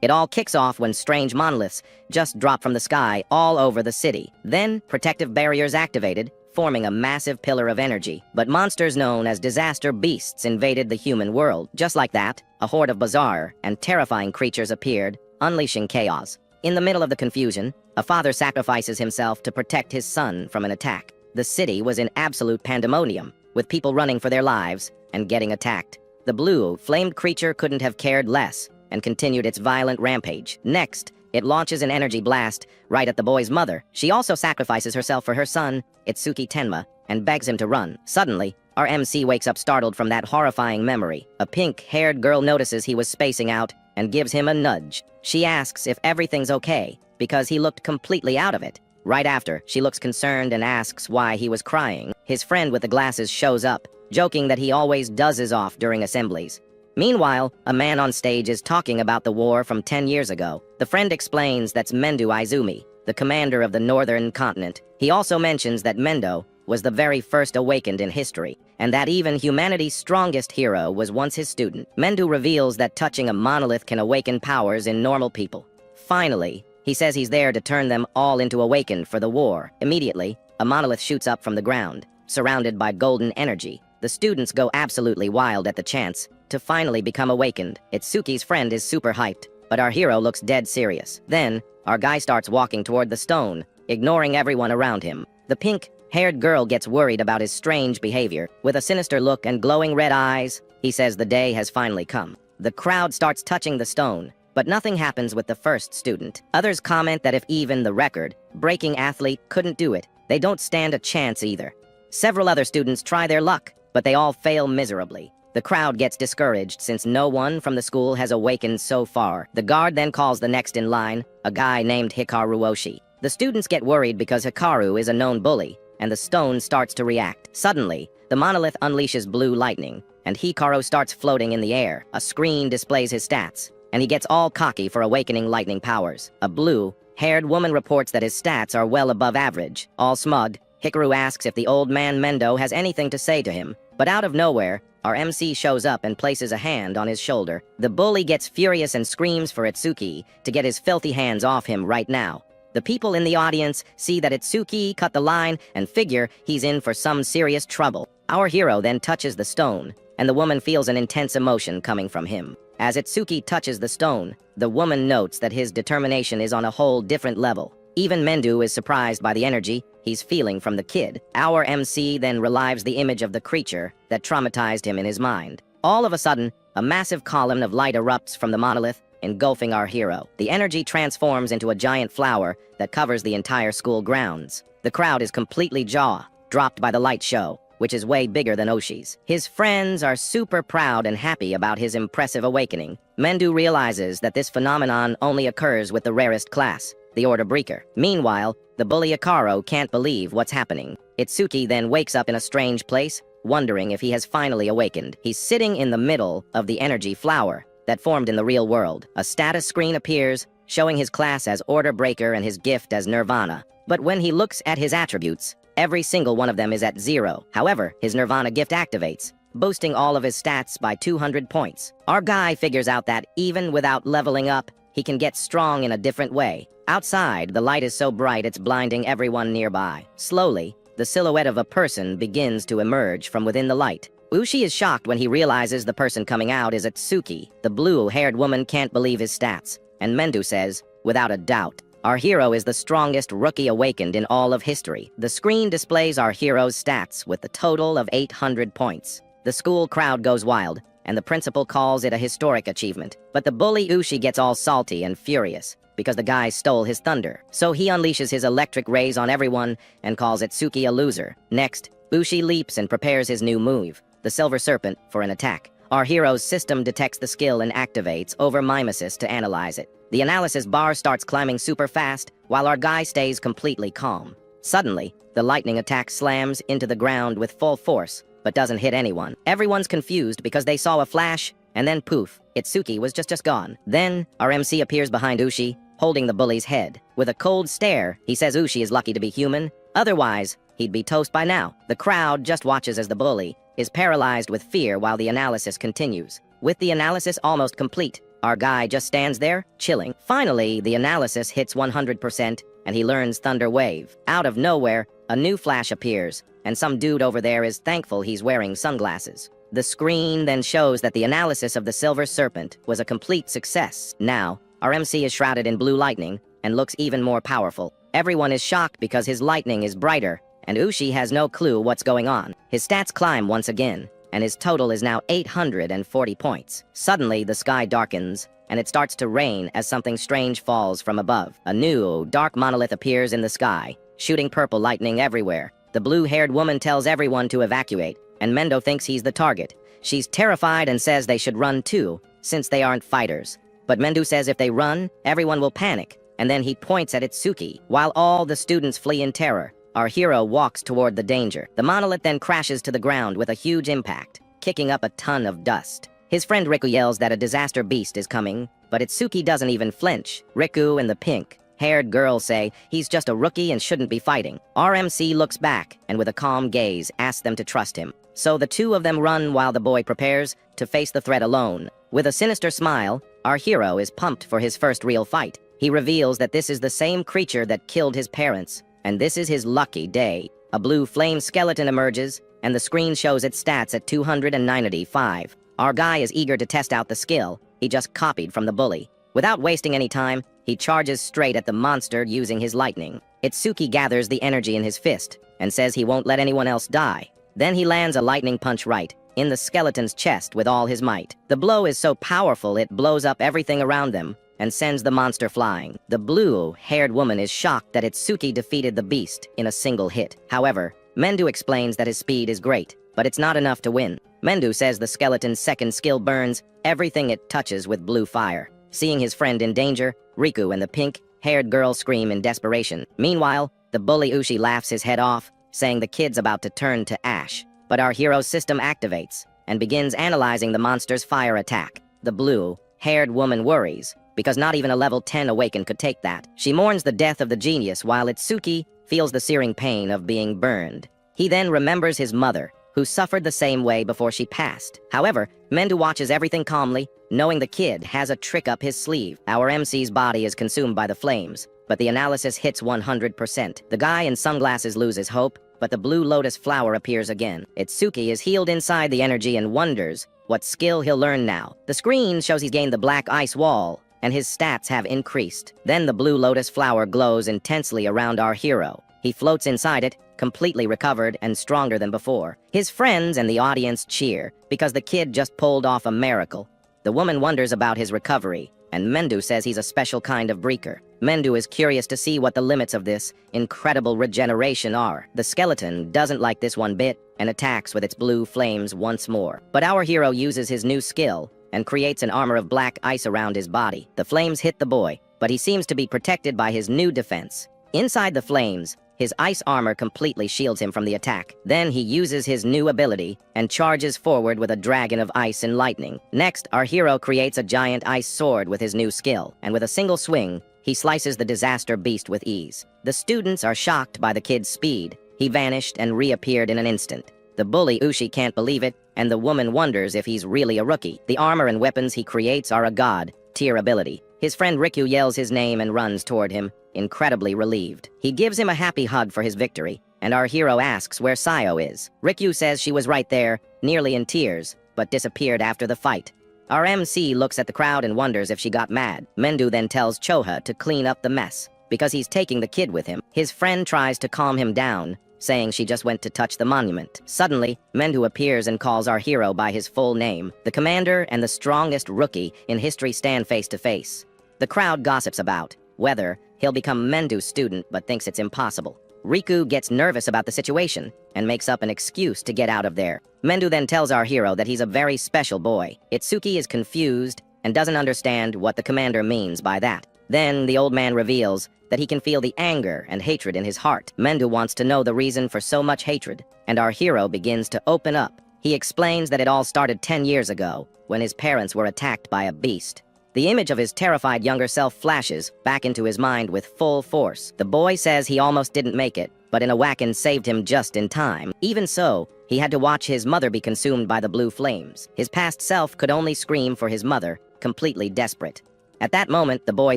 It all kicks off when strange monoliths just drop from the sky all over the city. Then, protective barriers activated, forming a massive pillar of energy. But monsters known as disaster beasts invaded the human world. Just like that, a horde of bizarre and terrifying creatures appeared, unleashing chaos. In the middle of the confusion, a father sacrifices himself to protect his son from an attack. The city was in absolute pandemonium, with people running for their lives and getting attacked. The blue, flamed creature couldn't have cared less and continued its violent rampage. Next, it launches an energy blast right at the boy's mother. She also sacrifices herself for her son, Itsuki Tenma, and begs him to run. Suddenly, our MC wakes up startled from that horrifying memory. A pink-haired girl notices he was spacing out and gives him a nudge. She asks if everything's okay, because he looked completely out of it. Right after, she looks concerned and asks why he was crying. His friend with the glasses shows up, joking that he always dozes off during assemblies. Meanwhile, a man on stage is talking about the war from 10 years ago. The friend explains that's Mendo Izumi, the commander of the northern continent. He also mentions that Mendo was the very first awakened in history, and that even humanity's strongest hero was once his student. Mendo reveals that touching a monolith can awaken powers in normal people. Finally, he says he's there to turn them all into awakened for the war. Immediately, a monolith shoots up from the ground, surrounded by golden energy. The students go absolutely wild at the chance to finally become awakened. Itsuki's friend is super hyped, but our hero looks dead serious. Then, our guy starts walking toward the stone, ignoring everyone around him. The pink-haired girl gets worried about his strange behavior. With a sinister look and glowing red eyes, he says the day has finally come. The crowd starts touching the stone, but nothing happens with the first student. Others comment that if even the record-breaking athlete couldn't do it, they don't stand a chance either. Several other students try their luck, but they all fail miserably. The crowd gets discouraged since no one from the school has awakened so far. The guard then calls the next in line, a guy named Hikaru Oshi. The students get worried because Hikaru is a known bully, and the stone starts to react. Suddenly, the monolith unleashes blue lightning, and Hikaru starts floating in the air. A screen displays his stats, and he gets all cocky for awakening lightning powers. A blue-haired woman reports that his stats are well above average. All smug, Hikaru asks if the old man Mendo has anything to say to him, but out of nowhere, our MC shows up and places a hand on his shoulder. The bully gets furious and screams for Itsuki to get his filthy hands off him right now. The people in the audience see that Itsuki cut the line and figure he's in for some serious trouble. Our hero then touches the stone, and the woman feels an intense emotion coming from him. As Itsuki touches the stone, the woman notes that his determination is on a whole different level. Even Mendo is surprised by the energy he's feeling from the kid. Our MC then relives the image of the creature that traumatized him in his mind. All of a sudden, a massive column of light erupts from the monolith, engulfing our hero. The energy transforms into a giant flower that covers the entire school grounds. The crowd is completely jaw-dropped by the light show, which is way bigger than Oshi's. His friends are super proud and happy about his impressive awakening. Mendo realizes that this phenomenon only occurs with the rarest class, the Order Breaker. Meanwhile, the bully Hikaru can't believe what's happening. Itsuki then wakes up in a strange place, wondering if he has finally awakened. He's sitting in the middle of the energy flower that formed in the real world. A status screen appears, showing his class as Order Breaker and his gift as Nirvana. But when he looks at his attributes, every single one of them is at 0. However, his Nirvana gift activates, boosting all of his stats by 200 points. Our guy figures out that even without leveling up, he can get strong in a different way. Outside, the light is so bright it's blinding everyone nearby. Slowly, the silhouette of a person begins to emerge from within the light. Ushi is shocked when he realizes the person coming out is Itsuki. The blue-haired woman can't believe his stats, and Mendo says, without a doubt, our hero is the strongest rookie awakened in all of history. The screen displays our hero's stats with a total of 800 points. The school crowd goes wild, and the principal calls it a historic achievement. But the bully Ushi gets all salty and furious, because the guy stole his thunder. So he unleashes his electric rays on everyone and calls Itsuki a loser. Next, Ushi leaps and prepares his new move, the Silver Serpent, for an attack. Our hero's system detects the skill and activates over mimesis to analyze it. The analysis bar starts climbing super fast, while our guy stays completely calm. Suddenly, the lightning attack slams into the ground with full force, but doesn't hit anyone. Everyone's confused because they saw a flash, and then poof, Itsuki was just gone. Then, our MC appears behind Ushi, holding the bully's head. With a cold stare, he says Ushi is lucky to be human, otherwise, he'd be toast by now. The crowd just watches as the bully is paralyzed with fear while the analysis continues. With the analysis almost complete, Our guy just stands there, chilling. Finally, the analysis hits 100%, and he learns Thunder Wave. Out of nowhere, a new flash appears, and some dude over there is thankful he's wearing sunglasses. The screen then shows that the analysis of the Silver Serpent was a complete success. Now, our MC is shrouded in blue lightning and looks even more powerful. Everyone is shocked because his lightning is brighter, and Ushi has no clue what's going on. His stats climb once again, and his total is now 840 points. Suddenly, the sky darkens, and it starts to rain as something strange falls from above. A new, dark monolith appears in the sky, shooting purple lightning everywhere. The blue-haired woman tells everyone to evacuate, and Mendo thinks he's the target. She's terrified and says they should run too, since they aren't fighters. But Mendo says if they run, everyone will panic, and then he points at Itsuki. While all the students flee in terror, our hero walks toward the danger. The monolith then crashes to the ground with a huge impact, kicking up a ton of dust. His friend Riku yells that a disaster beast is coming, but Itsuki doesn't even flinch. Riku and the pink-haired girl say he's just a rookie and shouldn't be fighting. RMC looks back and with a calm gaze asks them to trust him. So the two of them run while the boy prepares to face the threat alone. With a sinister smile, our hero is pumped for his first real fight. He reveals that this is the same creature that killed his parents, and this is his lucky day. A blue flame skeleton emerges, and the screen shows its stats at 295. Our guy is eager to test out the skill he just copied from the bully. Without wasting any time, he charges straight at the monster using his lightning. Itsuki gathers the energy in his fist and says he won't let anyone else die. Then he lands a lightning punch right in the skeleton's chest with all his might. The blow is so powerful it blows up everything around them and sends the monster flying. The blue-haired woman is shocked that Itsuki defeated the beast in a single hit. However, Mendo explains that his speed is great, but it's not enough to win. Mendo says the skeleton's second skill burns everything it touches with blue fire. Seeing his friend in danger, Riku and the pink-haired girl scream in desperation. Meanwhile, the bully Ushi laughs his head off, saying the kid's about to turn to ash. But our hero's system activates and begins analyzing the monster's fire attack. The blue-haired woman worries, because not even a level 10 awakened could take that. She mourns the death of the genius while Itsuki feels the searing pain of being burned. He then remembers his mother, who suffered the same way before she passed. However, Mendo watches everything calmly, knowing the kid has a trick up his sleeve. Our MC's body is consumed by the flames, but the analysis hits 100%. The guy in sunglasses loses hope, but the blue lotus flower appears again. Itsuki is healed inside the energy and wonders what skill he'll learn now. The screen shows he's gained the black ice wall, and his stats have increased. Then the blue lotus flower glows intensely around our hero. He floats inside it, completely recovered and stronger than before. His friends and the audience cheer, because the kid just pulled off a miracle. The woman wonders about his recovery, and Mendo says he's a special kind of breaker. Mendo is curious to see what the limits of this incredible regeneration are. The skeleton doesn't like this one bit, and attacks with its blue flames once more. But our hero uses his new skill, and creates an armor of black ice around his body. The flames hit the boy, but he seems to be protected by his new defense. Inside the flames, his ice armor completely shields him from the attack. Then he uses his new ability and charges forward with a dragon of ice and lightning. Next, our hero creates a giant ice sword with his new skill, and with a single swing, he slices the disaster beast with ease. The students are shocked by the kid's speed. He vanished and reappeared in an instant. The bully Ushi can't believe it, and the woman wonders if he's really a rookie. The armor and weapons he creates are a god-tier ability. His friend Riku yells his name and runs toward him, incredibly relieved. He gives him a happy hug for his victory, and our hero asks where Sayo is. Riku says she was right there, nearly in tears, but disappeared after the fight. Our MC looks at the crowd and wonders if she got mad. Mendo then tells Choha to clean up the mess, because he's taking the kid with him. His friend tries to calm him down, saying she just went to touch the monument. Suddenly, Mendo appears and calls our hero by his full name. The commander and the strongest rookie in history stand face to face. The crowd gossips about whether he'll become Mendo's student but thinks it's impossible. Riku gets nervous about the situation and makes up an excuse to get out of there. Mendo then tells our hero that he's a very special boy. Itsuki is confused and doesn't understand what the commander means by that. Then the old man reveals that he can feel the anger and hatred in his heart. Mendo wants to know the reason for so much hatred, and our hero begins to open up. He explains that it all started 10 years ago, when his parents were attacked by a beast. The image of his terrified younger self flashes back into his mind with full force. The boy says he almost didn't make it, but Inawakan saved him just in time. Even so, he had to watch his mother be consumed by the blue flames. His past self could only scream for his mother, completely desperate. At that moment, the boy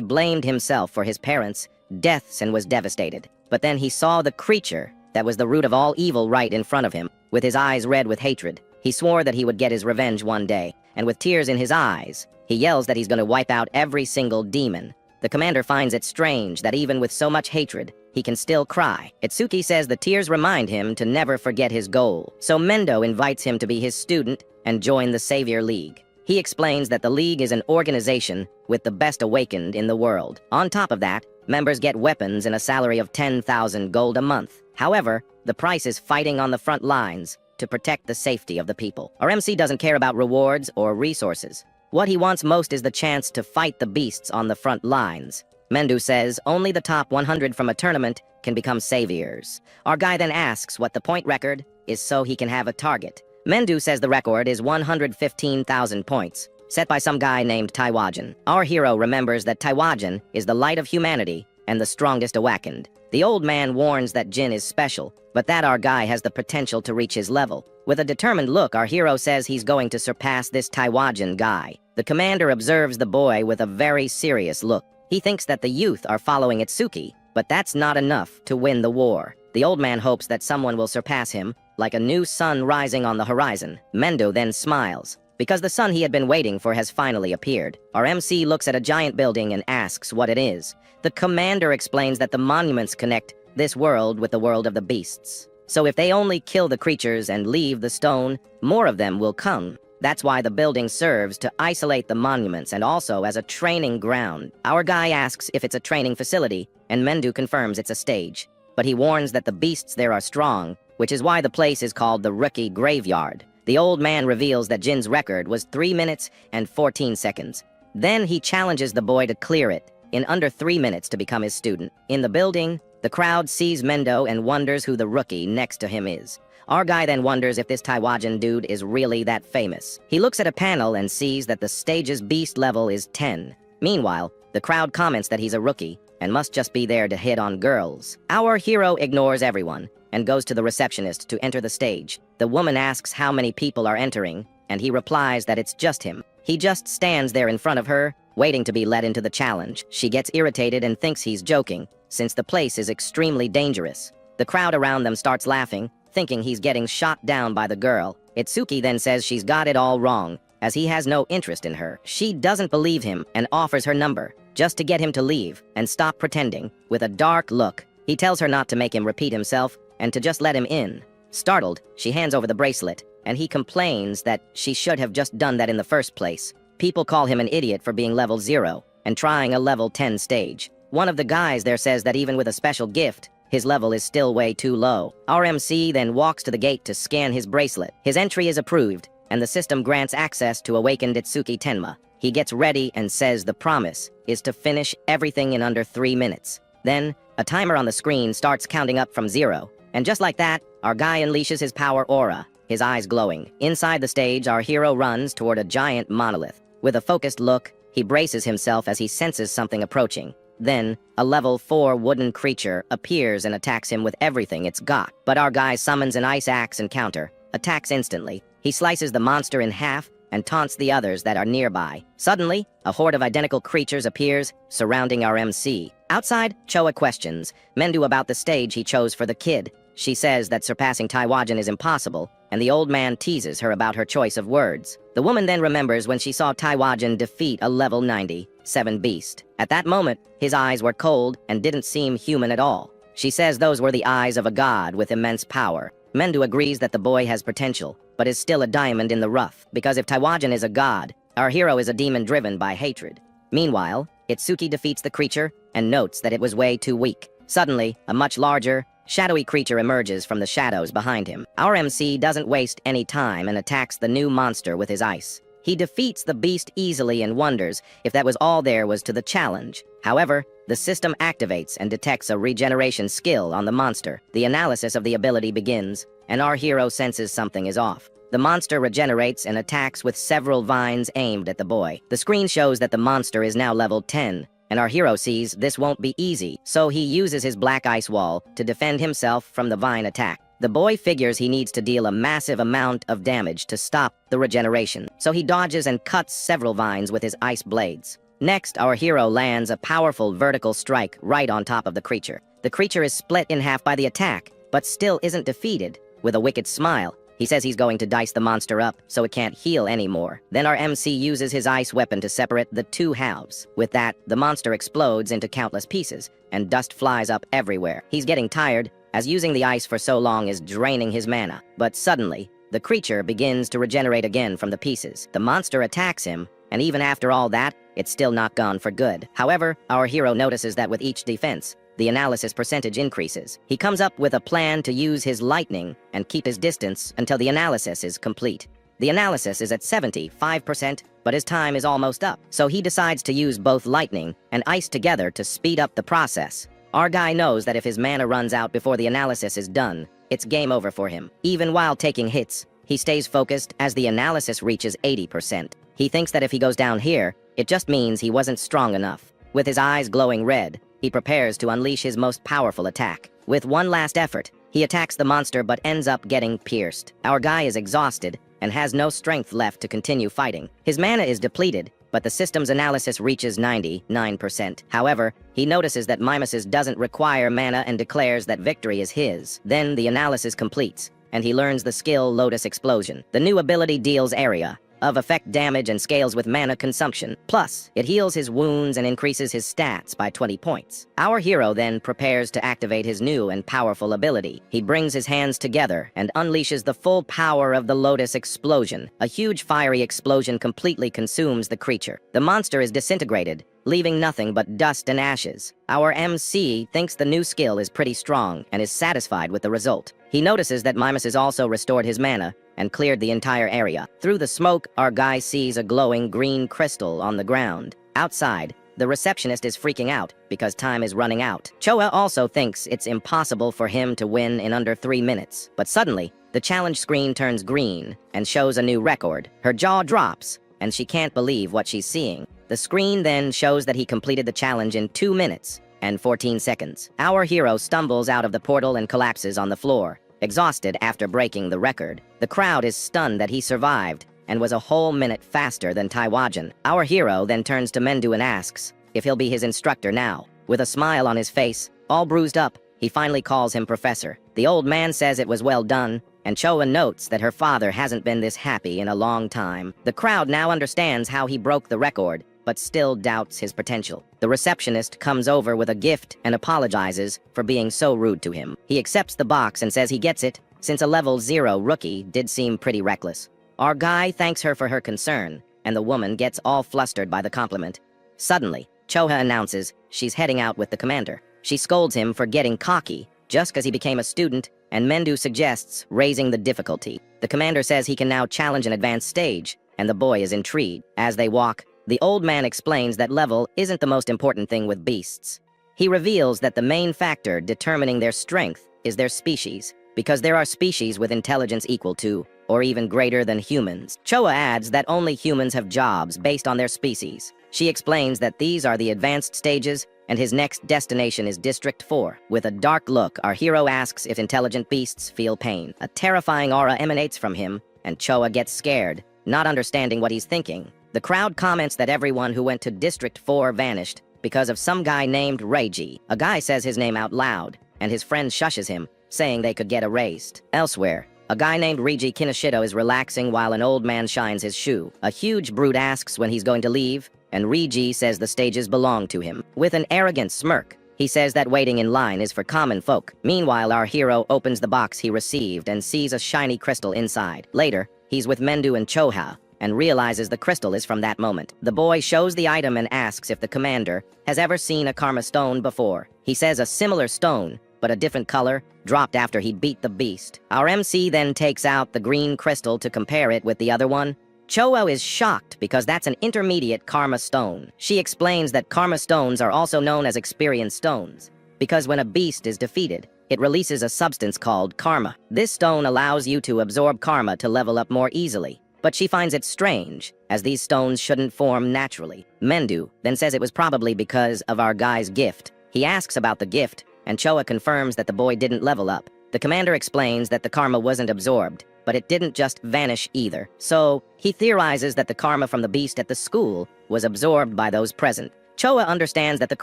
blamed himself for his parents' deaths and was devastated. But then he saw the creature that was the root of all evil right in front of him, with his eyes red with hatred. He swore that he would get his revenge one day, and with tears in his eyes, he yells that he's going to wipe out every single demon. The commander finds it strange that even with so much hatred, he can still cry. Itsuki says the tears remind him to never forget his goal. So Mendo invites him to be his student and join the Savior League. He explains that the League is an organization with the best awakened in the world. On top of that, members get weapons and a salary of 10,000 gold a month. However, the price is fighting on the front lines to protect the safety of the people. Our MC doesn't care about rewards or resources. What he wants most is the chance to fight the beasts on the front lines. Mendu says only the top 100 from a tournament can become saviors. Our guy then asks what the point record is so he can have a target. Mendu says the record is 115,000 points, set by some guy named Taiwajan. Our hero remembers that Taiwajan is the light of humanity and the strongest awakened. The old man warns that Jin is special, but that our guy has the potential to reach his level. With a determined look, our hero says he's going to surpass this Taiwajan guy. The commander observes the boy with a very serious look. He thinks that the youth are following Itsuki, but that's not enough to win the war. The old man hopes that someone will surpass him, like a new sun rising on the horizon. Mendo then smiles, because the sun he had been waiting for has finally appeared. Our MC looks at a giant building and asks what it is. The commander explains that the monuments connect this world with the world of the beasts. So if they only kill the creatures and leave the stone, more of them will come. That's why the building serves to isolate the monuments and also as a training ground. Our guy asks if it's a training facility, and Mendu confirms it's a stage. But he warns that the beasts there are strong, which is why the place is called the Rookie Graveyard. The old man reveals that Jin's record was 3 minutes and 14 seconds. Then he challenges the boy to clear it in under 3 minutes to become his student. In the building, the crowd sees Mendo and wonders who the rookie next to him is. Our guy then wonders if this Taiwajan dude is really that famous. He looks at a panel and sees that the stage's beast level is 10. Meanwhile, the crowd comments that he's a rookie and must just be there to hit on girls. Our hero ignores everyone and goes to the receptionist to enter the stage. The woman asks how many people are entering, and he replies that it's just him. He just stands there in front of her, waiting to be let into the challenge. She gets irritated and thinks he's joking, since the place is extremely dangerous. The crowd around them starts laughing, thinking he's getting shot down by the girl. Itsuki then says she's got it all wrong, as he has no interest in her. She doesn't believe him and offers her number, just to get him to leave and stop pretending. With a dark look, he tells her not to make him repeat himself and to just let him in. Startled, she hands over the bracelet, and he complains that she should have just done that in the first place. People call him an idiot for being level 0 and trying a level 10 stage. One of the guys there says that even with a special gift, his level is still way too low. Our MC then walks to the gate to scan his bracelet. His entry is approved, and the system grants access to awakened Itsuki Tenma. He gets ready and says the promise is to finish everything in under 3 minutes. Then, a timer on the screen starts counting up from 0. And just like that, our guy unleashes his power aura, his eyes glowing. Inside the stage, our hero runs toward a giant monolith. With a focused look, he braces himself as he senses something approaching. Then, a level 4 wooden creature appears and attacks him with everything it's got. But our guy summons an ice axe and counter, attacks instantly. He slices the monster in half and taunts the others that are nearby. Suddenly, a horde of identical creatures appears, surrounding our MC. Outside, Choa questions Mendu about the stage he chose for the kid. She says that surpassing Taiwajan is impossible, and the old man teases her about her choice of words. The woman then remembers when she saw Taiwajan defeat a level 97 beast. At that moment, his eyes were cold and didn't seem human at all. She says those were the eyes of a god with immense power. Mendu agrees that the boy has potential, but is still a diamond in the rough, because if Taiwajan is a god, our hero is a demon driven by hatred. Meanwhile, Itsuki defeats the creature and notes that it was way too weak. Suddenly, a much larger, shadowy creature emerges from the shadows behind him. Our MC doesn't waste any time and attacks the new monster with his ice. He defeats the beast easily and wonders if that was all there was to the challenge. However, the system activates and detects a regeneration skill on the monster. The analysis of the ability begins, and our hero senses something is off. The monster regenerates and attacks with several vines aimed at the boy. The screen shows that the monster is now level 10, and our hero sees this won't be easy, so he uses his black ice wall to defend himself from the vine attack. The boy figures he needs to deal a massive amount of damage to stop the regeneration, so he dodges and cuts several vines with his ice blades. Next, our hero lands a powerful vertical strike right on top of the creature. The creature is split in half by the attack, but still isn't defeated. With a wicked smile, he says he's going to dice the monster up so it can't heal anymore. Then our MC uses his ice weapon to separate the two halves. With that, the monster explodes into countless pieces, and dust flies up everywhere. He's getting tired, as using the ice for so long is draining his mana. But suddenly, the creature begins to regenerate again from the pieces. The monster attacks him, and even after all that, it's still not gone for good. However, our hero notices that with each defense, the analysis percentage increases. He comes up with a plan to use his lightning and keep his distance until the analysis is complete. The analysis is at 75%, but his time is almost up, so he decides to use both lightning and ice together to speed up the process. Our guy knows that if his mana runs out before the analysis is done, it's game over for him. Even while taking hits, he stays focused as the analysis reaches 80%. He thinks that if he goes down here, it just means he wasn't strong enough. With his eyes glowing red, he prepares to unleash his most powerful attack. With one last effort, he attacks the monster but ends up getting pierced. Our guy is exhausted and has no strength left to continue fighting. His mana is depleted, but the system's analysis reaches 99%. However, he notices that Mimesis doesn't require mana and declares that victory is his. Then the analysis completes, and he learns the skill Lotus Explosion. The new ability deals area of effect damage and scales with mana consumption. Plus, it heals his wounds and increases his stats by 20 points. Our hero then prepares to activate his new and powerful ability. He brings his hands together and unleashes the full power of the Lotus Explosion. A huge fiery explosion completely consumes the creature. The monster is disintegrated, leaving nothing but dust and ashes. Our MC thinks the new skill is pretty strong and is satisfied with the result. He notices that Mimesis also restored his mana and cleared the entire area. Through the smoke, our guy sees a glowing green crystal on the ground. Outside, the receptionist is freaking out because time is running out. Choa also thinks it's impossible for him to win in under 3 minutes. But suddenly, the challenge screen turns green and shows a new record. Her jaw drops, and she can't believe what she's seeing. The screen then shows that he completed the challenge in 2 minutes and 14 seconds. Our hero stumbles out of the portal and collapses on the floor, exhausted after breaking the record. The crowd is stunned that he survived and was a whole minute faster than Taiwajan. Our hero then turns to Mendu and asks if he'll be his instructor now. With a smile on his face, all bruised up, he finally calls him Professor. The old man says it was well done, and Choa notes that her father hasn't been this happy in a long time. The crowd now understands how he broke the record, but still doubts his potential. The receptionist comes over with a gift and apologizes for being so rude to him. He accepts the box and says he gets it, since a level 0 rookie did seem pretty reckless. Our guy thanks her for her concern, and the woman gets all flustered by the compliment. Suddenly, Choha announces she's heading out with the commander. She scolds him for getting cocky, just because he became a student, and Mendu suggests raising the difficulty. The commander says he can now challenge an advanced stage, and the boy is intrigued. As they walk, the old man explains that level isn't the most important thing with beasts. He reveals that the main factor determining their strength is their species, because there are species with intelligence equal to, or even greater than humans. Choa adds that only humans have jobs based on their species. She explains that these are the advanced stages, and his next destination is District 4. With a dark look, our hero asks if intelligent beasts feel pain. A terrifying aura emanates from him, and Choa gets scared, not understanding what he's thinking. The crowd comments that everyone who went to District 4 vanished because of some guy named Reiji. A guy says his name out loud, and his friend shushes him, saying they could get erased. Elsewhere, a guy named Reiji Kinishido is relaxing while an old man shines his shoe. A huge brute asks when he's going to leave, and Reiji says the stages belong to him. With an arrogant smirk, he says that waiting in line is for common folk. Meanwhile, our hero opens the box he received and sees a shiny crystal inside. Later, he's with Mendu and Choha, and realizes the crystal is from that moment. The boy shows the item and asks if the commander has ever seen a karma stone before. He says a similar stone, but a different color, dropped after he beat the beast. Our MC then takes out the green crystal to compare it with the other one. Choa is shocked because that's an intermediate karma stone. She explains that karma stones are also known as experience stones, because when a beast is defeated, it releases a substance called karma. This stone allows you to absorb karma to level up more easily. But she finds it strange, as these stones shouldn't form naturally. Mendu then says it was probably because of our guy's gift. He asks about the gift, and Choa confirms that the boy didn't level up. The commander explains that the karma wasn't absorbed, but it didn't just vanish either. So, he theorizes that the karma from the beast at the school was absorbed by those present. Choa understands that the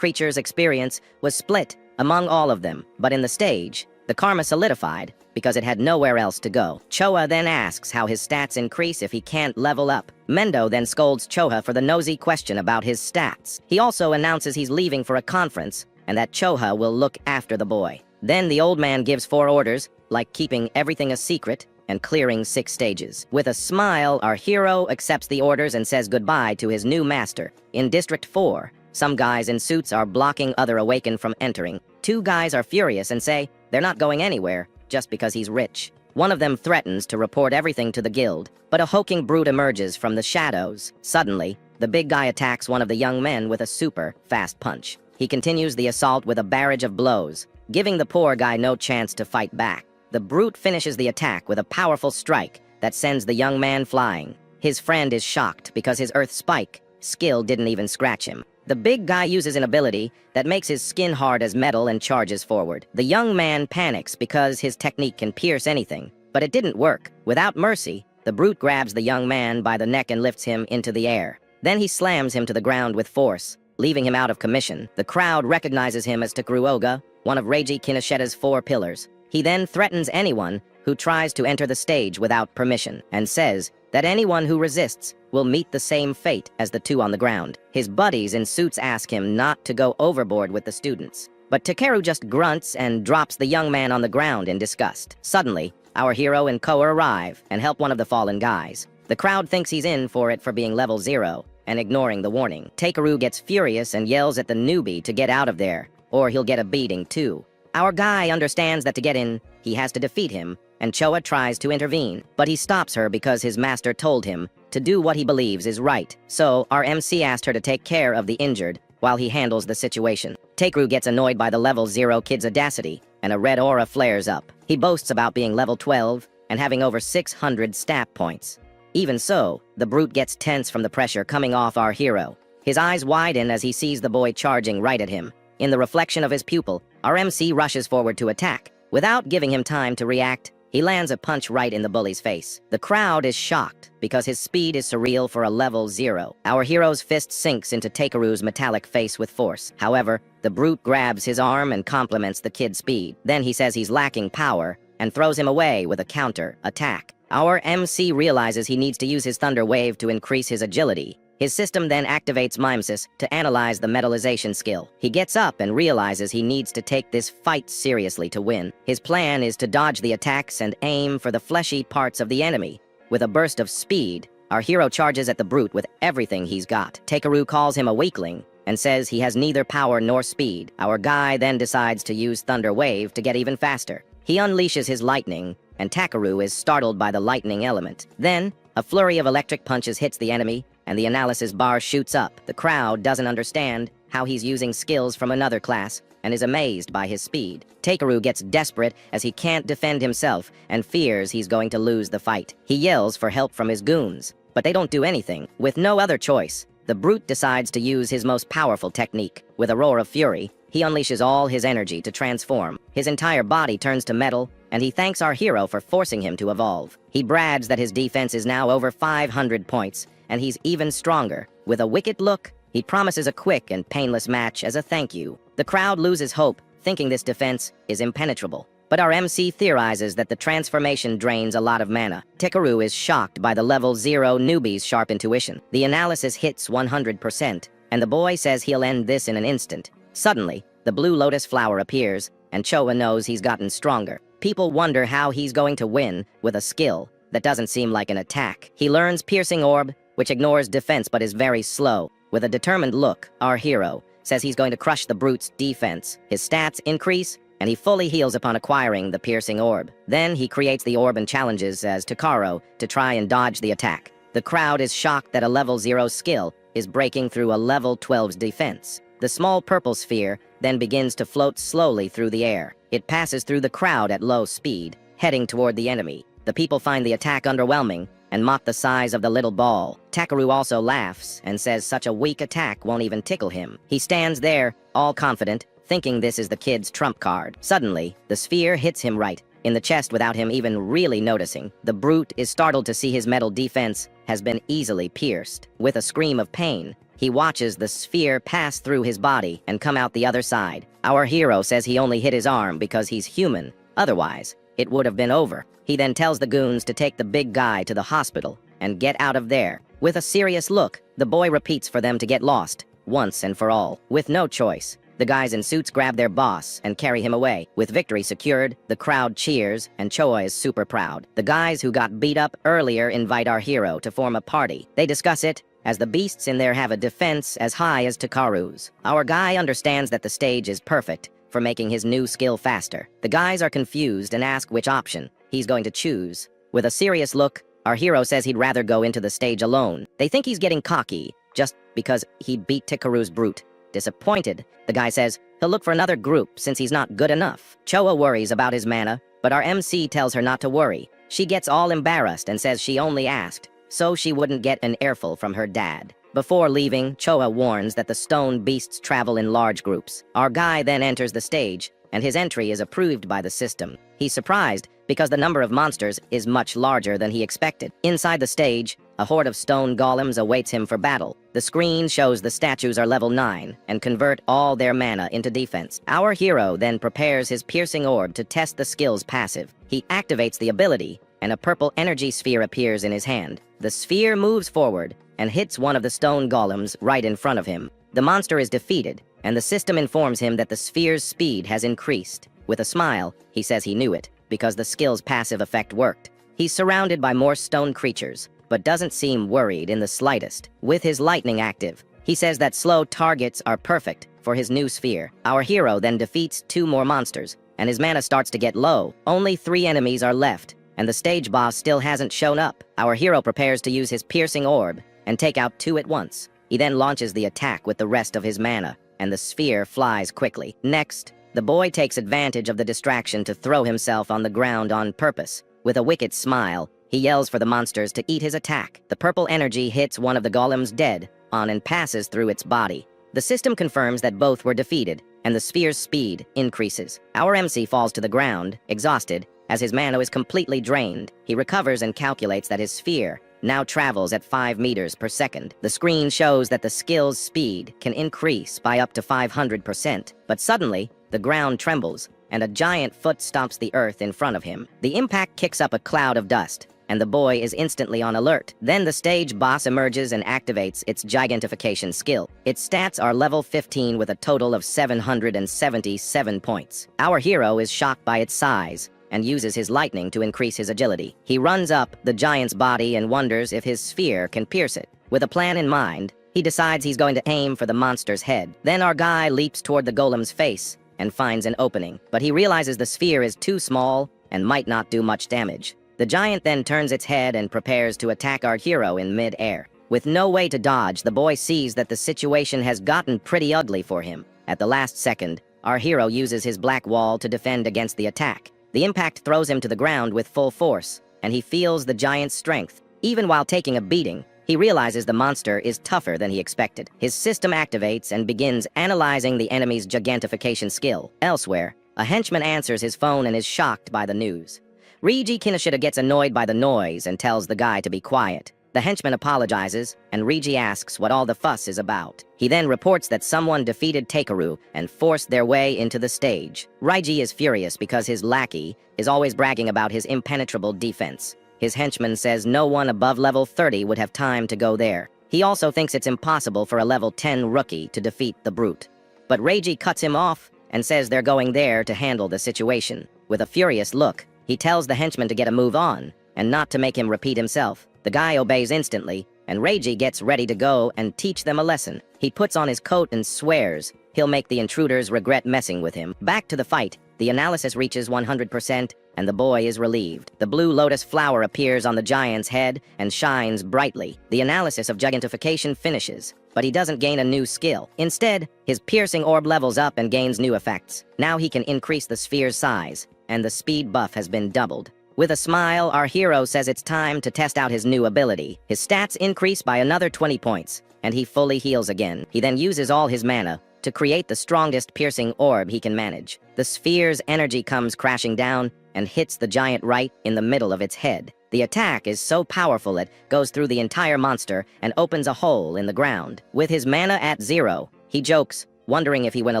creature's experience was split among all of them, but in the stage, the karma solidified because it had nowhere else to go. Choa then asks how his stats increase if he can't level up. Mendo then scolds Choa for the nosy question about his stats. He also announces he's leaving for a conference and that Choa will look after the boy. Then the old man gives 4 orders, like keeping everything a secret and clearing 6 stages. With a smile, our hero accepts the orders and says goodbye to his new master. In District 4, some guys in suits are blocking other awakened from entering. 2 guys are furious and say they're not going anywhere just because he's rich. One of them threatens to report everything to the guild, but a hulking brute emerges from the shadows. Suddenly, the big guy attacks one of the young men with a super fast punch. He continues the assault with a barrage of blows, giving the poor guy no chance to fight back. The brute finishes the attack with a powerful strike that sends the young man flying. His friend is shocked because his earth spike skill didn't even scratch him. The big guy uses an ability that makes his skin hard as metal and charges forward. The young man panics because his technique can pierce anything, but it didn't work. Without mercy, the brute grabs the young man by the neck and lifts him into the air. Then he slams him to the ground with force, leaving him out of commission. The crowd recognizes him as Takuruoga, one of Reiji Kinisheta's 4 pillars. He then threatens anyone who tries to enter the stage without permission, and says that anyone who resists will meet the same fate as the 2 on the ground. His buddies in suits ask him not to go overboard with the students, but Takeru just grunts and drops the young man on the ground in disgust. Suddenly, our hero and Koa arrive and help one of the fallen guys. The crowd thinks he's in for it for being level 0 and ignoring the warning. Takeru gets furious and yells at the newbie to get out of there, or he'll get a beating too. Our guy understands that to get in, he has to defeat him, and Choa tries to intervene, but he stops her because his master told him to do what he believes is right. So, our MC asked her to take care of the injured while he handles the situation. Takeru gets annoyed by the level 0 kid's audacity, and a red aura flares up. He boasts about being level 12 and having over 600 stat points. Even so, the brute gets tense from the pressure coming off our hero. His eyes widen as he sees the boy charging right at him. In the reflection of his pupil, our MC rushes forward to attack. Without giving him time to react, he lands a punch right in the bully's face. The crowd is shocked because his speed is surreal for a level 0. Our hero's fist sinks into Takeru's metallic face with force. However, the brute grabs his arm and compliments the kid's speed. Then he says he's lacking power and throws him away with a counter attack. Our MC realizes he needs to use his Thunder Wave to increase his agility. His system then activates Mimesis to analyze the metallization skill. He gets up and realizes he needs to take this fight seriously to win. His plan is to dodge the attacks and aim for the fleshy parts of the enemy. With a burst of speed, our hero charges at the brute with everything he's got. Takeru calls him a weakling and says he has neither power nor speed. Our guy then decides to use Thunder Wave to get even faster. He unleashes his lightning, and Takeru is startled by the lightning element. Then, a flurry of electric punches hits the enemy, and the analysis bar shoots up. The crowd doesn't understand how he's using skills from another class and is amazed by his speed. Takeru gets desperate as he can't defend himself and fears he's going to lose the fight. He yells for help from his goons, but they don't do anything. With no other choice, the brute decides to use his most powerful technique. With a roar of fury, he unleashes all his energy to transform. His entire body turns to metal, and he thanks our hero for forcing him to evolve. He brags that his defense is now over 500 points, and he's even stronger. With a wicked look, he promises a quick and painless match as a thank you. The crowd loses hope, thinking this defense is impenetrable. But our MC theorizes that the transformation drains a lot of mana. Takeru is shocked by the level 0 newbie's sharp intuition. The analysis hits 100%, and the boy says he'll end this in an instant. Suddenly, the blue lotus flower appears, and Choa knows he's gotten stronger. People wonder how he's going to win with a skill that doesn't seem like an attack. He learns Piercing Orb, which ignores defense but is very slow. With a determined look, our hero says he's going to crush the brute's defense. His stats increase, and he fully heals upon acquiring the Piercing Orb. Then he creates the orb and challenges as Takaro to try and dodge the attack. The crowd is shocked that a level 0 skill is breaking through a level 12's defense. The small purple sphere then begins to float slowly through the air. It passes through the crowd at low speed, heading toward the enemy. The people find the attack underwhelming and mock the size of the little ball. Takeru also laughs and says such a weak attack won't even tickle him. He stands there, all confident, thinking this is the kid's trump card. Suddenly, the sphere hits him right in the chest without him even really noticing. The brute is startled to see his metal defense has been easily pierced. With a scream of pain, he watches the sphere pass through his body and come out the other side. Our hero says he only hit his arm because he's human. Otherwise, it would have been over. He then tells the goons to take the big guy to the hospital and get out of there. With a serious look, the boy repeats for them to get lost, once and for all. With no choice, the guys in suits grab their boss and carry him away. With victory secured, the crowd cheers, and Choa is super proud. The guys who got beat up earlier invite our hero to form a party. They discuss it, as the beasts in there have a defense as high as Takaru's. Our guy understands that the stage is perfect for making his new skill faster. The guys are confused and ask which option he's going to choose. With a serious look, our hero says he'd rather go into the stage alone. They think he's getting cocky, just because he beat Tikaru's brute. Disappointed, the guy says he'll look for another group since he's not good enough. Choa worries about his mana, but our MC tells her not to worry. She gets all embarrassed and says she only asked so she wouldn't get an earful from her dad. Before leaving, Choa warns that the stone beasts travel in large groups. Our guy then enters the stage, and his entry is approved by the system. He's surprised because the number of monsters is much larger than he expected. Inside the stage, a horde of stone golems awaits him for battle. The screen shows the statues are level 9 and convert all their mana into defense. Our hero then prepares his piercing orb to test the skill's passive. He activates the ability, and a purple energy sphere appears in his hand. The sphere moves forward and hits one of the stone golems right in front of him. The monster is defeated, and the system informs him that the sphere's speed has increased. With a smile, he says he knew it, because the skill's passive effect worked. He's surrounded by more stone creatures, but doesn't seem worried in the slightest. With his lightning active, he says that slow targets are perfect for his new sphere. Our hero then defeats 2 more monsters, and his mana starts to get low. Only 3 enemies are left, and the stage boss still hasn't shown up. Our hero prepares to use his piercing orb and take out 2 at once. He then launches the attack with the rest of his mana, and the sphere flies quickly. Next, the boy takes advantage of the distraction to throw himself on the ground on purpose. With a wicked smile, he yells for the monsters to eat his attack. The purple energy hits one of the golems dead on and passes through its body. The system confirms that both were defeated, and the sphere's speed increases. Our MC falls to the ground, exhausted, as his mana is completely drained. He recovers and calculates that his sphere now travels at 5 meters per second. The screen shows that the skill's speed can increase by up to 500%, but suddenly, the ground trembles, and a giant foot stomps the earth in front of him. The impact kicks up a cloud of dust, and the boy is instantly on alert. Then the stage boss emerges and activates its gigantification skill. Its stats are level 15 with a total of 777 points. Our hero is shocked by its size, and uses his lightning to increase his agility. He runs up the giant's body and wonders if his sphere can pierce it. With a plan in mind, he decides he's going to aim for the monster's head. Then our guy leaps toward the golem's face and finds an opening, but he realizes the sphere is too small and might not do much damage. The giant then turns its head and prepares to attack our hero in mid-air. With no way to dodge, the boy sees that the situation has gotten pretty ugly for him. At the last second, our hero uses his black wall to defend against the attack. The impact throws him to the ground with full force, and he feels the giant's strength. Even while taking a beating, he realizes the monster is tougher than he expected. His system activates and begins analyzing the enemy's gigantification skill. Elsewhere, a henchman answers his phone and is shocked by the news. Rigi Kinoshita gets annoyed by the noise and tells the guy to be quiet. The henchman apologizes, and Rigi asks what all the fuss is about. He then reports that someone defeated Takeru and forced their way into the stage. Rigi is furious because his lackey is always bragging about his impenetrable defense. His henchman says no one above level 30 would have time to go there. He also thinks it's impossible for a level 10 rookie to defeat the brute. But Reiji cuts him off and says they're going there to handle the situation. With a furious look, he tells the henchman to get a move on and not to make him repeat himself. The guy obeys instantly, and Reiji gets ready to go and teach them a lesson. He puts on his coat and swears he'll make the intruders regret messing with him. Back to the fight, the analysis reaches 100%, and the boy is relieved. The blue lotus flower appears on the giant's head and shines brightly. The analysis of gigantification finishes, but he doesn't gain a new skill. Instead, his piercing orb levels up and gains new effects. Now he can increase the sphere's size, and the speed buff has been doubled. With a smile, our hero says it's time to test out his new ability. His stats increase by another 20 points, and he fully heals again. He then uses all his mana to create the strongest piercing orb he can manage. The sphere's energy comes crashing down and hits the giant right in the middle of its head. The attack is so powerful it goes through the entire monster and opens a hole in the ground. With his mana at 0, he jokes, wondering if he went a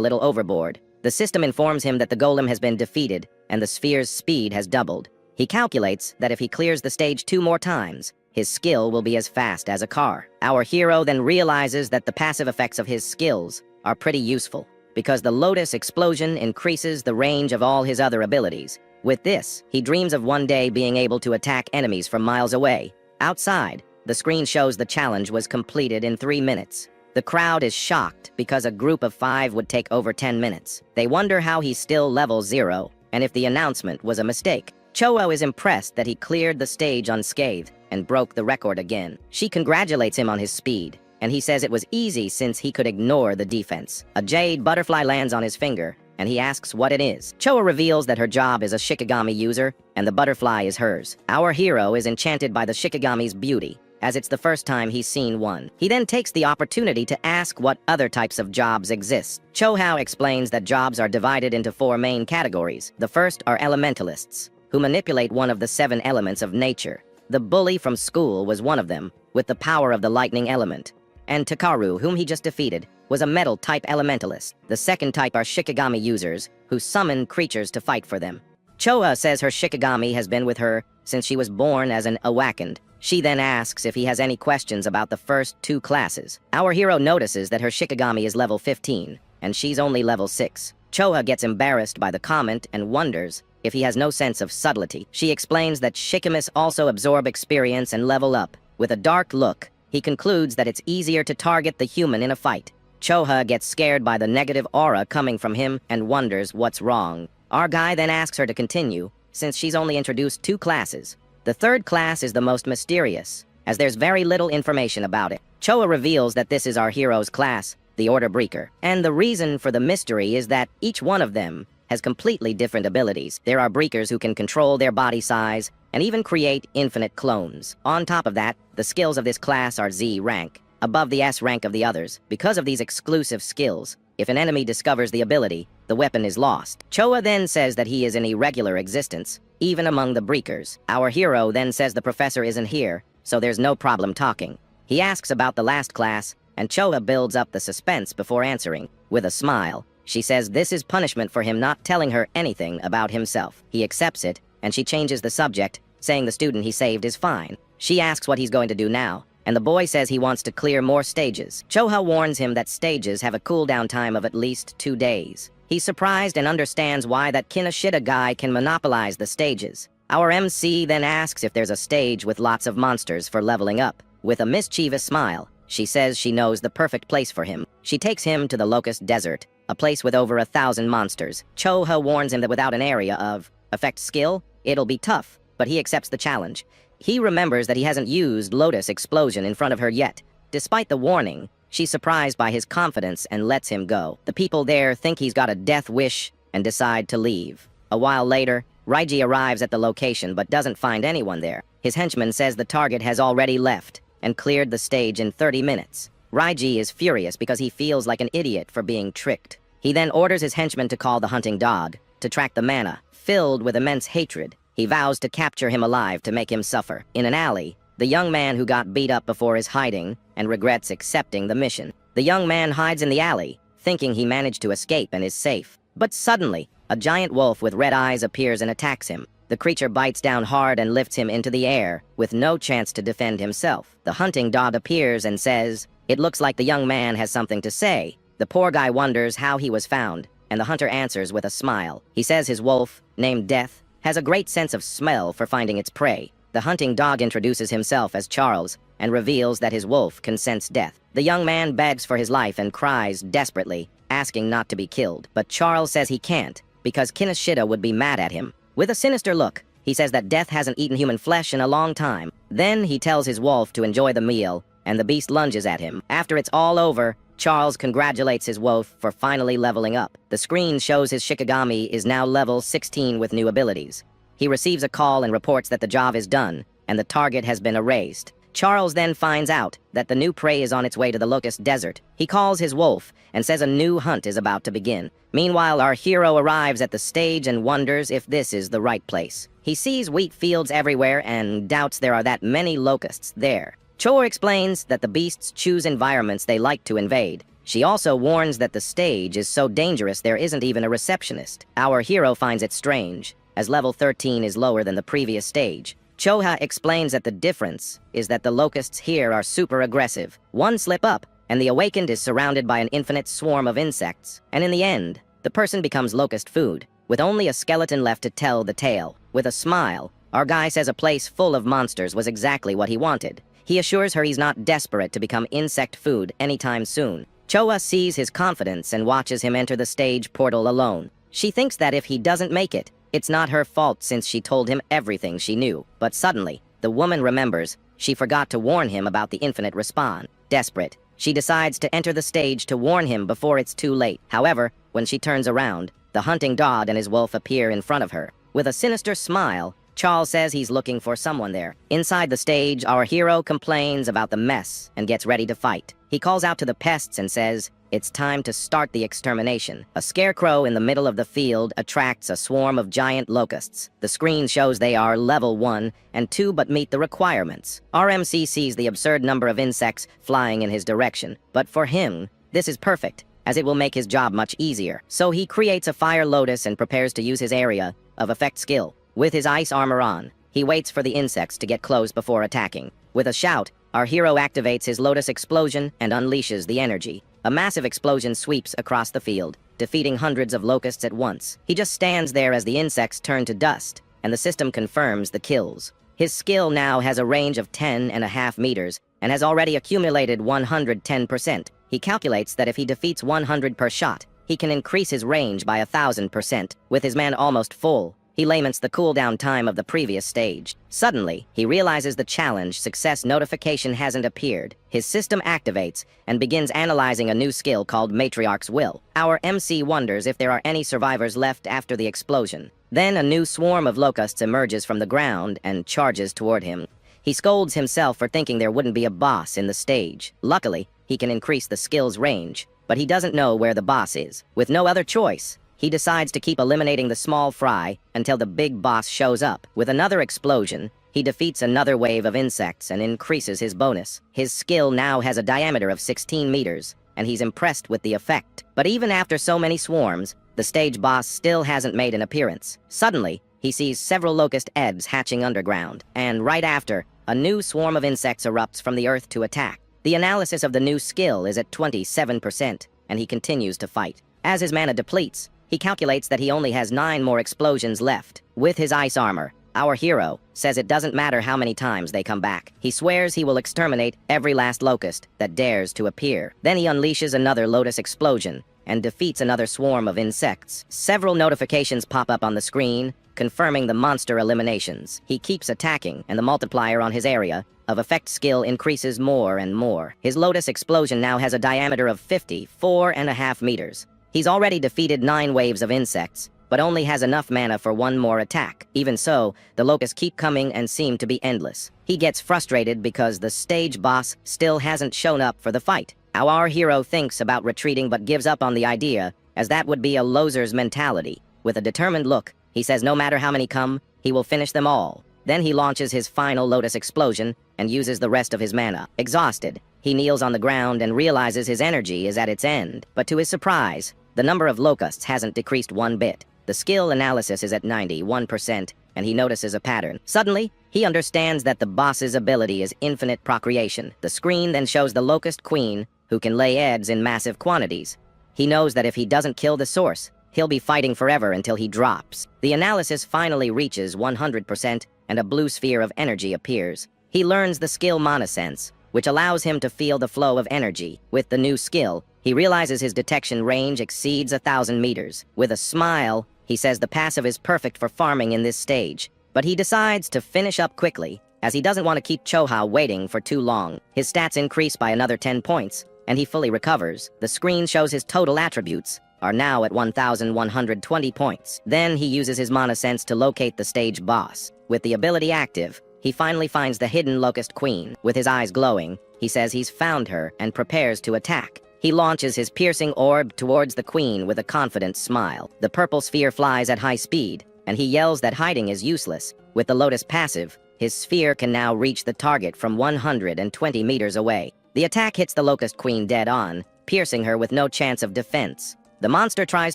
little overboard. The system informs him that the golem has been defeated and the sphere's speed has doubled. He calculates that if he clears the stage 2 more times, his skill will be as fast as a car. Our hero then realizes that the passive effects of his skills are pretty useful, because the Lotus Explosion increases the range of all his other abilities. With this, he dreams of one day being able to attack enemies from miles away. Outside, the screen shows the challenge was completed in 3 minutes. The crowd is shocked because a group of 5 would take over 10 minutes. They wonder how he's still level 0, and if the announcement was a mistake. Choa is impressed that he cleared the stage unscathed and broke the record again. She congratulates him on his speed, and he says it was easy since he could ignore the defense. A jade butterfly lands on his finger, and he asks what it is. Choa reveals that her job is a Shikigami user, and the butterfly is hers. Our hero is enchanted by the Shikigami's beauty, as it's the first time he's seen one. He then takes the opportunity to ask what other types of jobs exist. Chohao explains that jobs are divided into 4 main categories. The first are elementalists, who manipulate one of the 7 elements of nature. The bully from school was one of them, with the power of the lightning element. And Takaru, whom he just defeated, was a metal-type elementalist. The second type are Shikigami users, who summon creatures to fight for them. Choa says her Shikigami has been with her since she was born as an awakened. She then asks if he has any questions about the first 2 classes. Our hero notices that her Shikigami is level 15, and she's only level 6. Choa gets embarrassed by the comment and wonders if he has no sense of subtlety. She explains that Shikimas also absorb experience and level up. With a dark look, he concludes that it's easier to target the human in a fight. Choha gets scared by the negative aura coming from him and wonders what's wrong. Our guy then asks her to continue, since she's only introduced 2 classes. The third class is the most mysterious, as there's very little information about it. Choa reveals that this is our hero's class, the Order Breaker. And the reason for the mystery is that each one of them has completely different abilities. There are breakers who can control their body size and even create infinite clones. On top of that, the skills of this class are Z rank, above the S rank of the others. Because of these exclusive skills, if an enemy discovers the ability, the weapon is lost. Choa then says that he is in irregular existence, even among the breakers. Our hero then says the professor isn't here, so there's no problem talking. He asks about the last class, and Choa builds up the suspense before answering. With a smile, she says this is punishment for him not telling her anything about himself. He accepts it, and she changes the subject, saying the student he saved is fine. She asks what he's going to do now, and the boy says he wants to clear more stages. Choha warns him that stages have a cooldown time of at least 2 days. He's surprised and understands why that Kinoshita guy can monopolize the stages. Our MC then asks if there's a stage with lots of monsters for leveling up. With a mischievous smile, she says she knows the perfect place for him. She takes him to the Locust Desert, a place with over 1,000 monsters. Choha warns him that without an area of effect skill, it'll be tough, but he accepts the challenge. He remembers that he hasn't used Lotus Explosion in front of her yet. Despite the warning, she's surprised by his confidence and lets him go. The people there think he's got a death wish and decide to leave. A while later, Raiji arrives at the location but doesn't find anyone there. His henchman says the target has already left and cleared the stage in 30 minutes. Raiji is furious because he feels like an idiot for being tricked. He then orders his henchman to call the hunting dog to track the mana. Filled with immense hatred, he vows to capture him alive to make him suffer. In an alley, the young man who got beat up before is hiding and regrets accepting the mission. The young man hides in the alley, thinking he managed to escape and is safe. But suddenly, a giant wolf with red eyes appears and attacks him. The creature bites down hard and lifts him into the air, with no chance to defend himself. The hunting dog appears and says, "It looks like the young man has something to say." The poor guy wonders how he was found, and the hunter answers with a smile. He says his wolf, named Death, has a great sense of smell for finding its prey. The hunting dog introduces himself as Charles, and reveals that his wolf can sense death. The young man begs for his life and cries desperately, asking not to be killed. But Charles says he can't, because Kinoshita would be mad at him. With a sinister look, he says that Death hasn't eaten human flesh in a long time. Then he tells his wolf to enjoy the meal, and the beast lunges at him. After it's all over, Charles congratulates his wolf for finally leveling up. The screen shows his Shikigami is now level 16 with new abilities. He receives a call and reports that the job is done, and the target has been erased. Charles then finds out that the new prey is on its way to the Locust Desert. He calls his wolf and says a new hunt is about to begin. Meanwhile, our hero arrives at the stage and wonders if this is the right place. He sees wheat fields everywhere and doubts there are that many locusts there. Cho explains that the beasts choose environments they like to invade. She also warns that the stage is so dangerous there isn't even a receptionist. Our hero finds it strange, as level 13 is lower than the previous stage. Choha explains that the difference is that the locusts here are super aggressive. One slip up, and the awakened is surrounded by an infinite swarm of insects. And in the end, the person becomes locust food, with only a skeleton left to tell the tale. With a smile, our guy says a place full of monsters was exactly what he wanted. He assures her he's not desperate to become insect food anytime soon. Choa sees his confidence and watches him enter the stage portal alone. She thinks that if he doesn't make it, it's not her fault since she told him everything she knew. But suddenly, the woman remembers she forgot to warn him about the infinite respawn. Desperate, she decides to enter the stage to warn him before it's too late. However, when she turns around, the hunting dog and his wolf appear in front of her. With a sinister smile, Charles says he's looking for someone there. Inside the stage, our hero complains about the mess and gets ready to fight. He calls out to the pests and says, "It's time to start the extermination." A scarecrow in the middle of the field attracts a swarm of giant locusts. The screen shows they are level 1 and 2 but meet the requirements. RMC sees the absurd number of insects flying in his direction, but for him, this is perfect, as it will make his job much easier. So he creates a fire lotus and prepares to use his area of effect skill. With his ice armor on, he waits for the insects to get close before attacking. With a shout, our hero activates his lotus explosion and unleashes the energy. A massive explosion sweeps across the field, defeating hundreds of locusts at once. He just stands there as the insects turn to dust, and the system confirms the kills. His skill now has a range of 10.5 meters, and has already accumulated 110%. He calculates that if he defeats 100 per shot, he can increase his range by 1,000%. With his man almost full, he laments the cooldown time of the previous stage. Suddenly, he realizes the challenge success notification hasn't appeared. His system activates and begins analyzing a new skill called Matriarch's Will. Our MC wonders if there are any survivors left after the explosion. Then a new swarm of locusts emerges from the ground and charges toward him. He scolds himself for thinking there wouldn't be a boss in the stage. Luckily, he can increase the skill's range, but he doesn't know where the boss is. With no other choice, he decides to keep eliminating the small fry until the big boss shows up. With another explosion, he defeats another wave of insects and increases his bonus. His skill now has a diameter of 16 meters, and he's impressed with the effect. But even after so many swarms, the stage boss still hasn't made an appearance. Suddenly, he sees several locust eggs hatching underground, and right after, a new swarm of insects erupts from the earth to attack. The analysis of the new skill is at 27%, and he continues to fight. As his mana depletes, he calculates that he only has 9 more explosions left. With his ice armor, our hero says it doesn't matter how many times they come back. He swears he will exterminate every last locust that dares to appear. Then he unleashes another lotus explosion and defeats another swarm of insects. Several notifications pop up on the screen, confirming the monster eliminations. He keeps attacking, and the multiplier on his area of effect skill increases more and more. His lotus explosion now has a diameter of 54.5 meters. He's already defeated 9 waves of insects, but only has enough mana for 1 more attack. Even so, the locusts keep coming and seem to be endless. He gets frustrated because the stage boss still hasn't shown up for the fight. Our hero thinks about retreating but gives up on the idea, as that would be a loser's mentality. With a determined look, he says no matter how many come, he will finish them all. Then he launches his final lotus explosion and uses the rest of his mana. Exhausted, he kneels on the ground and realizes his energy is at its end. But to his surprise, the number of locusts hasn't decreased one bit. The skill analysis is at 91%, and he notices a pattern. Suddenly, he understands that the boss's ability is infinite procreation. The screen then shows the locust queen, who can lay eggs in massive quantities. He knows that if he doesn't kill the source, he'll be fighting forever until he drops. The analysis finally reaches 100%, and a blue sphere of energy appears. He learns the skill Mana Sense, which allows him to feel the flow of energy. With the new skill, he realizes his detection range exceeds 1,000 meters. With a smile, he says the passive is perfect for farming in this stage, but he decides to finish up quickly, as he doesn't want to keep Choha waiting for too long. His stats increase by another 10 points, and he fully recovers. The screen shows his total attributes are now at 1,120 points. Then he uses his Mana Sense to locate the stage boss. With the ability active, he finally finds the hidden locust queen. With his eyes glowing, he says he's found her and prepares to attack. He launches his piercing orb towards the queen with a confident smile. The purple sphere flies at high speed, and he yells that hiding is useless. With the lotus passive, his sphere can now reach the target from 120 meters away. The attack hits the locust queen dead on, piercing her with no chance of defense. The monster tries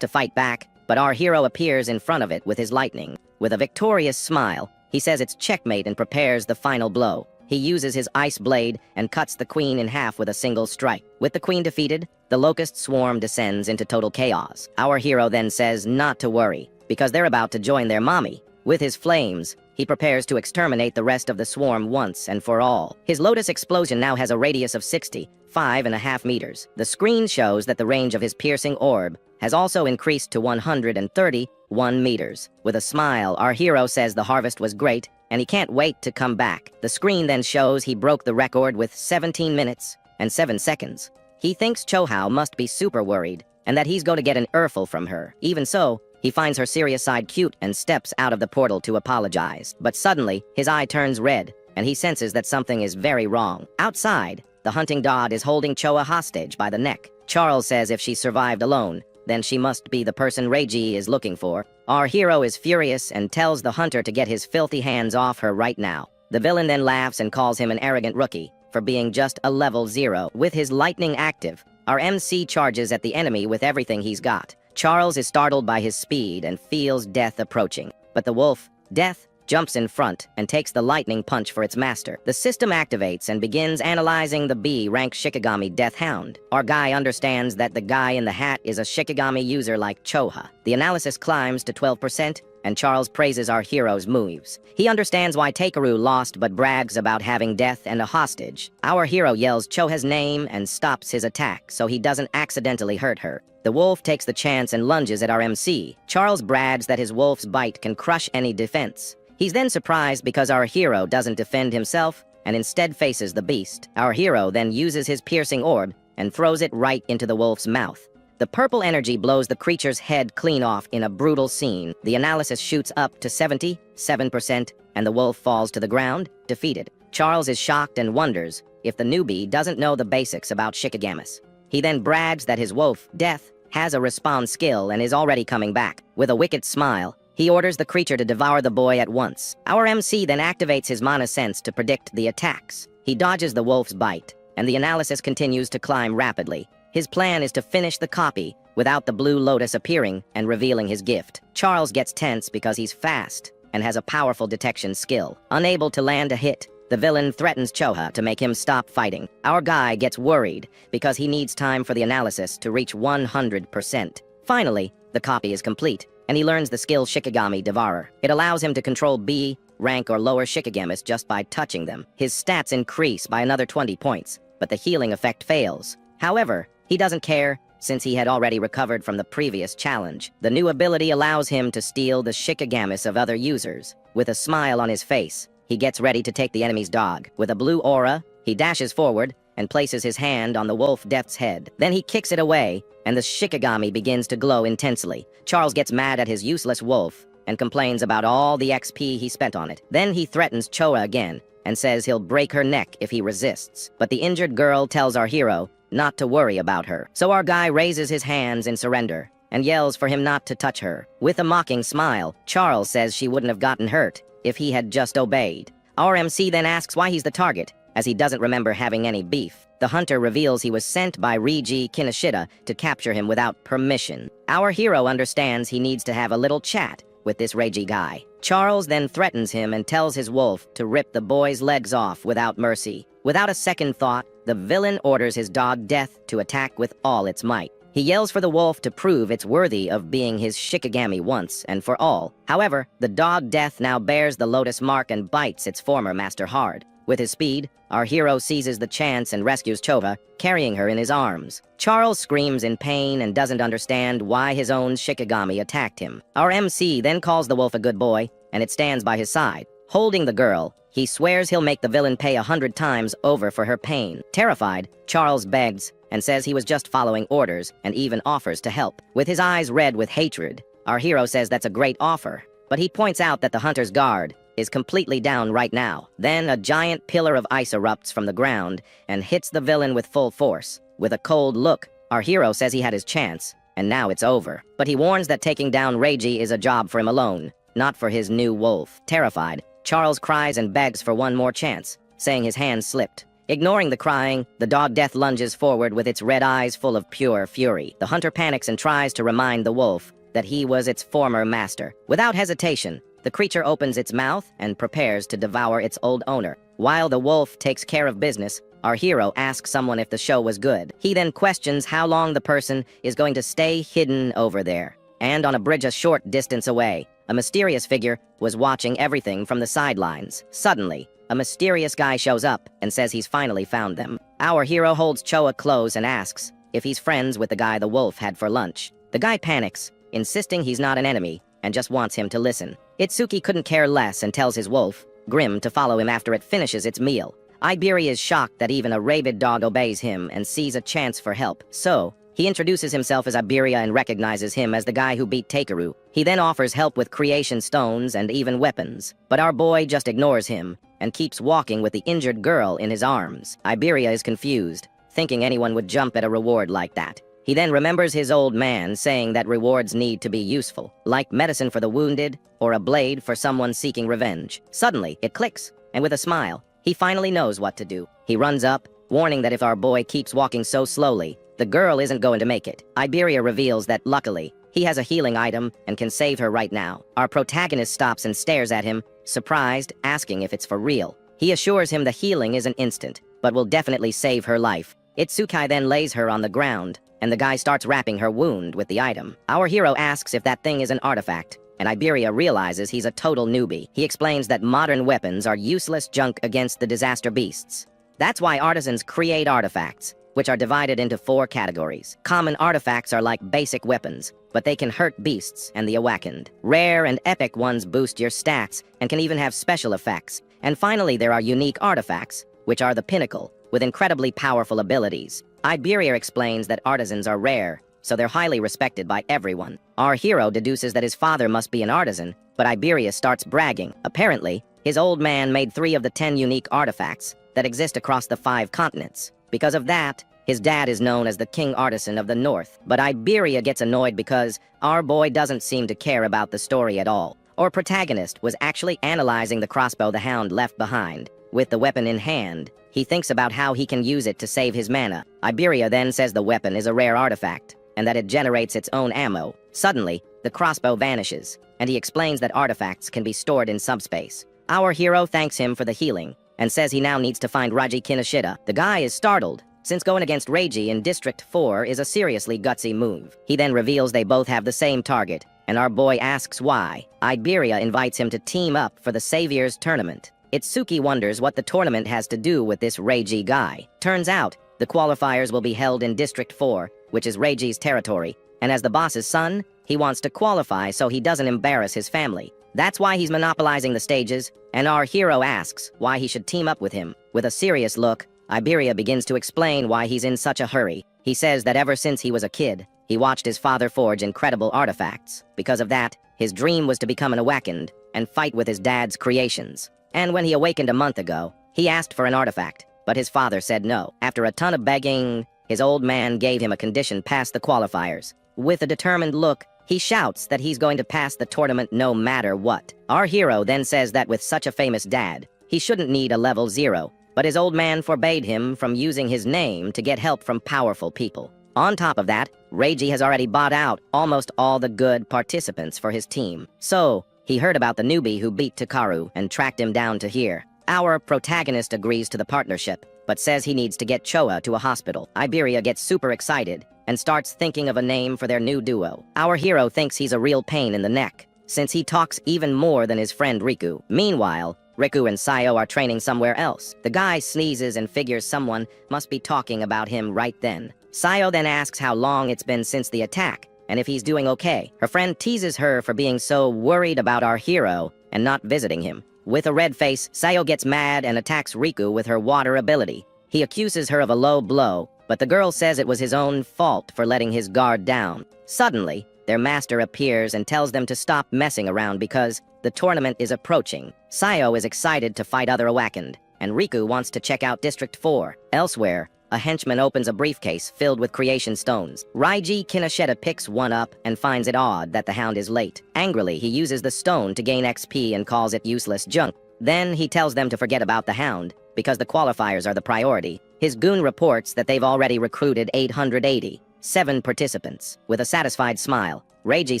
to fight back, but our hero appears in front of it with his lightning. With a victorious smile, he says it's checkmate and prepares the final blow. He uses his ice blade and cuts the queen in half with a single strike. With the queen defeated, the locust swarm descends into total chaos. Our hero then says not to worry, because they're about to join their mommy. With his flames, he prepares to exterminate the rest of the swarm once and for all. His lotus explosion now has a radius of 65.5 meters. The screen shows that the range of his piercing orb has also increased to 131 meters. With a smile, our hero says the harvest was great, and he can't wait to come back. The screen then shows he broke the record with 17 minutes and 7 seconds. He thinks Chohao must be super worried, and that he's going to get an earful from her. Even so, he finds her serious side cute and steps out of the portal to apologize. But suddenly, his eye turns red, and he senses that something is very wrong. Outside, the hunting dog is holding Choa hostage by the neck. Charles says if she survived alone, then she must be the person Reiji is looking for. Our hero is furious and tells the hunter to get his filthy hands off her right now. The villain then laughs and calls him an arrogant rookie for being just a level 0. With his lightning active, our MC charges at the enemy with everything he's got. Charles is startled by his speed and feels death approaching. But the wolf, Death, jumps in front and takes the lightning punch for its master. The system activates and begins analyzing the B-rank Shikigami Death Hound. Our guy understands that the guy in the hat is a Shikigami user like Choha. The analysis climbs to 12%, and Charles praises our hero's moves. He understands why Takeru lost but brags about having death and a hostage. Our hero yells Choha's name and stops his attack so he doesn't accidentally hurt her. The wolf takes the chance and lunges at our MC. Charles brags that his wolf's bite can crush any defense. He's then surprised because our hero doesn't defend himself and instead faces the beast. Our hero then uses his piercing orb and throws it right into the wolf's mouth. The purple energy blows the creature's head clean off in a brutal scene. The analysis shoots up to 77%, and the wolf falls to the ground, defeated. Charles is shocked and wonders if the newbie doesn't know the basics about Shikigamis. He then brags that his wolf, Death, has a respawn skill and is already coming back. With a wicked smile, he orders the creature to devour the boy at once. Our MC then activates his mana sense to predict the attacks. He dodges the wolf's bite, and the analysis continues to climb rapidly. His plan is to finish the copy without the blue lotus appearing and revealing his gift. Charles gets tense because he's fast and has a powerful detection skill. Unable to land a hit, the villain threatens Choha to make him stop fighting. Our guy gets worried because he needs time for the analysis to reach 100%. Finally, the copy is complete, and he learns the skill Shikigami Devourer. It allows him to control B, rank or lower Shikigamis just by touching them. His stats increase by another 20 points, but the healing effect fails. However, he doesn't care, since he had already recovered from the previous challenge. The new ability allows him to steal the Shikigamis of other users. With a smile on his face, he gets ready to take the enemy's dog. With a blue aura, he dashes forward and places his hand on the wolf Death's head. Then he kicks it away, and the Shikigami begins to glow intensely. Charles gets mad at his useless wolf and complains about all the XP he spent on it. Then he threatens Choa again and says he'll break her neck if he resists. But the injured girl tells our hero not to worry about her. So our guy raises his hands in surrender and yells for him not to touch her. With a mocking smile, Charles says she wouldn't have gotten hurt if he had just obeyed. Our MC then asks why he's the target, as he doesn't remember having any beef. The hunter reveals he was sent by Reiji Kinoshita to capture him without permission. Our hero understands he needs to have a little chat with this Reiji guy. Charles then threatens him and tells his wolf to rip the boy's legs off without mercy. Without a second thought, the villain orders his dog Death to attack with all its might. He yells for the wolf to prove it's worthy of being his Shikigami once and for all. However, the dog Death now bears the lotus mark and bites its former master hard. With his speed, our hero seizes the chance and rescues Chova, carrying her in his arms. Charles screams in pain and doesn't understand why his own Shikigami attacked him. Our MC then calls the wolf a good boy, and it stands by his side. Holding the girl, he swears he'll make the villain pay 100 times over for her pain. Terrified, Charles begs and says he was just following orders and even offers to help. With his eyes red with hatred, our hero says that's a great offer, but he points out that the hunter's guard is completely down right now. Then a giant pillar of ice erupts from the ground and hits the villain with full force. With a cold look, our hero says he had his chance, and now it's over. But he warns that taking down Reiji is a job for him alone, not for his new wolf. Terrified, Charles cries and begs for one more chance, saying his hand slipped. Ignoring the crying, the dog death lunges forward with its red eyes full of pure fury. The hunter panics and tries to remind the wolf that he was its former master. Without hesitation, the creature opens its mouth and prepares to devour its old owner. While the wolf takes care of business, our hero asks someone if the show was good. He then questions how long the person is going to stay hidden over there. And on a bridge a short distance away, a mysterious figure was watching everything from the sidelines. Suddenly, a mysterious guy shows up and says he's finally found them. Our hero holds Choa close and asks if he's friends with the guy the wolf had for lunch. The guy panics, insisting he's not an enemy and just wants him to listen. Itsuki couldn't care less and tells his wolf, Grim, to follow him after it finishes its meal. Iberi is shocked that even a rabid dog obeys him and sees a chance for help. So, he introduces himself as Iberia and recognizes him as the guy who beat Takeru. He then offers help with creation stones and even weapons. But our boy just ignores him and keeps walking with the injured girl in his arms. Iberia is confused, thinking anyone would jump at a reward like that. He then remembers his old man saying that rewards need to be useful, like medicine for the wounded or a blade for someone seeking revenge. Suddenly, it clicks, and with a smile, he finally knows what to do. He runs up, warning that if our boy keeps walking so slowly, the girl isn't going to make it. Iberia reveals that, luckily, he has a healing item and can save her right now. Our protagonist stops and stares at him, surprised, asking if it's for real. He assures him the healing isn't instant, but will definitely save her life. Itsuki then lays her on the ground, and the guy starts wrapping her wound with the item. Our hero asks if that thing is an artifact, and Iberia realizes he's a total newbie. He explains that modern weapons are useless junk against the disaster beasts. That's why artisans create artifacts, which are divided into 4 categories. Common artifacts are like basic weapons, but they can hurt beasts and the awakened. Rare and epic ones boost your stats and can even have special effects. And finally, there are unique artifacts, which are the pinnacle, with incredibly powerful abilities. Iberia explains that artisans are rare, so they're highly respected by everyone. Our hero deduces that his father must be an artisan, but Iberia starts bragging. Apparently, his old man made 3 of the 10 unique artifacts that exist across the 5 continents. Because of that, his dad is known as the King Artisan of the North. But Iberia gets annoyed because our boy doesn't seem to care about the story at all. Our protagonist was actually analyzing the crossbow the hound left behind. With the weapon in hand, he thinks about how he can use it to save his mana. Iberia then says the weapon is a rare artifact, and that it generates its own ammo. Suddenly, the crossbow vanishes, and he explains that artifacts can be stored in subspace. Our hero thanks him for the healing, and says he now needs to find Raji Kinoshita. The guy is startled, since going against Reiji in District 4 is a seriously gutsy move. He then reveals they both have the same target, and our boy asks why. Iberia invites him to team up for the Saviors Tournament. Itsuki wonders what the tournament has to do with this Reiji guy. Turns out, the qualifiers will be held in District 4, which is Reiji's territory, and as the boss's son, he wants to qualify so he doesn't embarrass his family. That's why he's monopolizing the stages, and our hero asks why he should team up with him. With a serious look, Iberia begins to explain why he's in such a hurry. He says that ever since he was a kid, he watched his father forge incredible artifacts. Because of that, his dream was to become an awakened and fight with his dad's creations. And when he awakened a month ago, he asked for an artifact, but his father said no. After a ton of begging, his old man gave him a condition past the qualifiers. With a determined look, he shouts that he's going to pass the tournament no matter what. Our hero then says that with such a famous dad, he shouldn't need a level 0, but his old man forbade him from using his name to get help from powerful people. On top of that, Reiji has already bought out almost all the good participants for his team. So, he heard about the newbie who beat Takaru and tracked him down to here. Our protagonist agrees to the partnership, but says he needs to get Choa to a hospital. Iberia gets super excited and starts thinking of a name for their new duo. Our hero thinks he's a real pain in the neck, since he talks even more than his friend Riku. Meanwhile, Riku and Sayo are training somewhere else. The guy sneezes and figures someone must be talking about him right then. Sayo then asks how long it's been since the attack, and if he's doing okay. Her friend teases her for being so worried about our hero and not visiting him. With a red face, Sayo gets mad and attacks Riku with her water ability. He accuses her of a low blow, but the girl says it was his own fault for letting his guard down. Suddenly, their master appears and tells them to stop messing around because The tournament is approaching. Sayo is excited to fight other Awakened, and Riku wants to check out District 4. Elsewhere, a henchman opens a briefcase filled with creation stones. Raiji Kinoshita picks one up and finds it odd that the hound is late. Angrily, he uses the stone to gain XP and calls it useless junk. Then he tells them to forget about the hound, because the qualifiers are the priority. His goon reports that they've already recruited 887 participants. With a satisfied smile, Reiji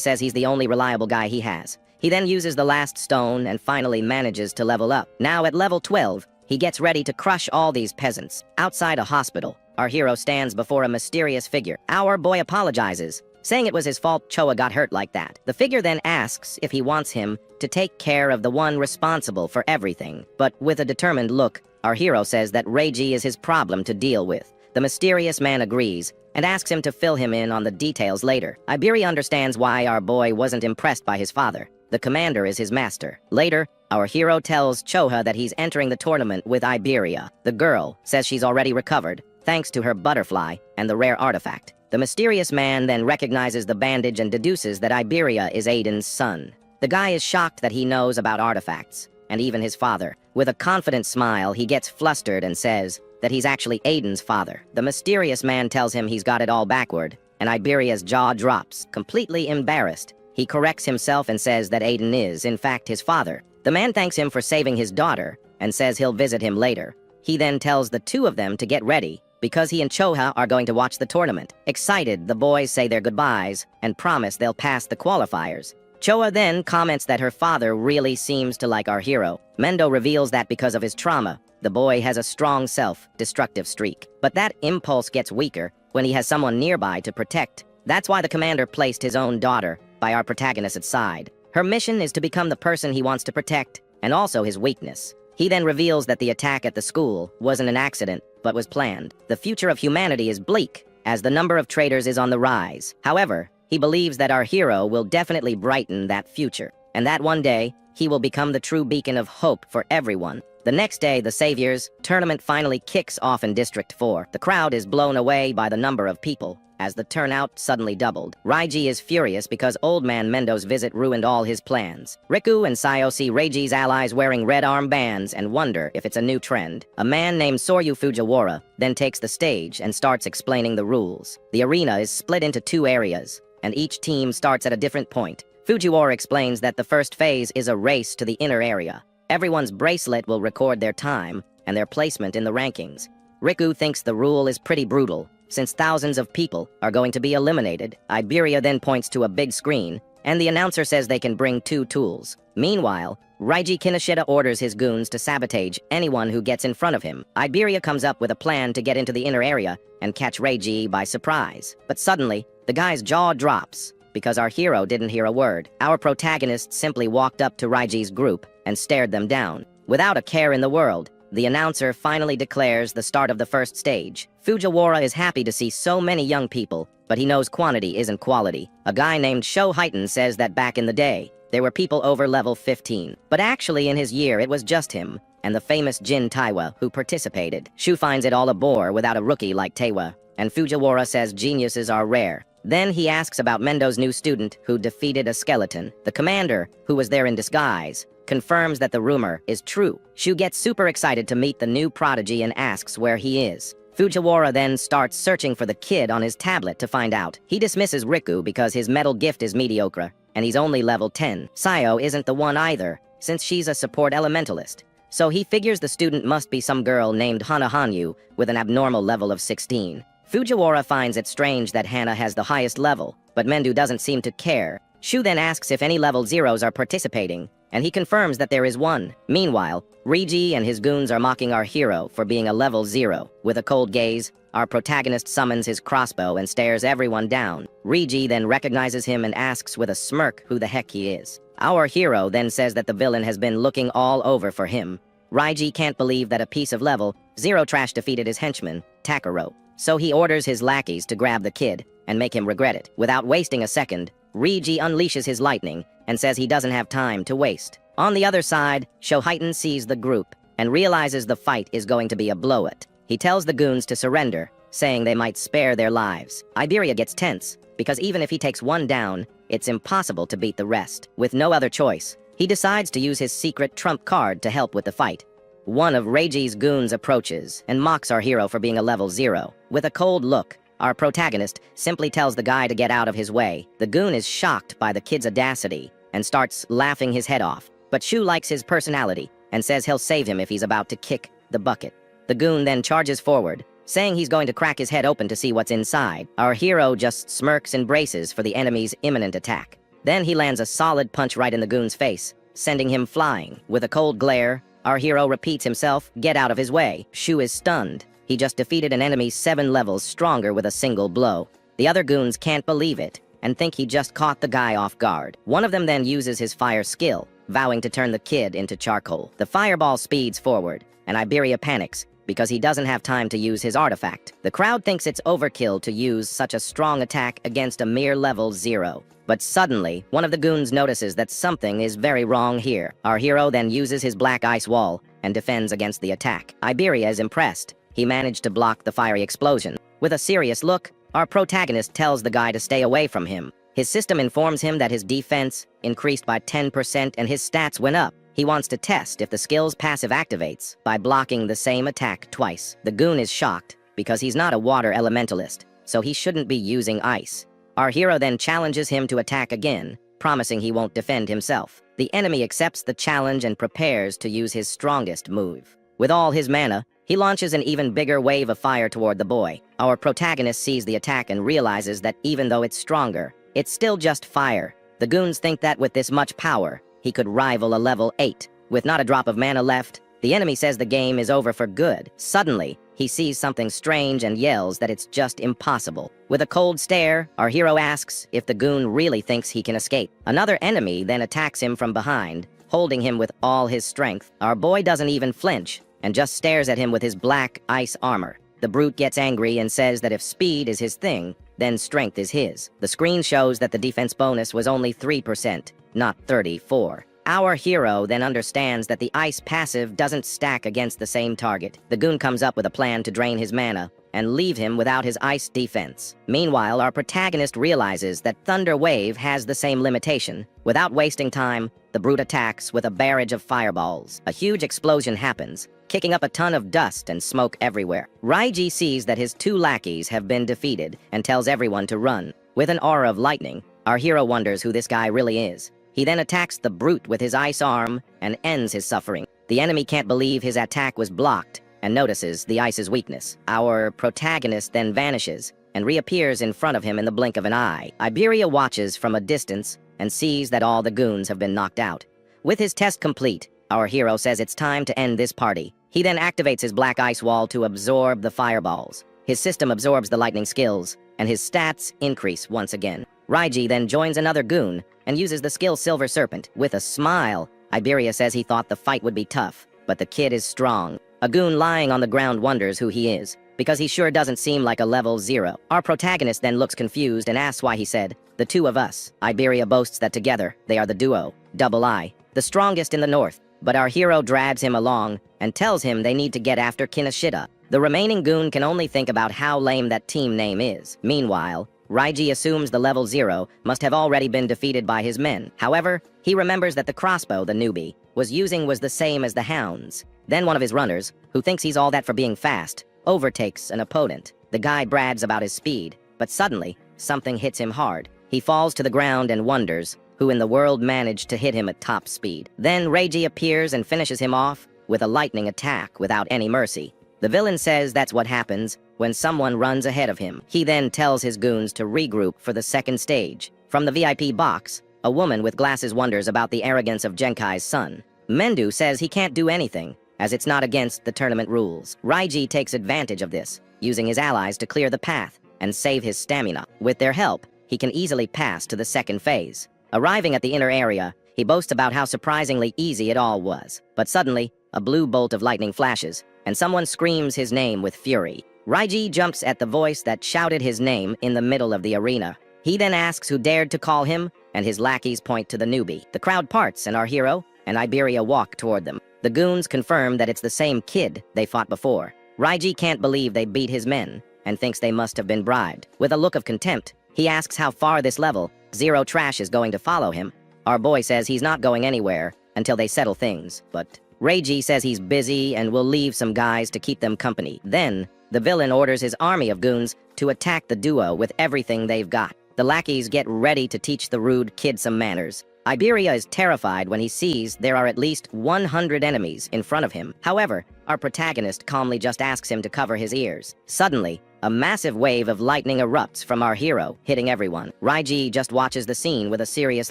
says he's the only reliable guy he has. He then uses the last stone and finally manages to level up. Now at level 12, he gets ready to crush all these peasants. Outside a hospital, our hero stands before a mysterious figure. Our boy apologizes, saying it was his fault Choa got hurt like that. The figure then asks if he wants him to take care of the one responsible for everything. But with a determined look, our hero says that Reiji is his problem to deal with. The mysterious man agrees and asks him to fill him in on the details later. Iberia understands why our boy wasn't impressed by his father. The commander is his master. Later, our hero tells Choha that he's entering the tournament with Iberia. The girl says she's already recovered, thanks to her butterfly and the rare artifact. The mysterious man then recognizes the bandage and deduces that Iberia is Aiden's son. The guy is shocked that he knows about artifacts, and even his father. With a confident smile, he gets flustered and says that he's actually Aiden's father. The mysterious man tells him he's got it all backward, and Iberia's jaw drops, completely embarrassed. He corrects himself and says that Aiden is, in fact, his father. The man thanks him for saving his daughter and says he'll visit him later. He then tells the two of them to get ready because he and Choha are going to watch the tournament. Excited, the boys say their goodbyes and promise they'll pass the qualifiers. Choa then comments that her father really seems to like our hero. Mendo reveals that because of his trauma, the boy has a strong self-destructive streak. But that impulse gets weaker when he has someone nearby to protect. That's why the commander placed his own daughter by our protagonist's side. Her mission is to become the person he wants to protect, and also his weakness. He then reveals that the attack at the school wasn't an accident, but was planned. The future of humanity is bleak, as the number of traitors is on the rise. However, he believes that our hero will definitely brighten that future, and that one day, he will become the true beacon of hope for everyone. The next day, the Saviors tournament finally kicks off in District 4. The crowd is blown away by the number of people, as the turnout suddenly doubled. Raiji is furious because Old Man Mendo's visit ruined all his plans. Riku and Sayo see Reiji's allies wearing red armbands and wonder if it's a new trend. A man named Soryu Fujiwara then takes the stage and starts explaining the rules. The arena is split into two areas, and each team starts at a different point. Fujiwara explains that the first phase is a race to the inner area. Everyone's bracelet will record their time and their placement in the rankings. Riku thinks the rule is pretty brutal, since thousands of people are going to be eliminated. Iberia then points to a big screen, and the announcer says they can bring two tools. Meanwhile, Raiji Kinoshita orders his goons to sabotage anyone who gets in front of him. Iberia comes up with a plan to get into the inner area and catch Reiji by surprise. But suddenly, the guy's jaw drops, because our hero didn't hear a word. Our protagonist simply walked up to Reiji's group and stared them down. Without a care in the world, the announcer finally declares the start of the first stage. Fujiwara is happy to see so many young people, but he knows quantity isn't quality. A guy named Sho Highton says that back in the day, there were people over level 15. But actually in his year it was just him, and the famous Jin Taiwa who participated. Shu finds it all a bore without a rookie like Taiwa, and Fujiwara says geniuses are rare. Then he asks about Mendo's new student who defeated a skeleton. The commander, who was there in disguise, confirms that the rumor is true. Shu gets super excited to meet the new prodigy and asks where he is. Fujiwara then starts searching for the kid on his tablet to find out. He dismisses Riku because his metal gift is mediocre, and he's only level 10. Sayo isn't the one either, since she's a support elementalist. So he figures the student must be some girl named Hana Hanyu with an abnormal level of 16. Fujiwara finds it strange that Hana has the highest level, but Mendu doesn't seem to care. Shu then asks if any level zeros are participating, and he confirms that there is one. Meanwhile, Reiji and his goons are mocking our hero for being a level 0. With a cold gaze, our protagonist summons his crossbow and stares everyone down. Reiji then recognizes him and asks with a smirk who the heck he is. Our hero then says that the villain has been looking all over for him. Reiji can't believe that a piece of level 0 trash defeated his henchman, Takaro. So he orders his lackeys to grab the kid and make him regret it. Without wasting a second, Reiji unleashes his lightning and says he doesn't have time to waste. On the other side, Shohiten sees the group and realizes the fight is going to be a blowout. He tells the goons to surrender, saying they might spare their lives. Iberia gets tense, because even if he takes one down, it's impossible to beat the rest. With no other choice, He decides to use his secret trump card to help with the fight. One of Reiji's goons approaches and mocks our hero for being a level 0. With a cold look, our protagonist simply tells the guy to get out of his way. The goon is shocked by the kid's audacity and starts laughing his head off. But Shu likes his personality and says he'll save him if he's about to kick the bucket. The goon then charges forward, saying he's going to crack his head open to see what's inside. Our hero just smirks and braces for the enemy's imminent attack. Then he lands a solid punch right in the goon's face, sending him flying. With a cold glare, our hero repeats himself, "Get out of his way." Shu is stunned. He just defeated an enemy 7 levels stronger with a single blow. The other goons can't believe it and think he just caught the guy off guard. One of them then uses his fire skill, vowing to turn the kid into charcoal. The fireball speeds forward, and Iberia panics because he doesn't have time to use his artifact. The crowd thinks it's overkill to use such a strong attack against a mere level 0. But suddenly, one of the goons notices that something is very wrong here. Our hero then uses his black ice wall and defends against the attack. Iberia is impressed. He managed to block the fiery explosion. With a serious look, our protagonist tells the guy to stay away from him. His system informs him that his defense increased by 10% and his stats went up. He wants to test if the skill's passive activates by blocking the same attack twice. The goon is shocked because he's not a water elementalist, so he shouldn't be using ice. Our hero then challenges him to attack again, promising he won't defend himself. The enemy accepts the challenge and prepares to use his strongest move. With all his mana, he launches an even bigger wave of fire toward the boy. Our protagonist sees the attack and realizes that even though it's stronger, it's still just fire. The goons think that with this much power, he could rival a level 8. With not a drop of mana left, the enemy says the game is over for good. Suddenly, he sees something strange and yells that it's just impossible. With a cold stare, our hero asks if the goon really thinks he can escape. Another enemy then attacks him from behind, holding him with all his strength. Our boy doesn't even flinch and just stares at him with his black ice armor. The brute gets angry and says that if speed is his thing, then strength is his. The screen shows that the defense bonus was only 3%, not 34%. Our hero then understands that the ice passive doesn't stack against the same target. The goon comes up with a plan to drain his mana and leave him without his ice defense. Meanwhile, our protagonist realizes that Thunder Wave has the same limitation. Without wasting time, the brute attacks with a barrage of fireballs. A huge explosion happens, kicking up a ton of dust and smoke everywhere. Reiji sees that his 2 lackeys have been defeated and tells everyone to run. With an aura of lightning, our hero wonders who this guy really is. He then attacks the brute with his ice arm and ends his suffering. The enemy can't believe his attack was blocked and notices the ice's weakness. Our protagonist then vanishes and reappears in front of him in the blink of an eye. Iberia watches from a distance and sees that all the goons have been knocked out. With his test complete, our hero says it's time to end this party. He then activates his black ice wall to absorb the fireballs. His system absorbs the lightning skills, and his stats increase once again. Reiji then joins another goon and uses the skill Silver Serpent. With a smile, Iberia says he thought the fight would be tough, but the kid is strong. A goon lying on the ground wonders who he is, because he sure doesn't seem like a level 0. Our protagonist then looks confused and asks why he said, "The two of us." Iberia boasts that together, they are the duo, Double I, the strongest in the north. But our hero drags him along and tells him they need to get after Kinoshita. The remaining goon can only think about how lame that team name is. Meanwhile, Reiji assumes the level 0 must have already been defeated by his men. However, he remembers that the crossbow the newbie was using was the same as the hound's. Then one of his runners, who thinks he's all that for being fast, overtakes an opponent. The guy brags about his speed, but suddenly, something hits him hard. He falls to the ground and wonders who in the world managed to hit him at top speed. Then Reiji appears and finishes him off with a lightning attack without any mercy. The villain says that's what happens when someone runs ahead of him. He then tells his goons to regroup for the second stage. From the VIP box, a woman with glasses wonders about the arrogance of Genkai's son. Mendu says he can't do anything, as it's not against the tournament rules. Reiji takes advantage of this, using his allies to clear the path and save his stamina. With their help, he can easily pass to the second phase. Arriving at the inner area, he boasts about how surprisingly easy it all was. But suddenly, a blue bolt of lightning flashes, and someone screams his name with fury. Reiji jumps at the voice that shouted his name in the middle of the arena. He then asks who dared to call him, and his lackeys point to the newbie. The crowd parts, and our hero and Iberia walk toward them. The goons confirm that it's the same kid they fought before. Reiji can't believe they beat his men, and thinks they must have been bribed. With a look of contempt, he asks how far this level 0 trash is going to follow him. Our boy says he's not going anywhere until they settle things, but Reiji says he's busy and will leave some guys to keep them company. Then, the villain orders his army of goons to attack the duo with everything they've got. The lackeys get ready to teach the rude kid some manners. Iberia is terrified when he sees there are at least 100 enemies in front of him. However, our protagonist calmly just asks him to cover his ears. Suddenly, a massive wave of lightning erupts from our hero, hitting everyone. Reiji just watches the scene with a serious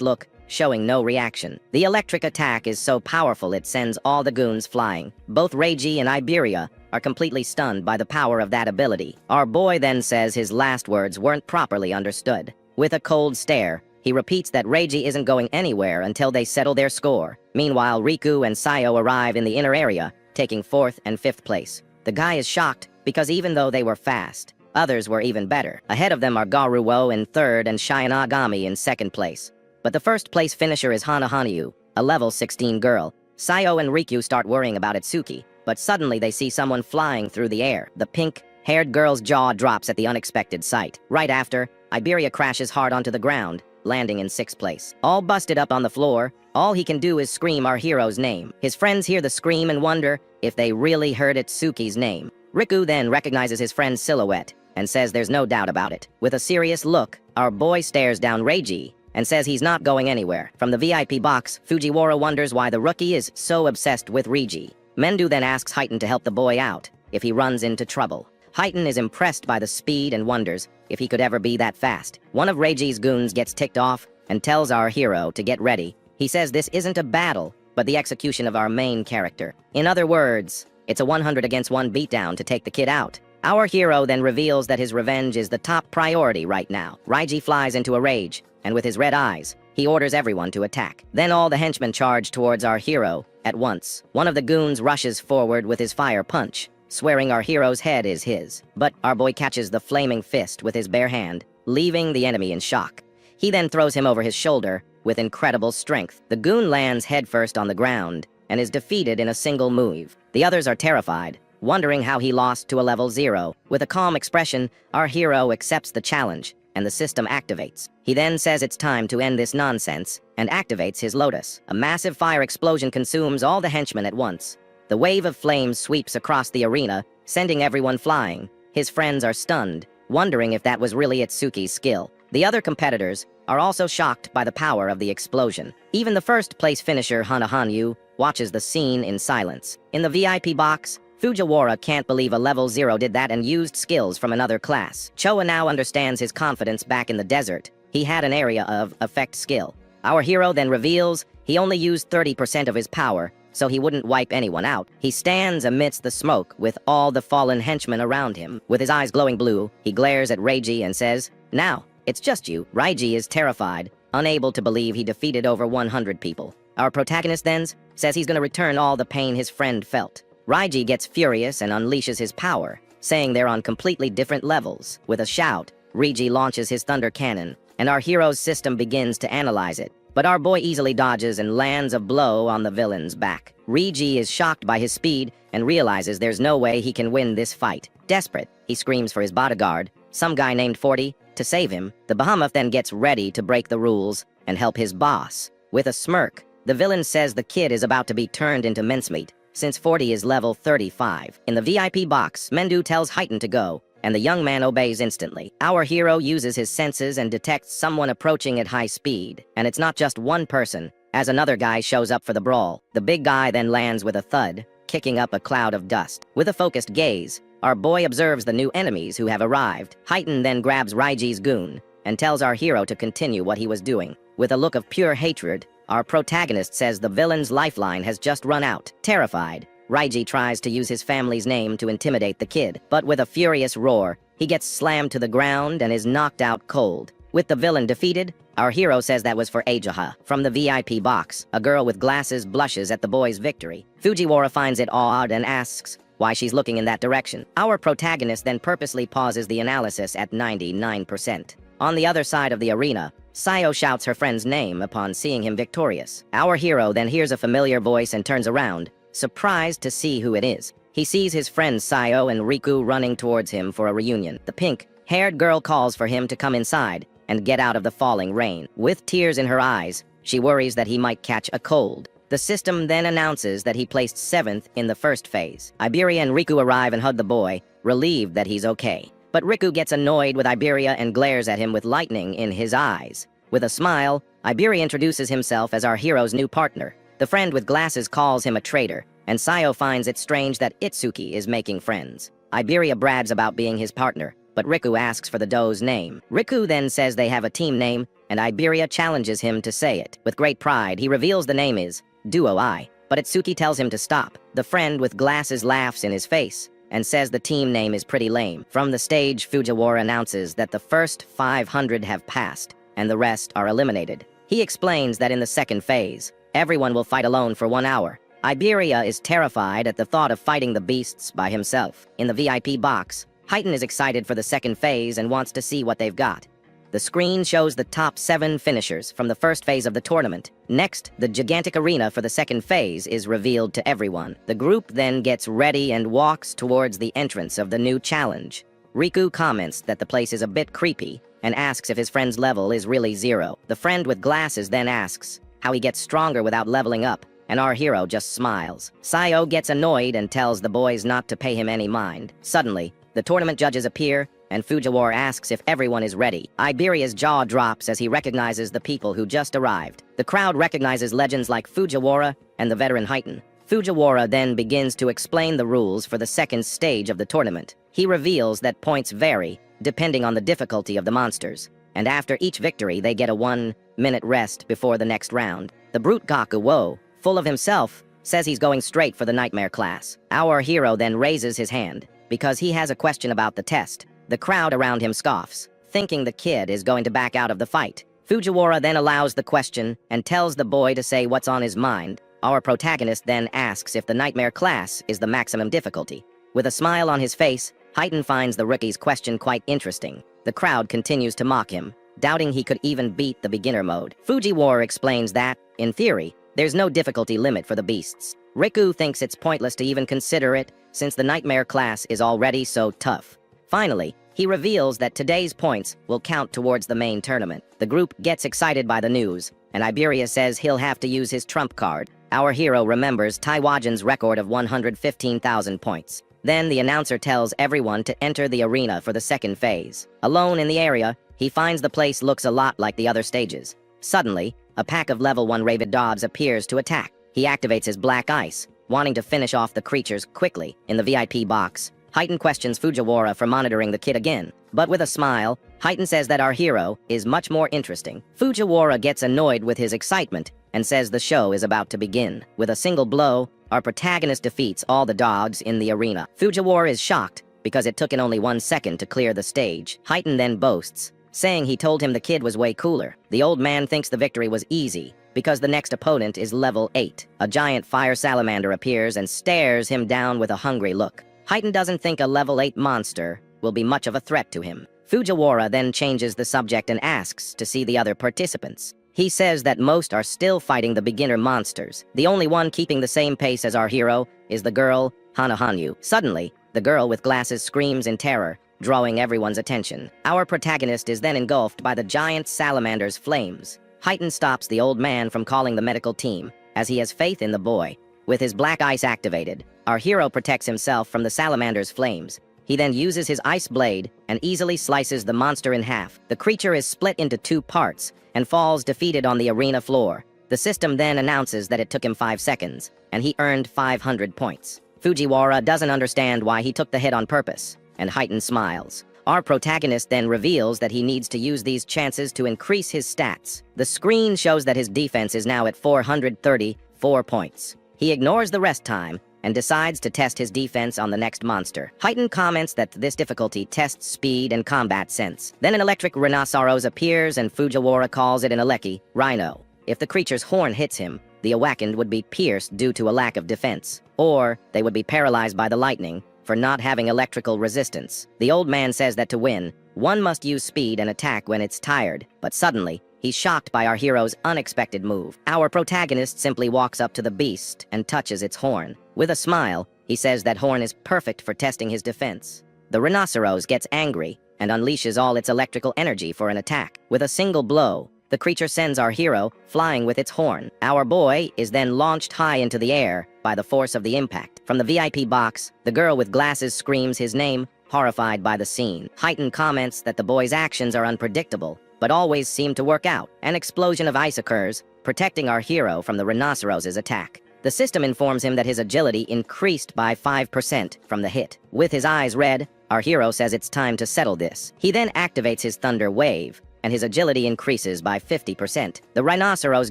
look, showing no reaction. The electric attack is so powerful it sends all the goons flying. Both Reiji and Iberia are completely stunned by the power of that ability. Our boy then says his last words weren't properly understood. With a cold stare, he repeats that Reiji isn't going anywhere until they settle their score. Meanwhile, Riku and Sayo arrive in the inner area, taking 4th and 5th place. The guy is shocked because even though they were fast, others were even better. Ahead of them are Garuo in 3rd and Shianagami in 2nd place. But the 1st place finisher is Hana Hanyu, a level 16 girl. Sayo and Riku start worrying about Itsuki, but suddenly they see someone flying through the air. The pink-haired girl's jaw drops at the unexpected sight. Right after, Iberia crashes hard onto the ground, landing in 6th place. All busted up on the floor, all he can do is scream our hero's name. His friends hear the scream and wonder if they really heard Itsuki's name. Riku then recognizes his friend's silhouette and says there's no doubt about it. With a serious look, our boy stares down Reiji and says he's not going anywhere. From the VIP box, Fujiwara wonders why the rookie is so obsessed with Reiji. Mendu then asks Heiton to help the boy out if he runs into trouble. Heiton is impressed by the speed and wonders if he could ever be that fast. One of Reiji's goons gets ticked off and tells our hero to get ready. He says this isn't a battle, but the execution of our main character. In other words, it's a 100 against 1 beatdown to take the kid out. Our hero then reveals that his revenge is the top priority right now. Reiji flies into a rage, and with his red eyes, he orders everyone to attack. Then all the henchmen charge towards our hero at once. One of the goons rushes forward with his fire punch, swearing our hero's head is his. But our boy catches the flaming fist with his bare hand, leaving the enemy in shock. He then throws him over his shoulder with incredible strength. The goon lands headfirst on the ground and is defeated in a single move. The others are terrified, wondering how he lost to a level 0. With a calm expression, our hero accepts the challenge, and the system activates. He then says it's time to end this nonsense, and activates his lotus. A massive fire explosion consumes all the henchmen at once. The wave of flames sweeps across the arena, sending everyone flying. His friends are stunned, wondering if that was really Itsuki's skill. The other competitors are also shocked by the power of the explosion. Even the 1st place finisher Hana Hanyu watches the scene in silence. In the VIP box, Fujiwara can't believe a level 0 did that and used skills from another class. Choa now understands his confidence back in the desert. He had an area of effect skill. Our hero then reveals he only used 30% of his power, so he wouldn't wipe anyone out. He stands amidst the smoke with all the fallen henchmen around him. With his eyes glowing blue, he glares at Reiji and says, "Now, it's just you." Reiji is terrified, unable to believe he defeated over 100 people. Our protagonist then says he's going to return all the pain his friend felt. Reiji gets furious and unleashes his power, saying they're on completely different levels. With a shout, Reiji launches his thunder cannon, and our hero's system begins to analyze it. But our boy easily dodges and lands a blow on the villain's back. Reiji is shocked by his speed and realizes there's no way he can win this fight. Desperate, he screams for his bodyguard, some guy named 40, to save him. The behemoth then gets ready to break the rules and help his boss. With a smirk, the villain says the kid is about to be turned into mincemeat, since 40 is level 35. In the VIP box, Mendu tells Heiton to go, and the young man obeys instantly. Our hero uses his senses and detects someone approaching at high speed. And it's not just one person, as another guy shows up for the brawl. The big guy then lands with a thud, kicking up a cloud of dust. With a focused gaze, our boy observes the new enemies who have arrived. Heiton then grabs Reiji's goon and tells our hero to continue what he was doing. With a look of pure hatred, our protagonist says the villain's lifeline has just run out. Terrified, Reiji tries to use his family's name to intimidate the kid, but with a furious roar, he gets slammed to the ground and is knocked out cold. With the villain defeated, our hero says that was for Ajaha. From the VIP box, a girl with glasses blushes at the boy's victory. Fujiwara finds it odd and asks why she's looking in that direction. Our protagonist then purposely pauses the analysis at 99%. On the other side of the arena, Sayo shouts her friend's name upon seeing him victorious. Our hero then hears a familiar voice and turns around, surprised to see who it is. He sees his friends Sayo and Riku running towards him for a reunion. The pink-haired girl calls for him to come inside and get out of the falling rain. With tears in her eyes, She worries that he might catch a cold. The system then announces that he placed 7th in the first phase. Iberia and Riku arrive and hug the boy, relieved that he's okay. But Riku gets annoyed with Iberia and glares at him with lightning in his eyes. With a smile, Iberia introduces himself as our hero's new partner. The friend with glasses calls him a traitor, and Sayo finds it strange that Itsuki is making friends. Iberia brags about being his partner, but Riku asks for the doe's name. Riku then says they have a team name, and Iberia challenges him to say it. With great pride, he reveals the name is Duo I, but Itsuki tells him to stop. The friend with glasses laughs in his face and says the team name is pretty lame. From the stage, Fujiwara announces that the first 500 have passed, and the rest are eliminated. He explains that in the second phase, everyone will fight alone for 1 hour. Iberia is terrified at the thought of fighting the beasts by himself. In the VIP box, Heighten is excited for the second phase and wants to see what they've got. The screen shows the top 7 finishers from the first phase of the tournament. Next, the gigantic arena for the second phase is revealed to everyone. The group then gets ready and walks towards the entrance of the new challenge. Riku comments that the place is a bit creepy and asks if his friend's level is really 0. The friend with glasses then asks how he gets stronger without leveling up, and our hero just smiles. Sayo gets annoyed and tells the boys not to pay him any mind. Suddenly, the tournament judges appear, and Fujiwara asks if everyone is ready. Iberia's jaw drops as he recognizes the people who just arrived. The crowd recognizes legends like Fujiwara and the veteran Heighten. Fujiwara then begins to explain the rules for the second stage of the tournament. He reveals that points vary depending on the difficulty of the monsters, and after each victory they get a 1-minute rest before the next round. The brute Gakuwo, full of himself, says he's going straight for the nightmare class. Our hero then raises his hand because he has a question about the test. The crowd around him scoffs, thinking the kid is going to back out of the fight. Fujiwara then allows the question and tells the boy to say what's on his mind. Our protagonist then asks if the nightmare class is the maximum difficulty. With a smile on his face, Heighten finds the rookie's question quite interesting. The crowd continues to mock him, doubting he could even beat the beginner mode. Fujiwara explains that, in theory, there's no difficulty limit for the beasts. Riku thinks it's pointless to even consider it, since the nightmare class is already so tough. Finally, he reveals that today's points will count towards the main tournament. The group gets excited by the news, and Iberia says he'll have to use his trump card. Our hero remembers Taiwajan's record of 115,000 points. Then the announcer tells everyone to enter the arena for the second phase. Alone in the area, he finds the place looks a lot like the other stages. Suddenly, a pack of level 1 rabid dogs appears to attack. He activates his black ice, wanting to finish off the creatures quickly. In the VIP box, Heighten questions Fujiwara for monitoring the kid again, but with a smile, Heighten says that our hero is much more interesting. Fujiwara gets annoyed with his excitement and says the show is about to begin. With a single blow, our protagonist defeats all the dogs in the arena. Fujiwara is shocked because it took him only 1 second to clear the stage. Heighten then boasts, saying he told him the kid was way cooler. The old man thinks the victory was easy because the next opponent is level 8. A giant fire salamander appears and stares him down with a hungry look. Heighten doesn't think a level 8 monster will be much of a threat to him. Fujiwara then changes the subject and asks to see the other participants. He says that most are still fighting the beginner monsters. The only one keeping the same pace as our hero is the girl, Hanahanyu. Suddenly, the girl with glasses screams in terror, drawing everyone's attention. Our protagonist is then engulfed by the giant salamander's flames. Heighten stops the old man from calling the medical team, as he has faith in the boy. With his black ice activated, our hero protects himself from the salamander's flames. He then uses his ice blade and easily slices the monster in half. The creature is split into 2 parts and falls defeated on the arena floor. The system then announces that it took him 5 seconds, and he earned 500 points. Fujiwara doesn't understand why he took the hit on purpose, and Heighten smiles. Our protagonist then reveals that he needs to use these chances to increase his stats. The screen shows that his defense is now at 434 points. He ignores the rest time and decides to test his defense on the next monster. Heighten comments that this difficulty tests speed and combat sense. Then an electric rhinoceros appears and Fujiwara calls it an Aleki, rhino. If the creature's horn hits him, the awakened would be pierced due to a lack of defense, or they would be paralyzed by the lightning for not having electrical resistance. The old man says that to win, one must use speed and attack when it's tired, but suddenly, he's shocked by our hero's unexpected move. Our protagonist simply walks up to the beast and touches its horn. With a smile, he says that horn is perfect for testing his defense. The rhinoceros gets angry and unleashes all its electrical energy for an attack. With a single blow, the creature sends our hero flying with its horn. Our boy is then launched high into the air by the force of the impact. From the VIP box, the girl with glasses screams his name, horrified by the scene. Heighten comments that the boy's actions are unpredictable, but always seem to work out. An explosion of ice occurs, protecting our hero from the rhinoceros's attack. The system informs him that his agility increased by 5% from the hit. With his eyes red, our hero says it's time to settle this. He then activates his thunder wave, and his agility increases by 50%. The rhinoceros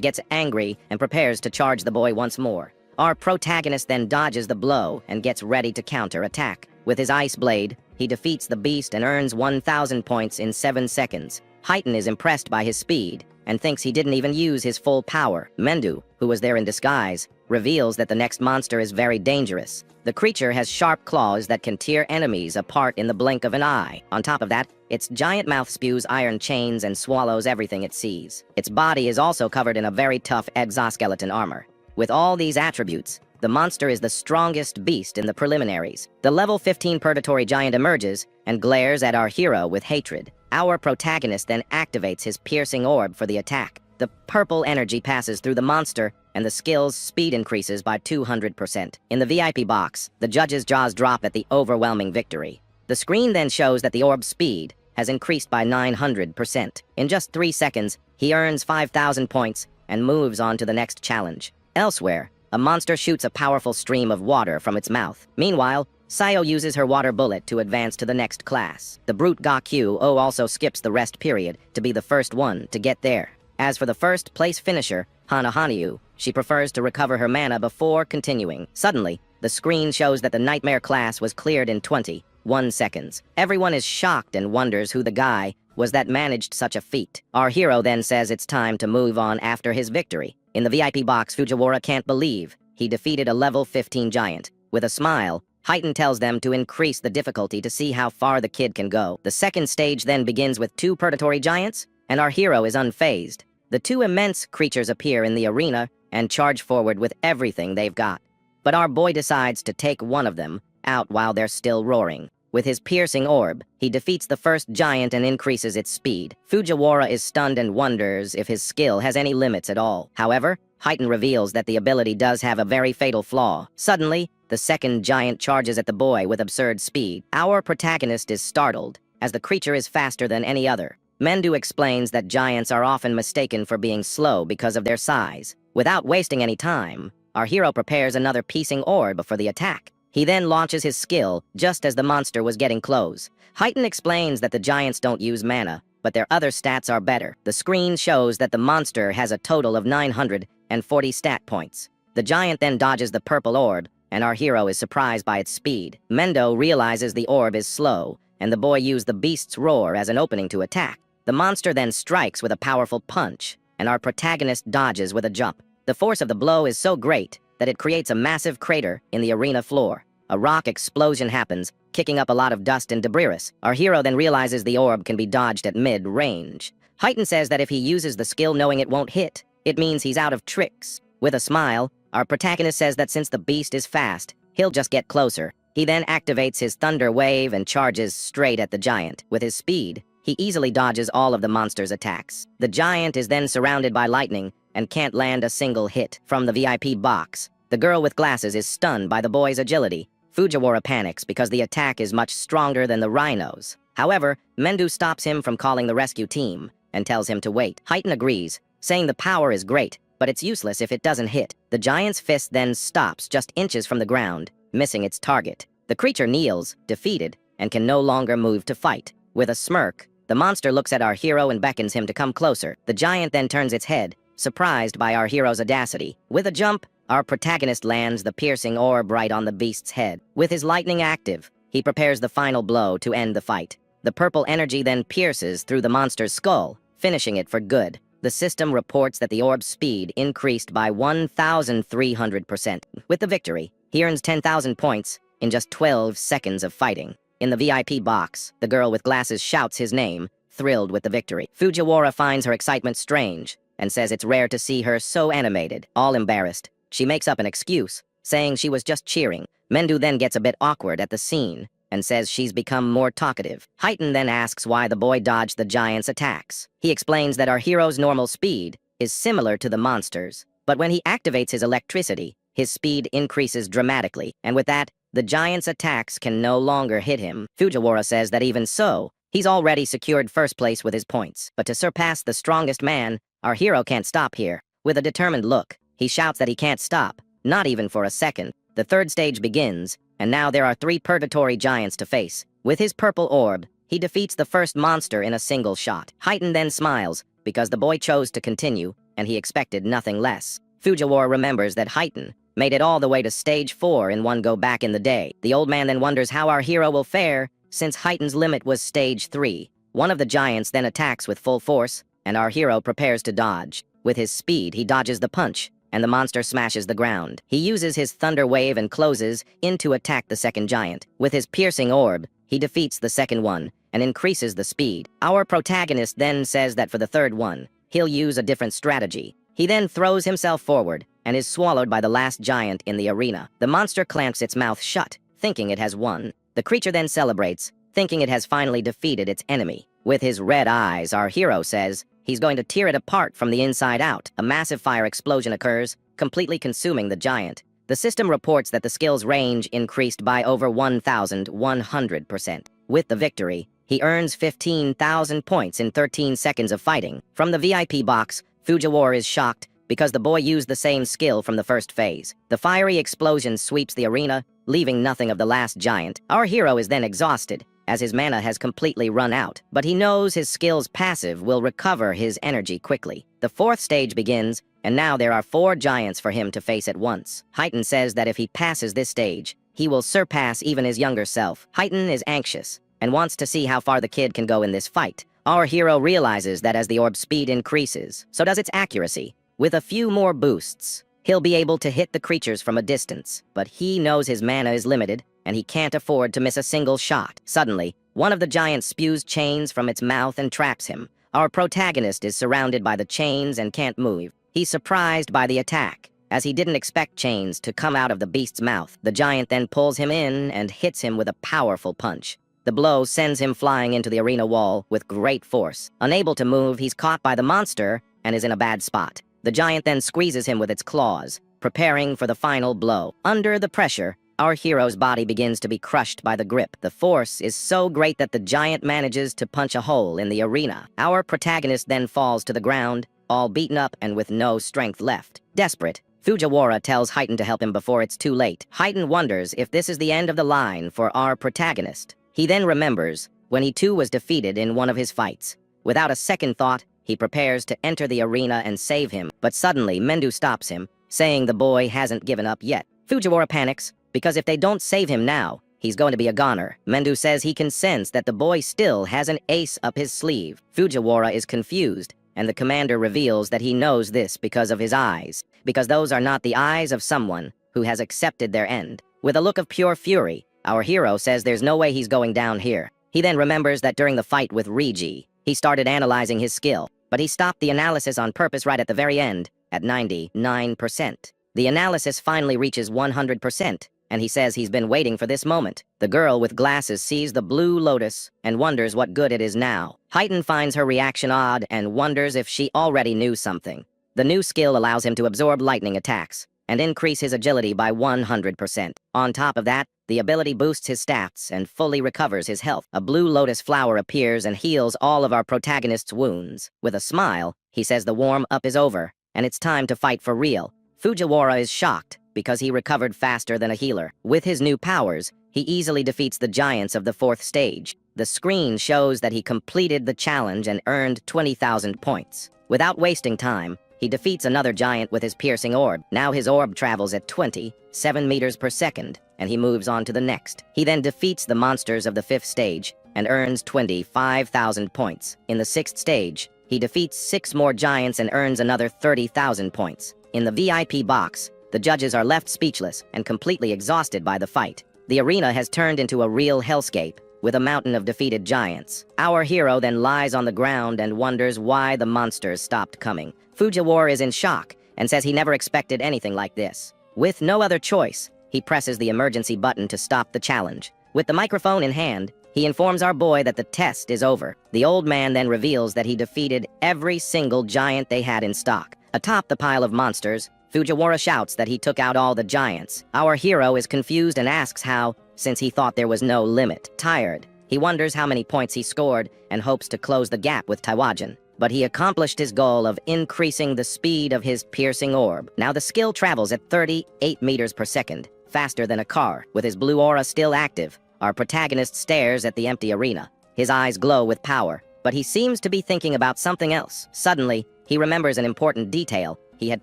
gets angry and prepares to charge the boy once more. Our protagonist then dodges the blow and gets ready to counter-attack. With his ice blade, he defeats the beast and earns 1,000 points in 7 seconds. Heighten is impressed by his speed and thinks he didn't even use his full power. Mendu, who was there in disguise, reveals that the next monster is very dangerous. The creature has sharp claws that can tear enemies apart in the blink of an eye. On top of that, its giant mouth spews iron chains and swallows everything it sees. Its body is also covered in a very tough exoskeleton armor. With all these attributes, the monster is the strongest beast in the preliminaries. The level 15 Purgatory Giant emerges and glares at our hero with hatred. Our protagonist then activates his piercing orb for the attack. The purple energy passes through the monster, and the skill's speed increases by 200%. In the VIP box, the judge's jaws drop at the overwhelming victory. The screen then shows that the orb's speed has increased by 900%. In just 3 seconds, he earns 5,000 points and moves on to the next challenge. Elsewhere, a monster shoots a powerful stream of water from its mouth. Meanwhile, Sayo uses her water bullet to advance to the next class. The brute Gakyu also skips the rest period to be the first one to get there. As for the first place finisher, Hana Hanyu, she prefers to recover her mana before continuing. Suddenly, the screen shows that the Nightmare class was cleared in 21 seconds. Everyone is shocked and wonders who the guy was that managed such a feat. Our hero then says it's time to move on after his victory. In the VIP box, Fujiwara can't believe he defeated a level 15 giant. With a smile, Heighten tells them to increase the difficulty to see how far the kid can go. The second stage then begins with 2 Purgatory Giants, and our hero is unfazed. The 2 immense creatures appear in the arena and charge forward with everything they've got. But our boy decides to take one of them out while they're still roaring. With his piercing orb, he defeats the first giant and increases its speed. Fujiwara is stunned and wonders if his skill has any limits at all. However, Heighten reveals that the ability does have a very fatal flaw. Suddenly, the second giant charges at the boy with absurd speed. Our protagonist is startled, as the creature is faster than any other. Mendu explains that giants are often mistaken for being slow because of their size. Without wasting any time, our hero prepares another piecing orb for the attack. He then launches his skill just as the monster was getting close. Heighten explains that the giants don't use mana, but their other stats are better. The screen shows that the monster has a total of 940 stat points. The giant then dodges the purple orb, and our hero is surprised by its speed. Mendo realizes the orb is slow, and the boy used the beast's roar as an opening to attack. The monster then strikes with a powerful punch, and our protagonist dodges with a jump. The force of the blow is so great that it creates a massive crater in the arena floor. A rock explosion happens, kicking up a lot of dust and debris. Our hero then realizes the orb can be dodged at mid-range. Heighten says that if he uses the skill knowing it won't hit, it means he's out of tricks. With a smile, our protagonist says that since the beast is fast, he'll just get closer. He then activates his thunder wave and charges straight at the giant. With his speed, he easily dodges all of the monster's attacks. The giant is then surrounded by lightning and can't land a single hit. From the VIP box, the girl with glasses is stunned by the boy's agility. Fujiwara panics because the attack is much stronger than the rhinos. However, Mendu stops him from calling the rescue team and tells him to wait. Heighten agrees, saying the power is great, but it's useless if it doesn't hit. The giant's fist then stops just inches from the ground, missing its target. The creature kneels, defeated, and can no longer move to fight. With a smirk, the monster looks at our hero and beckons him to come closer. The giant then turns its head, surprised by our hero's audacity. With a jump, our protagonist lands the piercing orb right on the beast's head. With his lightning active, he prepares the final blow to end the fight. The purple energy then pierces through the monster's skull, finishing it for good. The system reports that the orb's speed increased by 1,300%. With the victory, he earns 10,000 points in just 12 seconds of fighting. In the VIP box, the girl with glasses shouts his name, thrilled with the victory. Fujiwara finds her excitement strange and says it's rare to see her so animated. All embarrassed, she makes up an excuse, saying she was just cheering. Mendu then gets a bit awkward at the scene, and says she's become more talkative. Heighten then asks why the boy dodged the giant's attacks. He explains that our hero's normal speed is similar to the monster's, but when he activates his electricity, his speed increases dramatically, and with that, the giant's attacks can no longer hit him. Fujiwara says that even so, he's already secured first place with his points, but to surpass the strongest man, our hero can't stop here. With a determined look, he shouts that he can't stop, not even for a second. The third stage begins, and now there are 3 purgatory giants to face. With his purple orb, he defeats the first monster in a single shot. Heighten then smiles, because the boy chose to continue, and he expected nothing less. Fujiwara remembers that Heighten made it all the way to stage 4 in one go back in the day. The old man then wonders how our hero will fare, since Heighten's limit was stage 3. One of the giants then attacks with full force, and our hero prepares to dodge. With his speed, he dodges the punch, and the monster smashes the ground. He uses his thunder wave and closes in to attack the second giant. With his piercing orb, he defeats the second one and increases the speed. Our protagonist then says that for the third one, he'll use a different strategy. He then throws himself forward and is swallowed by the last giant in the arena. The monster clamps its mouth shut, thinking it has won. The creature then celebrates, thinking it has finally defeated its enemy. With his red eyes, our hero says he's going to tear it apart from the inside out. A massive fire explosion occurs, completely consuming the giant. The system reports that the skill's range increased by over 1,100%. With the victory, he earns 15,000 points in 13 seconds of fighting. From the VIP box, Fujiwara is shocked because the boy used the same skill from the first phase. The fiery explosion sweeps the arena, leaving nothing of the last giant. Our hero is then exhausted, as his mana has completely run out, but he knows his skill's passive will recover his energy quickly. The fourth stage begins, and now there are 4 giants for him to face at once. Heighten says that if he passes this stage, he will surpass even his younger self. Heighten is anxious, and wants to see how far the kid can go in this fight. Our hero realizes that as the orb's speed increases, so does its accuracy. With a few more boosts, he'll be able to hit the creatures from a distance, but he knows his mana is limited, and he can't afford to miss a single shot. Suddenly, one of the giants spews chains from its mouth and traps him. Our protagonist is surrounded by the chains and can't move. He's surprised by the attack, as he didn't expect chains to come out of the beast's mouth. The giant then pulls him in and hits him with a powerful punch. The blow sends him flying into the arena wall with great force. Unable to move, he's caught by the monster and is in a bad spot. The giant then squeezes him with its claws, preparing for the final blow. Under the pressure, our hero's body begins to be crushed by the grip. The force is so great that the giant manages to punch a hole in the arena. Our protagonist then falls to the ground, all beaten up and with no strength left. Desperate, Fujiwara tells Heighten to help him before it's too late. Heighten wonders if this is the end of the line for our protagonist. He then remembers when he too was defeated in one of his fights. Without a second thought, he prepares to enter the arena and save him, but suddenly Mendu stops him, saying the boy hasn't given up yet. Fujiwara panics, because if they don't save him now, he's going to be a goner. Mendu says he can sense that the boy still has an ace up his sleeve. Fujiwara is confused, and the commander reveals that he knows this because of his eyes, because those are not the eyes of someone who has accepted their end. With a look of pure fury, our hero says there's no way he's going down here. He then remembers that during the fight with Rigi, he started analyzing his skill, but he stopped the analysis on purpose right at the very end, at 99%. The analysis finally reaches 100%, and he says he's been waiting for this moment. The girl with glasses sees the blue lotus and wonders what good it is now. Heighten finds her reaction odd and wonders if she already knew something. The new skill allows him to absorb lightning attacks and increase his agility by 100%. On top of that, the ability boosts his stats and fully recovers his health. A blue lotus flower appears and heals all of our protagonist's wounds. With a smile, he says the warm-up is over, and it's time to fight for real. Fujiwara is shocked because he recovered faster than a healer. With his new powers, he easily defeats the giants of the fourth stage. The screen shows that he completed the challenge and earned 20,000 points. Without wasting time, he defeats another giant with his piercing orb. Now his orb travels at 27 meters per second, and he moves on to the next. He then defeats the monsters of the fifth stage and earns 25,000 points. In the sixth stage, he defeats 6 more giants and earns another 30,000 points. In the VIP box, the judges are left speechless and completely exhausted by the fight. The arena has turned into a real hellscape, with a mountain of defeated giants. Our hero then lies on the ground and wonders why the monsters stopped coming. Fujiwara is in shock and says he never expected anything like this. With no other choice, he presses the emergency button to stop the challenge. With the microphone in hand, he informs our boy that the test is over. The old man then reveals that he defeated every single giant they had in stock. Atop the pile of monsters, Fujiwara shouts that he took out all the giants. Our hero is confused and asks how, since he thought there was no limit. Tired, he wonders how many points he scored and hopes to close the gap with Taiwajan. But he accomplished his goal of increasing the speed of his piercing orb. Now the skill travels at 38 meters per second, faster than a car. With his blue aura still active, our protagonist stares at the empty arena. His eyes glow with power, but he seems to be thinking about something else. Suddenly, he remembers an important detail he had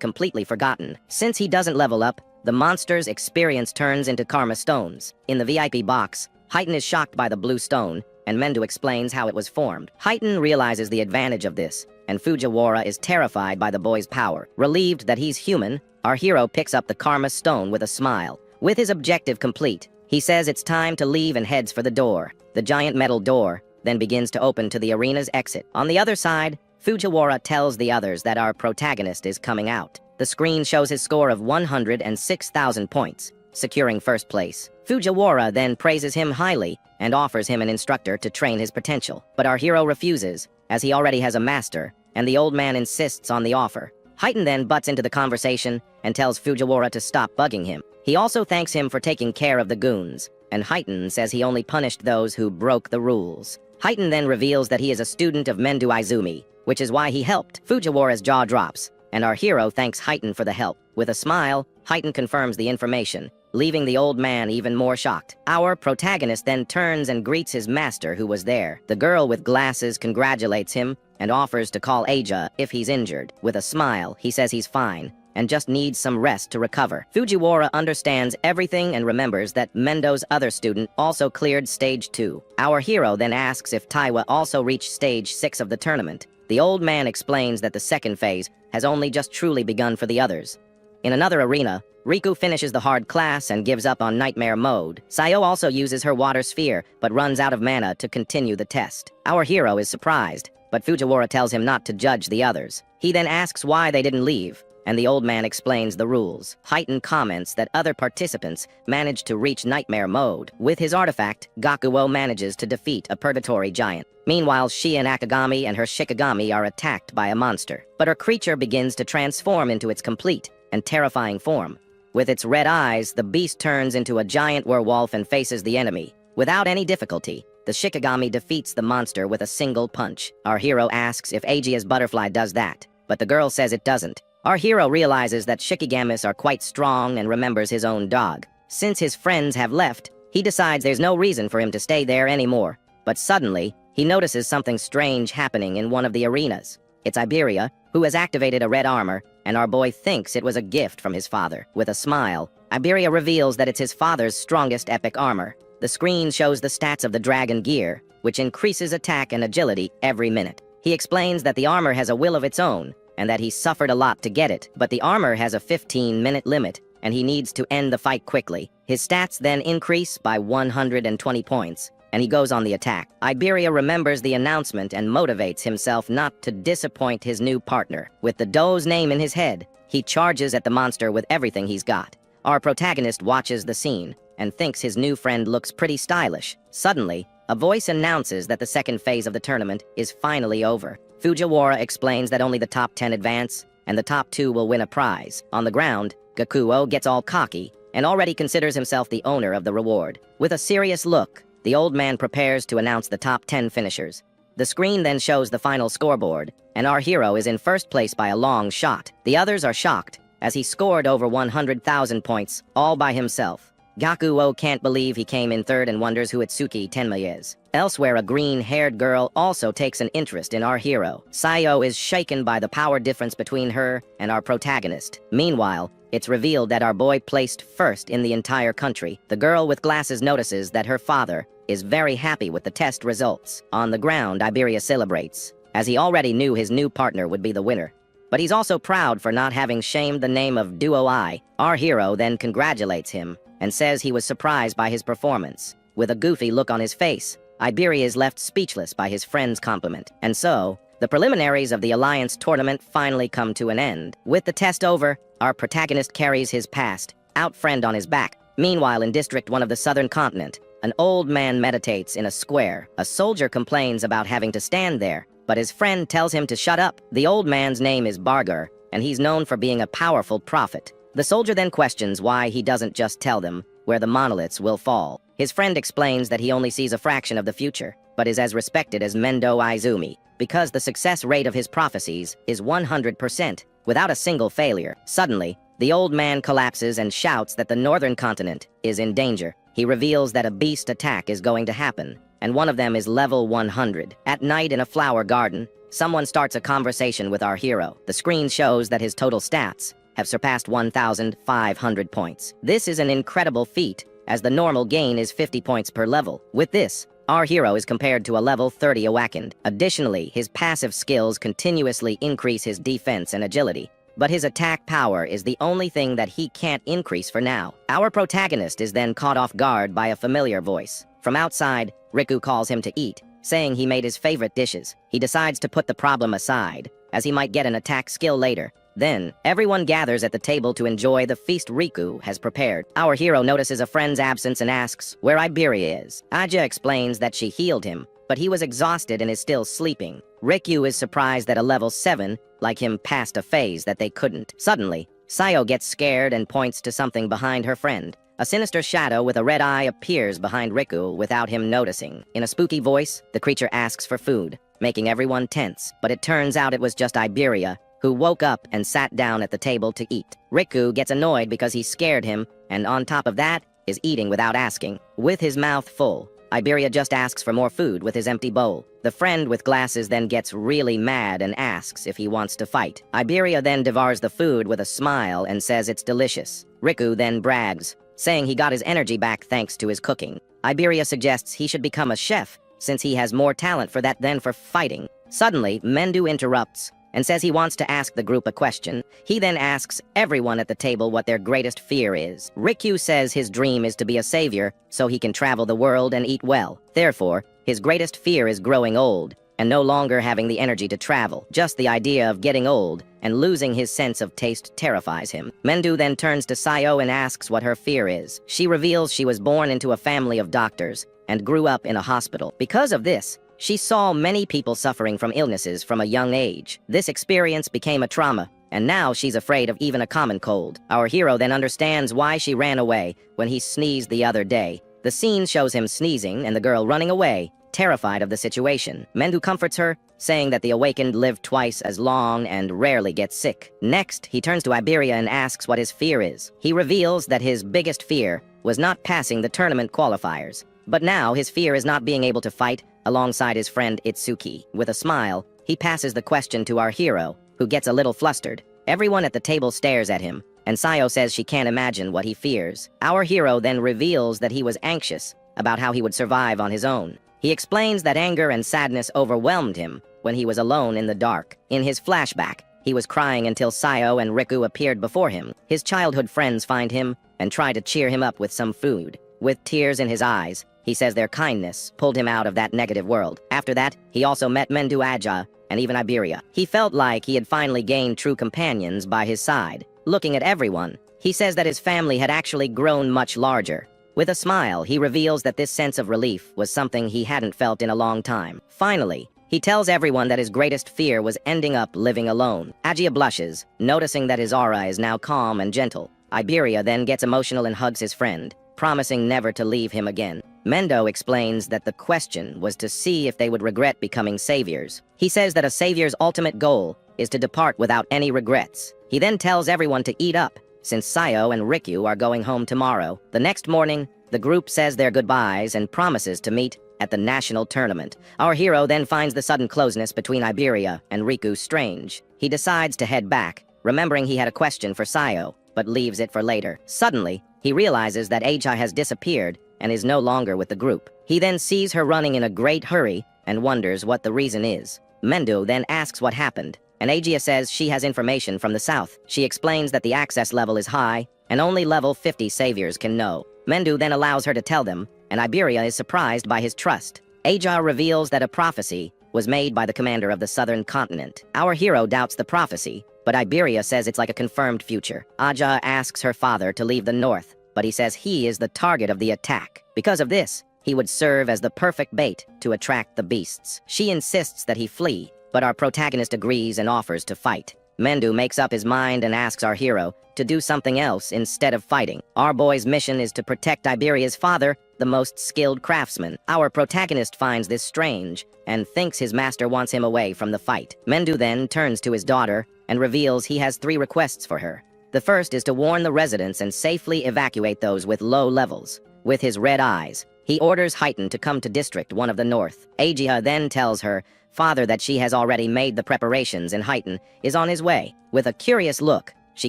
completely forgotten. Since he doesn't level up, the monster's experience turns into karma stones. In the VIP box, Heighten is shocked by the blue stone, and Mendo explains how it was formed. Heighten realizes the advantage of this, and Fujiwara is terrified by the boy's power. Relieved that he's human, our hero picks up the karma stone with a smile. With his objective complete, he says it's time to leave and heads for the door. The giant metal door then begins to open to the arena's exit. On the other side, Fujiwara tells the others that our protagonist is coming out. The screen shows his score of 106,000 points, securing first place. Fujiwara then praises him highly and offers him an instructor to train his potential. But our hero refuses, as he already has a master, and the old man insists on the offer. Heighten then butts into the conversation and tells Fujiwara to stop bugging him. He also thanks him for taking care of the goons, and Heighten says he only punished those who broke the rules. Heighten then reveals that he is a student of Mendo Izumi, which is why he helped. Fujiwara's jaw drops, and our hero thanks Heighten for the help. With a smile, Heighten confirms the information, leaving the old man even more shocked. Our protagonist then turns and greets his master who was there. The girl with glasses congratulates him and offers to call Aja if he's injured. With a smile, he says he's fine and just needs some rest to recover. Fujiwara understands everything and remembers that Mendo's other student also cleared stage 2. Our hero then asks if Taiwa also reached stage 6 of the tournament. The old man explains that the second phase has only just truly begun for the others. In another arena, Riku finishes the hard class and gives up on nightmare mode. Sayo also uses her water sphere, but runs out of mana to continue the test. Our hero is surprised, but Fujiwara tells him not to judge the others. He then asks why they didn't leave, and the old man explains the rules. Heighten comments that other participants managed to reach nightmare mode. With his artifact, Gakuo manages to defeat a purgatory giant. Meanwhile, she and Akagami and her Shikigami are attacked by a monster, but her creature begins to transform into its complete and terrifying form. With its red eyes, the beast turns into a giant werewolf and faces the enemy. Without any difficulty, the Shikigami defeats the monster with a single punch. Our hero asks if Aegea's butterfly does that, but the girl says it doesn't. Our hero realizes that Shikigamis are quite strong and remembers his own dog. Since his friends have left, he decides there's no reason for him to stay there anymore. But suddenly, he notices something strange happening in one of the arenas. It's Iberia, who has activated a red armor, and our boy thinks it was a gift from his father. With a smile, Iberia reveals that it's his father's strongest epic armor. The screen shows the stats of the dragon gear, which increases attack and agility every minute. He explains that the armor has a will of its own, and that he suffered a lot to get it, but the armor has a 15-minute limit, and he needs to end the fight quickly. His stats then increase by 120 points, and he goes on the attack. Iberia remembers the announcement and motivates himself not to disappoint his new partner. With the doe's name in his head, he charges at the monster with everything he's got. Our protagonist watches the scene and thinks his new friend looks pretty stylish. Suddenly, a voice announces that the second phase of the tournament is finally over. Fujiwara explains that only the top 10 advance, and the top 2 will win a prize. On the ground, Gakuo gets all cocky and already considers himself the owner of the reward. With a serious look, the old man prepares to announce the top 10 finishers. The screen then shows the final scoreboard, and our hero is in first place by a long shot. The others are shocked, as he scored over 100,000 points, all by himself. Gakuo can't believe he came in third and wonders who Itsuki Tenma is. Elsewhere, a green-haired girl also takes an interest in our hero. Sayo is shaken by the power difference between her and our protagonist. Meanwhile, it's revealed that our boy placed first in the entire country. The girl with glasses notices that her father is very happy with the test results. On the ground, Iberia celebrates, as he already knew his new partner would be the winner. But he's also proud for not having shamed the name of Duo I. Our hero then congratulates him and says he was surprised by his performance. With a goofy look on his face, Iberia is left speechless by his friend's compliment. And so, the preliminaries of the Alliance tournament finally come to an end. With the test over, our protagonist carries his past, out friend on his back. Meanwhile, in District 1 of the Southern Continent, An old man meditates in a square. A soldier complains about having to stand there, but his friend tells him to shut up. The old man's name is Barger, and he's known for being a powerful prophet. The soldier then questions why he doesn't just tell them where the monoliths will fall. His friend explains that he only sees a fraction of the future, but is as respected as Mendo Izumi, because the success rate of his prophecies is 100%, without a single failure. Suddenly, the old man collapses and shouts that the northern continent is in danger. He reveals that a beast attack is going to happen, and one of them is level 100. At night in a flower garden, someone starts a conversation with our hero. The screen shows that his total stats have surpassed 1,500 points. This is an incredible feat, as the normal gain is 50 points per level. With this, our hero is compared to a level 30 awakened. Additionally, his passive skills continuously increase his defense and agility, but his attack power is the only thing that he can't increase for now. Our protagonist is then caught off guard by a familiar voice. From outside, Riku calls him to eat, saying he made his favorite dishes. He decides to put the problem aside, as he might get an attack skill later. Then, everyone gathers at the table to enjoy the feast Riku has prepared. Our hero notices a friend's absence and asks where Iberia is. Aja explains that she healed him, but he was exhausted and is still sleeping. Riku is surprised that a level 7, like him, passed a phase that they couldn't. Suddenly, Sayo gets scared and points to something behind her friend. A sinister shadow with a red eye appears behind Riku without him noticing. In a spooky voice, the creature asks for food, making everyone tense. But it turns out it was just Iberia, who woke up and sat down at the table to eat. Riku gets annoyed because he scared him, and on top of that, is eating without asking. With his mouth full, Iberia just asks for more food with his empty bowl. The friend with glasses then gets really mad and asks if he wants to fight. Iberia then devours the food with a smile and says it's delicious. Riku then brags, saying he got his energy back thanks to his cooking. Iberia suggests he should become a chef, since he has more talent for that than for fighting. Suddenly, Mendu interrupts and says he wants to ask the group a question. He then asks everyone at the table what their greatest fear is. Riku says his dream is to be a savior, so he can travel the world and eat well. Therefore, his greatest fear is growing old, and no longer having the energy to travel. Just the idea of getting old and losing his sense of taste terrifies him. Mendu then turns to Sayo and asks what her fear is. She reveals she was born into a family of doctors and grew up in a hospital. Because of this, she saw many people suffering from illnesses from a young age. This experience became a trauma, and now she's afraid of even a common cold. Our hero then understands why she ran away when he sneezed the other day. The scene shows him sneezing and the girl running away, terrified of the situation. Mendu comforts her, saying that the awakened live twice as long and rarely get sick. Next, he turns to Iberia and asks what his fear is. He reveals that his biggest fear was not passing the tournament qualifiers, but now his fear is not being able to fight alongside his friend Itsuki. With a smile, he passes the question to our hero, who gets a little flustered. Everyone at the table stares at him, and Sayo says she can't imagine what he fears. Our hero then reveals that he was anxious about how he would survive on his own. He explains that anger and sadness overwhelmed him when he was alone in the dark. In his flashback, he was crying until Sayo and Riku appeared before him. His childhood friends find him and try to cheer him up with some food. With tears in his eyes, he says their kindness pulled him out of that negative world. After that, he also met Mendu Aja and even Iberia. He felt like he had finally gained true companions by his side. Looking at everyone, he says that his family had actually grown much larger. With a smile, he reveals that this sense of relief was something he hadn't felt in a long time. Finally, he tells everyone that his greatest fear was ending up living alone. Agia blushes, noticing that his aura is now calm and gentle. Iberia then gets emotional and hugs his friend, promising never to leave him again. Mendo explains that the question was to see if they would regret becoming saviors. He says that a savior's ultimate goal is to depart without any regrets. He then tells everyone to eat up, since Sayo and Riku are going home tomorrow. The next morning, the group says their goodbyes and promises to meet at the national tournament. Our hero then finds the sudden closeness between Iberia and Riku strange. He decides to head back, remembering he had a question for Sayo, but leaves it for later. Suddenly, he realizes that Aja has disappeared and is no longer with the group. He then sees her running in a great hurry and wonders what the reason is. Mendo then asks what happened, and Agia says she has information from the south. She explains that the access level is high, and only level 50 saviors can know. Mendu then allows her to tell them, and Iberia is surprised by his trust. Aja reveals that a prophecy was made by the commander of the southern continent. Our hero doubts the prophecy, but Iberia says it's like a confirmed future. Aja asks her father to leave the north, but he says he is the target of the attack. Because of this, he would serve as the perfect bait to attract the beasts. She insists that he flee, but our protagonist agrees and offers to fight. Mendu makes up his mind and asks our hero to do something else instead of fighting. Our boy's mission is to protect Iberia's father, the most skilled craftsman. Our protagonist finds this strange and thinks his master wants him away from the fight. Mendu then turns to his daughter and reveals he has 3 requests for her. The first is to warn the residents and safely evacuate those with low levels. With his red eyes, he orders Heighten to come to District 1 of the North. Aegia then tells her father that she has already made the preparations and Heighten is on his way. With a curious look, she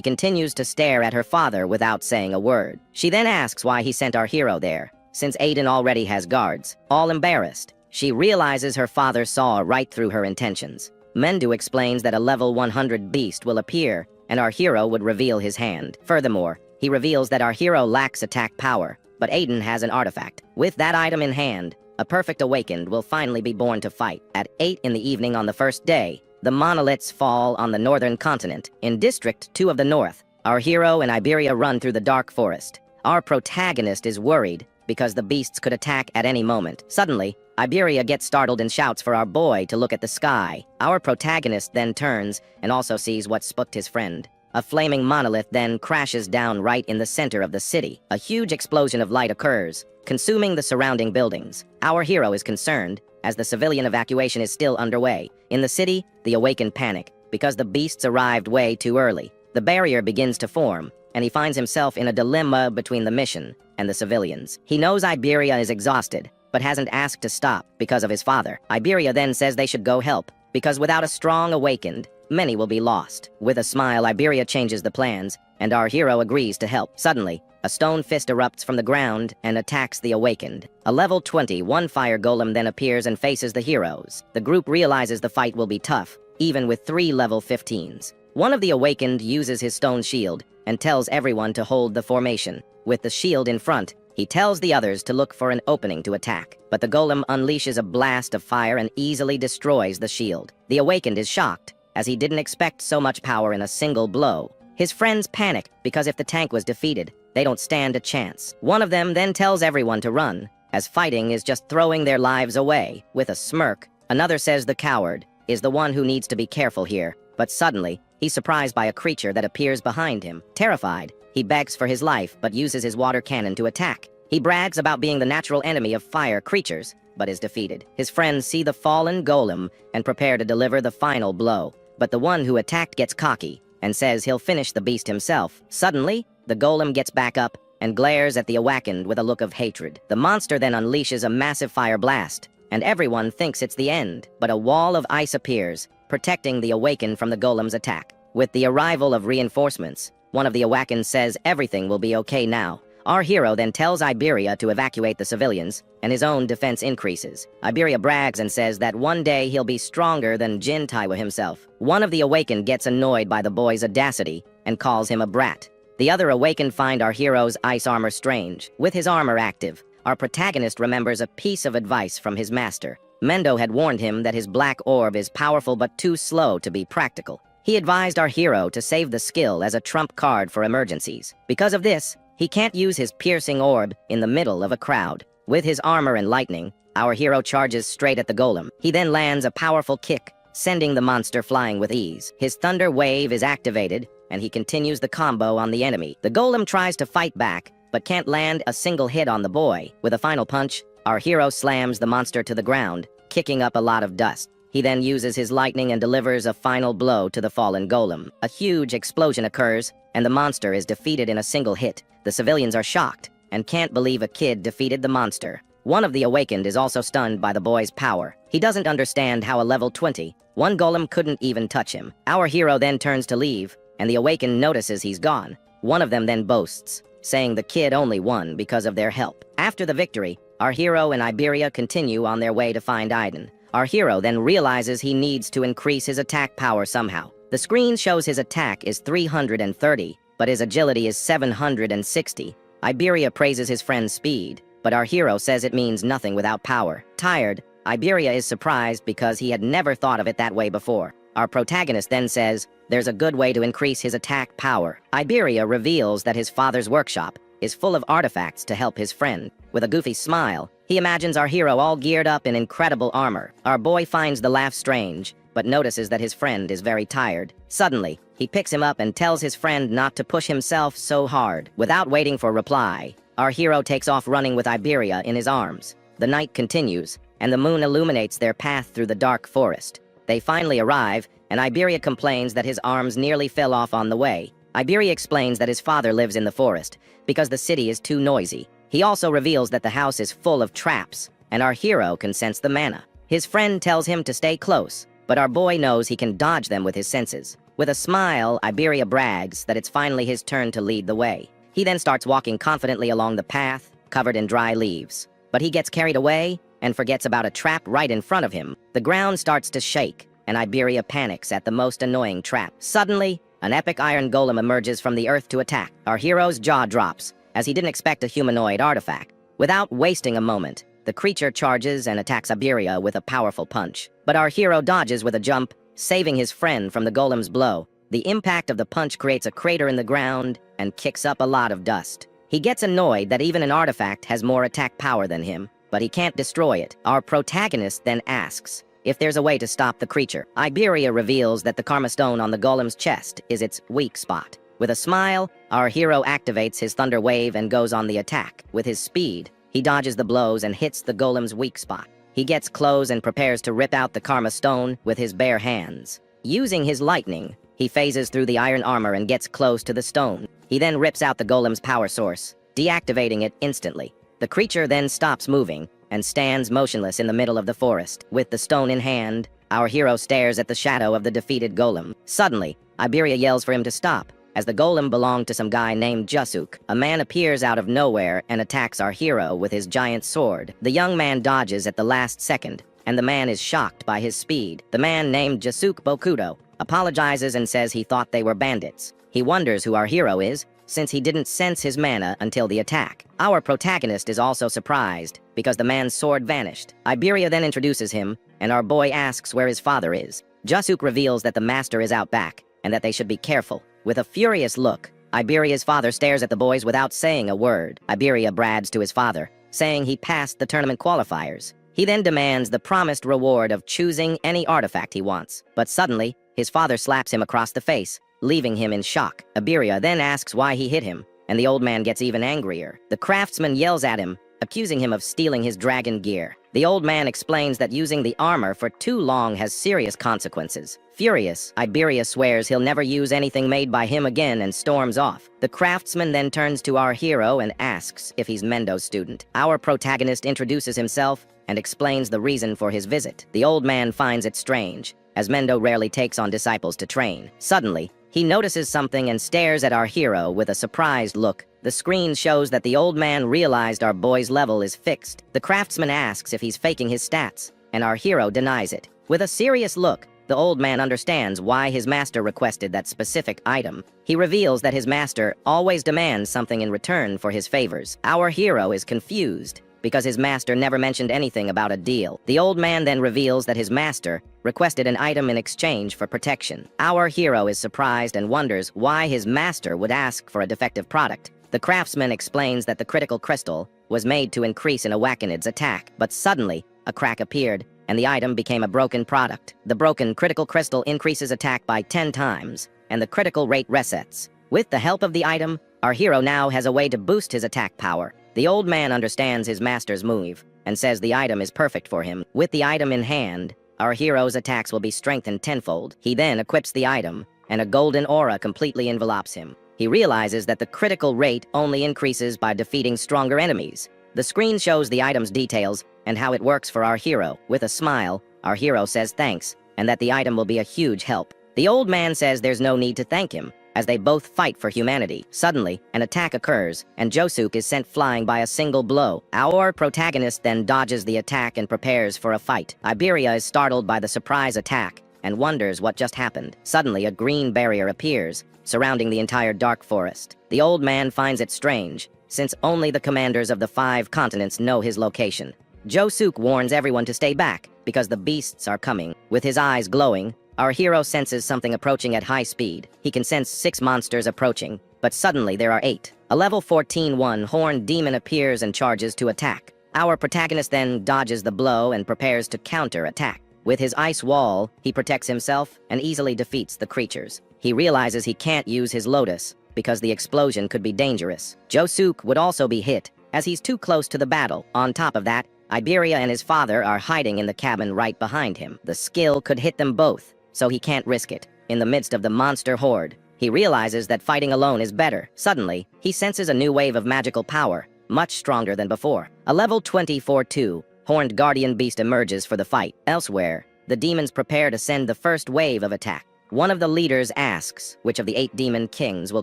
continues to stare at her father without saying a word. She then asks why he sent our hero there, since Aiden already has guards. All embarrassed, she realizes her father saw right through her intentions. Mendu explains that a level 100 beast will appear, and our hero would reveal his hand. Furthermore, he reveals that our hero lacks attack power, but Aiden has an artifact. With that item in hand, a perfect awakened will finally be born to fight. At 8 in the evening on the first day, the monoliths fall on the northern continent. In District 2 of the North, our hero and Iberia run through the dark forest. Our protagonist is worried because the beasts could attack at any moment. Suddenly, Iberia gets startled and shouts for our boy to look at the sky. Our protagonist then turns and also sees what spooked his friend. A flaming monolith then crashes down right in the center of the city. A huge explosion of light occurs, consuming the surrounding buildings. Our hero is concerned, as the civilian evacuation is still underway. In the city, the awakened panic, because the beasts arrived way too early. The barrier begins to form, and he finds himself in a dilemma between the mission and the civilians. He knows Iberia is exhausted, but hasn't asked to stop because of his father. Iberia then says they should go help, because without a strong awakened, many will be lost. With a smile, Iberia changes the plans, and our hero agrees to help. Suddenly, a stone fist erupts from the ground and attacks the awakened. A level 21 fire golem then appears and faces the heroes. The group realizes the fight will be tough, even with 3 level 15s. One of the awakened uses his stone shield and tells everyone to hold the formation. With the shield in front, he tells the others to look for an opening to attack. But the golem unleashes a blast of fire and easily destroys the shield. The awakened is shocked, as he didn't expect so much power in a single blow. His friends panic because if the tank was defeated, they don't stand a chance. One of them then tells everyone to run, as fighting is just throwing their lives away. With a smirk, another says the coward is the one who needs to be careful here. But suddenly, he's surprised by a creature that appears behind him. Terrified, he begs for his life but uses his water cannon to attack. He brags about being the natural enemy of fire creatures, but is defeated. His friends see the fallen golem and prepare to deliver the final blow. But the one who attacked gets cocky and says he'll finish the beast himself. Suddenly, the golem gets back up and glares at the awakened with a look of hatred. The monster then unleashes a massive fire blast, and everyone thinks it's the end. But a wall of ice appears, protecting the awakened from the golem's attack. With the arrival of reinforcements, one of the awakened says everything will be okay now. Our hero then tells Iberia to evacuate the civilians, and his own defense increases. Iberia brags and says that one day he'll be stronger than Jin Taiwa himself. One of the awakened gets annoyed by the boy's audacity and calls him a brat. The other awakened find our hero's ice armor strange. With his armor active, our protagonist remembers a piece of advice from his master. Mendo had warned him that his black orb is powerful but too slow to be practical. He advised our hero to save the skill as a trump card for emergencies. Because of this, he can't use his piercing orb in the middle of a crowd. With his armor and lightning, our hero charges straight at the golem. He then lands a powerful kick, sending the monster flying with ease. His thunder wave is activated, and he continues the combo on the enemy. The golem tries to fight back, but can't land a single hit on the boy. With a final punch, our hero slams the monster to the ground, kicking up a lot of dust. He then uses his lightning and delivers a final blow to the fallen golem. A huge explosion occurs, and the monster is defeated in a single hit. The civilians are shocked and can't believe a kid defeated the monster. One of the awakened is also stunned by the boy's power. He doesn't understand how a level 20, one golem couldn't even touch him. Our hero then turns to leave, and the awakened notices he's gone. One of them then boasts, saying the kid only won because of their help. After the victory, our hero and Iberia continue on their way to find Aiden. Our hero then realizes he needs to increase his attack power somehow. The screen shows his attack is 330, but his agility is 760. Iberia praises his friend's speed, but our hero says it means nothing without power. Tired, Iberia is surprised because he had never thought of it that way before. Our protagonist then says there's a good way to increase his attack power. Iberia reveals that his father's workshop is full of artifacts to help his friend. With a goofy smile, He imagines our hero all geared up in incredible armor. Our boy finds the laugh strange, but notices that his friend is very tired. Suddenly, he picks him up and tells his friend not to push himself so hard. Without waiting for reply, our hero takes off running with Iberia in his arms. The night continues, and the moon illuminates their path through the dark forest. They finally arrive, and Iberia complains that his arms nearly fell off on the way. Iberia explains that his father lives in the forest, because the city is too noisy. He also reveals that the house is full of traps, and our hero can sense the mana. His friend tells him to stay close, but our boy knows he can dodge them with his senses. With a smile, Iberia brags that it's finally his turn to lead the way. He then starts walking confidently along the path, covered in dry leaves. But he gets carried away and forgets about a trap right in front of him. The ground starts to shake, and Iberia panics at the most annoying trap. Suddenly, an epic iron golem emerges from the earth to attack. Our hero's jaw drops, as he didn't expect a humanoid artifact. Without wasting a moment, the creature charges and attacks Iberia with a powerful punch. But our hero dodges with a jump, saving his friend from the golem's blow. The impact of the punch creates a crater in the ground and kicks up a lot of dust. He gets annoyed that even an artifact has more attack power than him, but he can't destroy it. Our protagonist then asks if there's a way to stop the creature. Iberia reveals that the karma stone on the golem's chest is its weak spot. With a smile, our hero activates his thunder wave and goes on the attack. With his speed, he dodges the blows and hits the golem's weak spot. He gets close and prepares to rip out the karma stone with his bare hands. Using his lightning, he phases through the iron armor and gets close to the stone. He then rips out the golem's power source, deactivating it instantly. The creature then stops moving and stands motionless in the middle of the forest. With the stone in hand, our hero stares at the shadow of the defeated golem. Suddenly, Iberia yells for him to stop, as the golem belonged to some guy named Jusuk. A man appears out of nowhere and attacks our hero with his giant sword. The young man dodges at the last second, and the man is shocked by his speed. The man named Jusuk Bokudo apologizes and says he thought they were bandits. He wonders who our hero is, since he didn't sense his mana until the attack. Our protagonist is also surprised, because the man's sword vanished. Iberia then introduces him, and our boy asks where his father is. Jusuk reveals that the master is out back, and that they should be careful. With a furious look, Iberia's father stares at the boys without saying a word. Iberia brags to his father, saying he passed the tournament qualifiers. He then demands the promised reward of choosing any artifact he wants. But suddenly, his father slaps him across the face, leaving him in shock. Iberia then asks why he hit him, and the old man gets even angrier. The craftsman yells at him, accusing him of stealing his dragon gear. The old man explains that using the armor for too long has serious consequences. Furious, Iberia swears he'll never use anything made by him again and storms off. The craftsman then turns to our hero and asks if he's Mendo's student. Our protagonist introduces himself and explains the reason for his visit. The old man finds it strange, as Mendo rarely takes on disciples to train. Suddenly, he notices something and stares at our hero with a surprised look. The screen shows that the old man realized our boy's level is fixed. The craftsman asks if he's faking his stats, and our hero denies it. With a serious look, the old man understands why his master requested that specific item. He reveals that his master always demands something in return for his favors. Our hero is confused, because his master never mentioned anything about a deal. The old man then reveals that his master requested an item in exchange for protection. Our hero is surprised and wonders why his master would ask for a defective product. The craftsman explains that the critical crystal was made to increase an Awakenid's attack, but suddenly, a crack appeared, and the item became a broken product. The broken critical crystal increases attack by 10 times, and the critical rate resets. With the help of the item, our hero now has a way to boost his attack power. The old man understands his master's move, and says the item is perfect for him. With the item in hand, our hero's attacks will be strengthened tenfold. He then equips the item, and a golden aura completely envelopes him. He realizes that the critical rate only increases by defeating stronger enemies. The screen shows the item's details and how it works for our hero. With a smile, our hero says thanks, and that the item will be a huge help. The old man says there's no need to thank him, as they both fight for humanity. Suddenly, an attack occurs, and Jusuk is sent flying by a single blow. Our protagonist then dodges the attack and prepares for a fight. Iberia is startled by the surprise attack, and wonders what just happened. Suddenly, a green barrier appears, surrounding the entire dark forest. The old man finds it strange, since only the commanders of the 5 continents know his location. Jusuk warns everyone to stay back, because the beasts are coming. With his eyes glowing, our hero senses something approaching at high speed. He can sense 6 monsters approaching, but suddenly there are 8. A level 14 one-horned demon appears and charges to attack. Our protagonist then dodges the blow and prepares to counter-attack. With his ice wall, he protects himself and easily defeats the creatures. He realizes he can't use his lotus because the explosion could be dangerous. Josuke would also be hit, as he's too close to the battle. On top of that, Iberia and his father are hiding in the cabin right behind him. The skill could hit them both, so he can't risk it. In the midst of the monster horde, he realizes that fighting alone is better. Suddenly, he senses a new wave of magical power, much stronger than before. A level 24-2 horned guardian beast emerges for the fight. Elsewhere, the demons prepare to send the first wave of attack. One of the leaders asks which of the 8 demon kings will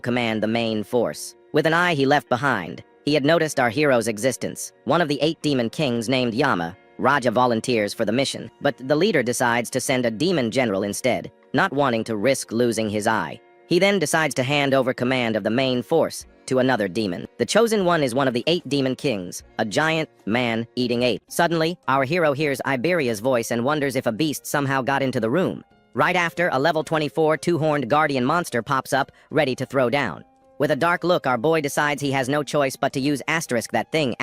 command the main force. With an eye he left behind, he had noticed our hero's existence. One of the 8 demon kings named Yama, Raja volunteers for the mission, but the leader decides to send a demon general instead, not wanting to risk losing his eye. He then decides to hand over command of the main force to another demon. The chosen one is one of the 8 demon kings, a giant man-eating ape. Suddenly, our hero hears Iberia's voice and wonders if a beast somehow got into the room. Right after, a level 24 2-horned guardian monster pops up, ready to throw down. With a dark look, our boy decides he has no choice but to use that thing.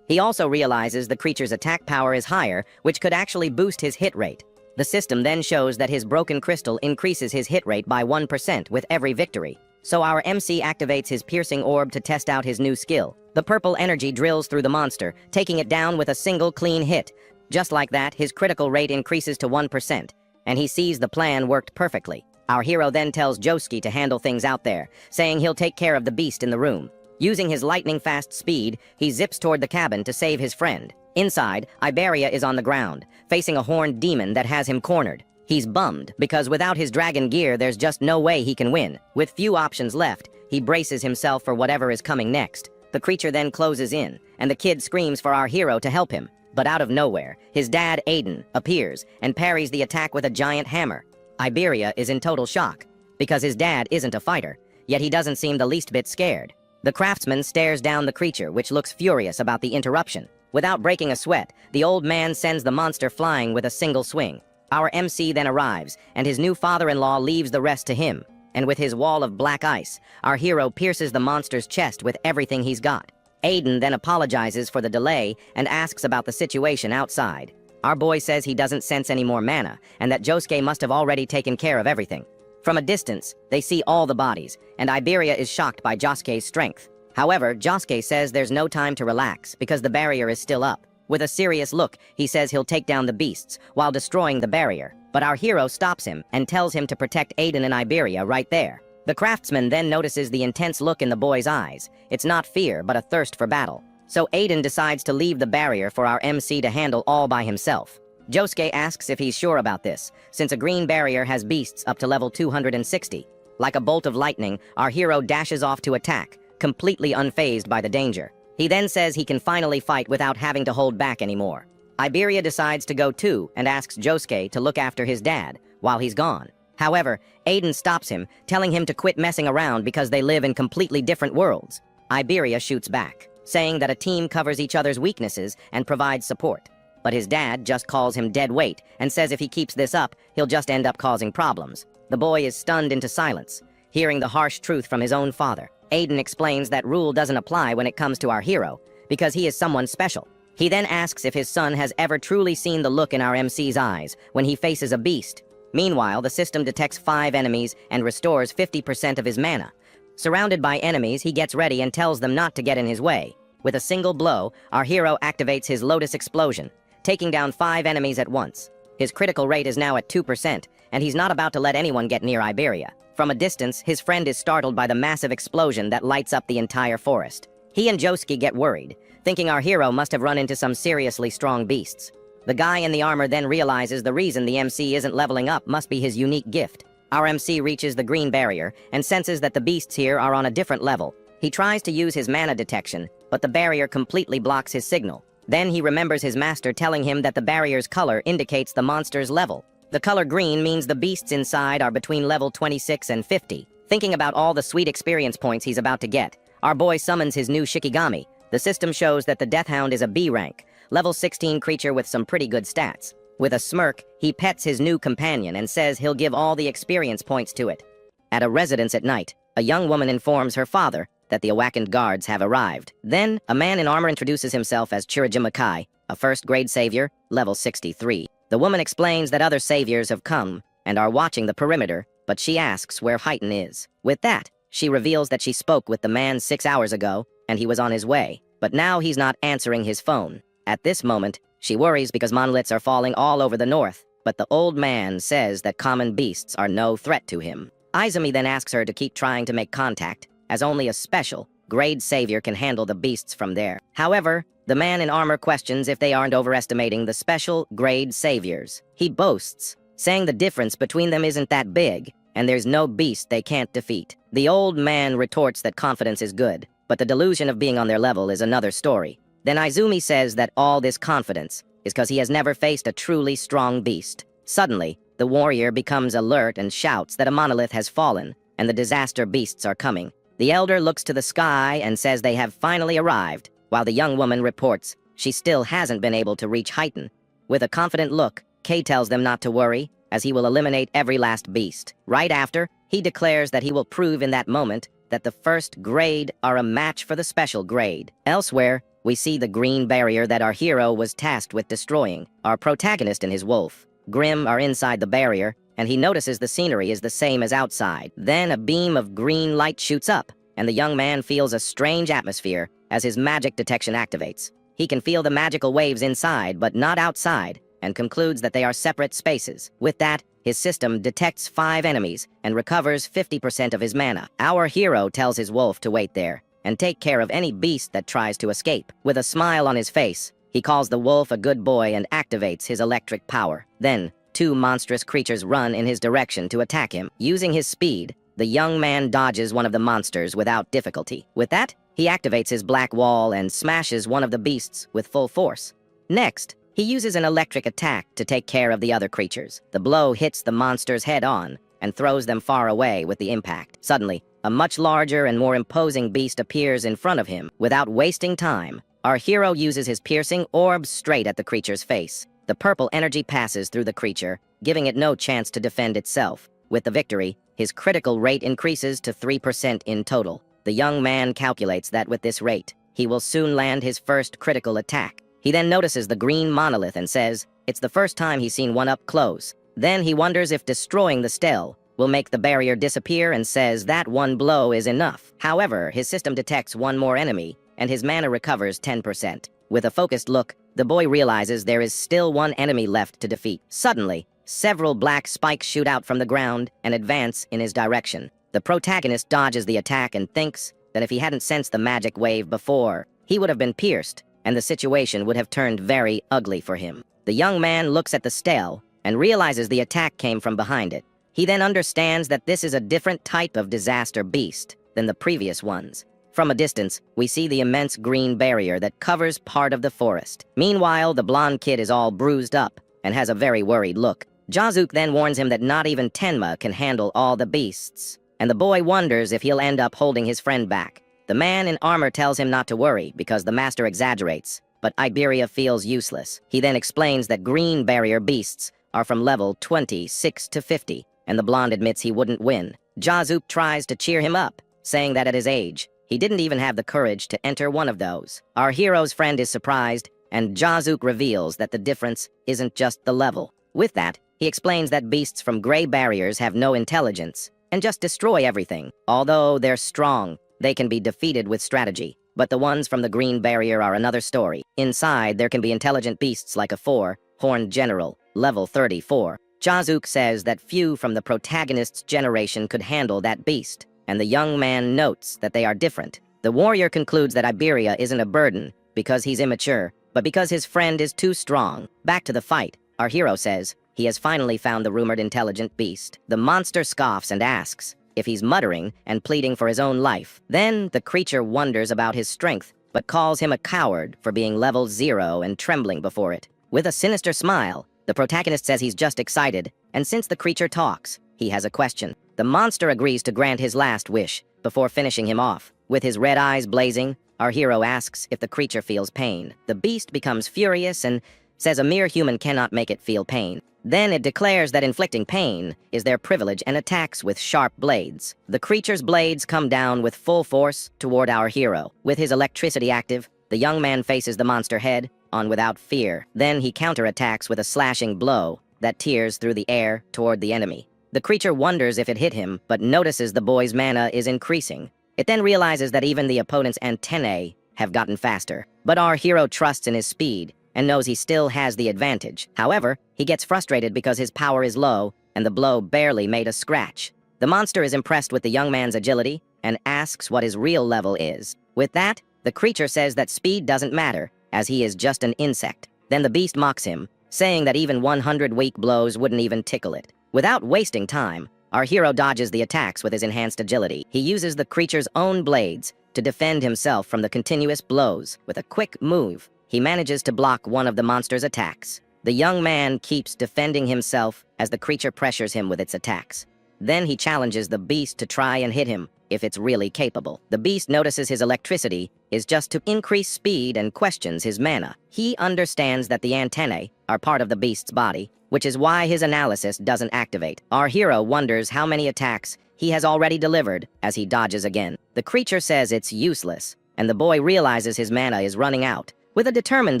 He also realizes the creature's attack power is higher, which could actually boost his hit rate. The system then shows that his broken crystal increases his hit rate by 1% with every victory. So our MC activates his piercing orb to test out his new skill. The purple energy drills through the monster, taking it down with a single clean hit. Just like that, his critical rate increases to 1%, and he sees the plan worked perfectly. Our hero then tells Josuke to handle things out there, saying he'll take care of the beast in the room. Using his lightning-fast speed, he zips toward the cabin to save his friend. Inside, Iberia is on the ground, facing a horned demon that has him cornered. He's bummed, because without his dragon gear, there's just no way he can win. With few options left, he braces himself for whatever is coming next. The creature then closes in, and the kid screams for our hero to help him. But out of nowhere, his dad, Aiden, appears and parries the attack with a giant hammer. Iberia is in total shock, because his dad isn't a fighter, yet he doesn't seem the least bit scared. The craftsman stares down the creature, which looks furious about the interruption. Without breaking a sweat, the old man sends the monster flying with a single swing. Our MC then arrives, and his new father-in-law leaves the rest to him. And with his wall of black ice, our hero pierces the monster's chest with everything he's got. Aiden then apologizes for the delay and asks about the situation outside. Our boy says he doesn't sense any more mana, and that Josuke must have already taken care of everything. From a distance, they see all the bodies, and Iberia is shocked by Josuke's strength. However, Josuke says there's no time to relax, because the barrier is still up. With a serious look, he says he'll take down the beasts, while destroying the barrier. But our hero stops him, and tells him to protect Aiden and Iberia right there. The craftsman then notices the intense look in the boy's eyes. It's not fear, but a thirst for battle. So Aiden decides to leave the barrier for our MC to handle all by himself. Josuke asks if he's sure about this, since a green barrier has beasts up to level 260. Like a bolt of lightning, our hero dashes off to attack, completely unfazed by the danger. He then says he can finally fight without having to hold back anymore. Iberia decides to go too and asks Josuke to look after his dad while he's gone. However, Aiden stops him, telling him to quit messing around because they live in completely different worlds. Iberia shoots back, saying that a team covers each other's weaknesses and provides support. But his dad just calls him dead weight and says if he keeps this up, he'll just end up causing problems. The boy is stunned into silence, hearing the harsh truth from his own father. Aiden explains that rule doesn't apply when it comes to our hero, because he is someone special. He then asks if his son has ever truly seen the look in our MC's eyes when he faces a beast. Meanwhile, the system detects 5 enemies and restores 50% of his mana. Surrounded by enemies, he gets ready and tells them not to get in his way. With a single blow, our hero activates his Lotus Explosion, taking down 5 enemies at once. His critical rate is now at 2%, and he's not about to let anyone get near Iberia. From a distance, his friend is startled by the massive explosion that lights up the entire forest. He and Josuke get worried, thinking our hero must have run into some seriously strong beasts. The guy in the armor then realizes the reason the MC isn't leveling up must be his unique gift. Our MC reaches the green barrier and senses that the beasts here are on a different level. He tries to use his mana detection, but the barrier completely blocks his signal. Then he remembers his master telling him that the barrier's color indicates the monster's level. The color green means the beasts inside are between level 26 and 50. Thinking about all the sweet experience points he's about to get, our boy summons his new Shikigami. The system shows that the Deathhound is a B rank, level 16 creature with some pretty good stats. With a smirk, he pets his new companion and says he'll give all the experience points to it. At a residence at night, a young woman informs her father that the awakened guards have arrived. Then, a man in armor introduces himself as Chirijimakai, a first-grade savior, level 63. The woman explains that other saviors have come and are watching the perimeter, but she asks where Heighten is. With that, she reveals that she spoke with the man 6 hours ago, and he was on his way. But now he's not answering his phone. At this moment, she worries because monoliths are falling all over the north, but the old man says that common beasts are no threat to him. Izumi then asks her to keep trying to make contact, as only a special, grade savior can handle the beasts from there. However, the man in armor questions if they aren't overestimating the special, grade saviors. He boasts, saying the difference between them isn't that big, and there's no beast they can't defeat. The old man retorts that confidence is good, but the delusion of being on their level is another story. Then Izumi says that all this confidence is because he has never faced a truly strong beast. Suddenly, the warrior becomes alert and shouts that a monolith has fallen, and the disaster beasts are coming. The elder looks to the sky and says they have finally arrived, while the young woman reports she still hasn't been able to reach Heighten. With a confident look, Kay tells them not to worry, as he will eliminate every last beast. Right after, he declares that he will prove in that moment that the first grade are a match for the special grade. Elsewhere, we see the green barrier that our hero was tasked with destroying. Our protagonist and his wolf, Grim, are inside the barrier, and he notices the scenery is the same as outside. Then a beam of green light shoots up, and the young man feels a strange atmosphere as his magic detection activates. He can feel the magical waves inside, but not outside, and concludes that they are separate spaces. With that, his system detects 5 enemies and recovers 50% of his mana. Our hero tells his wolf to wait there and take care of any beast that tries to escape. With a smile on his face, he calls the wolf a good boy and activates his electric power. Then, 2 monstrous creatures run in his direction to attack him. Using his speed, the young man dodges one of the monsters without difficulty. With that, he activates his black wall and smashes one of the beasts with full force. Next, he uses an electric attack to take care of the other creatures. The blow hits the monsters head on and throws them far away with the impact. Suddenly, a much larger and more imposing beast appears in front of him. Without wasting time, our hero uses his piercing orb straight at the creature's face. The purple energy passes through the creature, giving it no chance to defend itself. With the victory, his critical rate increases to 3% in total. The young man calculates that with this rate, he will soon land his first critical attack. He then notices the green monolith and says it's the first time he's seen one up close. Then he wonders if destroying the stele will make the barrier disappear and says that one blow is enough. However, his system detects one more enemy, and his mana recovers 10%. With a focused look, the boy realizes there is still one enemy left to defeat. Suddenly, several black spikes shoot out from the ground and advance in his direction. The protagonist dodges the attack and thinks that if he hadn't sensed the magic wave before, he would have been pierced, and the situation would have turned very ugly for him. The young man looks at the stele and realizes the attack came from behind it. He then understands that this is a different type of disaster beast than the previous ones. From a distance, we see the immense green barrier that covers part of the forest. Meanwhile, the blonde kid is all bruised up and has a very worried look. Jazuk then warns him that not even Tenma can handle all the beasts, and the boy wonders if he'll end up holding his friend back. The man in armor tells him not to worry because the master exaggerates, but Iberia feels useless. He then explains that green barrier beasts are from level 26 to 50, and the blonde admits he wouldn't win. Jazuk tries to cheer him up, saying that at his age, he didn't even have the courage to enter one of those. Our hero's friend is surprised, and Jazuk reveals that the difference isn't just the level. With that, he explains that beasts from gray barriers have no intelligence and just destroy everything. Although they're strong, they can be defeated with strategy. But the ones from the green barrier are another story. Inside, there can be intelligent beasts like a 4-horned general, level 34. Jazuk says that few from the protagonist's generation could handle that beast, and the young man notes that they are different. The warrior concludes that Iberia isn't a burden because he's immature, but because his friend is too strong. Back to the fight, our hero says he has finally found the rumored intelligent beast. The monster scoffs and asks if he's muttering and pleading for his own life. Then the creature wonders about his strength, but calls him a coward for being level 0 and trembling before it. With a sinister smile, the protagonist says he's just excited, and since the creature talks, he has a question. The monster agrees to grant his last wish before finishing him off. With his red eyes blazing, our hero asks if the creature feels pain. The beast becomes furious and says a mere human cannot make it feel pain. Then it declares that inflicting pain is their privilege and attacks with sharp blades. The creature's blades come down with full force toward our hero. With his electricity active, the young man faces the monster head on without fear. Then he counterattacks with a slashing blow that tears through the air toward the enemy. The creature wonders if it hit him, but notices the boy's mana is increasing. It then realizes that even the opponent's antennae have gotten faster. But our hero trusts in his speed and knows he still has the advantage. However, he gets frustrated because his power is low and the blow barely made a scratch. The monster is impressed with the young man's agility and asks what his real level is. With that, the creature says that speed doesn't matter, as he is just an insect. Then the beast mocks him, saying that even 100 weak blows wouldn't even tickle it. Without wasting time, our hero dodges the attacks with his enhanced agility. He uses the creature's own blades to defend himself from the continuous blows. With a quick move, he manages to block one of the monster's attacks. The young man keeps defending himself as the creature pressures him with its attacks. Then he challenges the beast to try and hit him if it's really capable. The beast notices his electricity is just to increase speed and questions his mana. He understands that the antennae are part of the beast's body, which is why his analysis doesn't activate. Our hero wonders how many attacks he has already delivered as he dodges again. The creature says it's useless, and the boy realizes his mana is running out. With a determined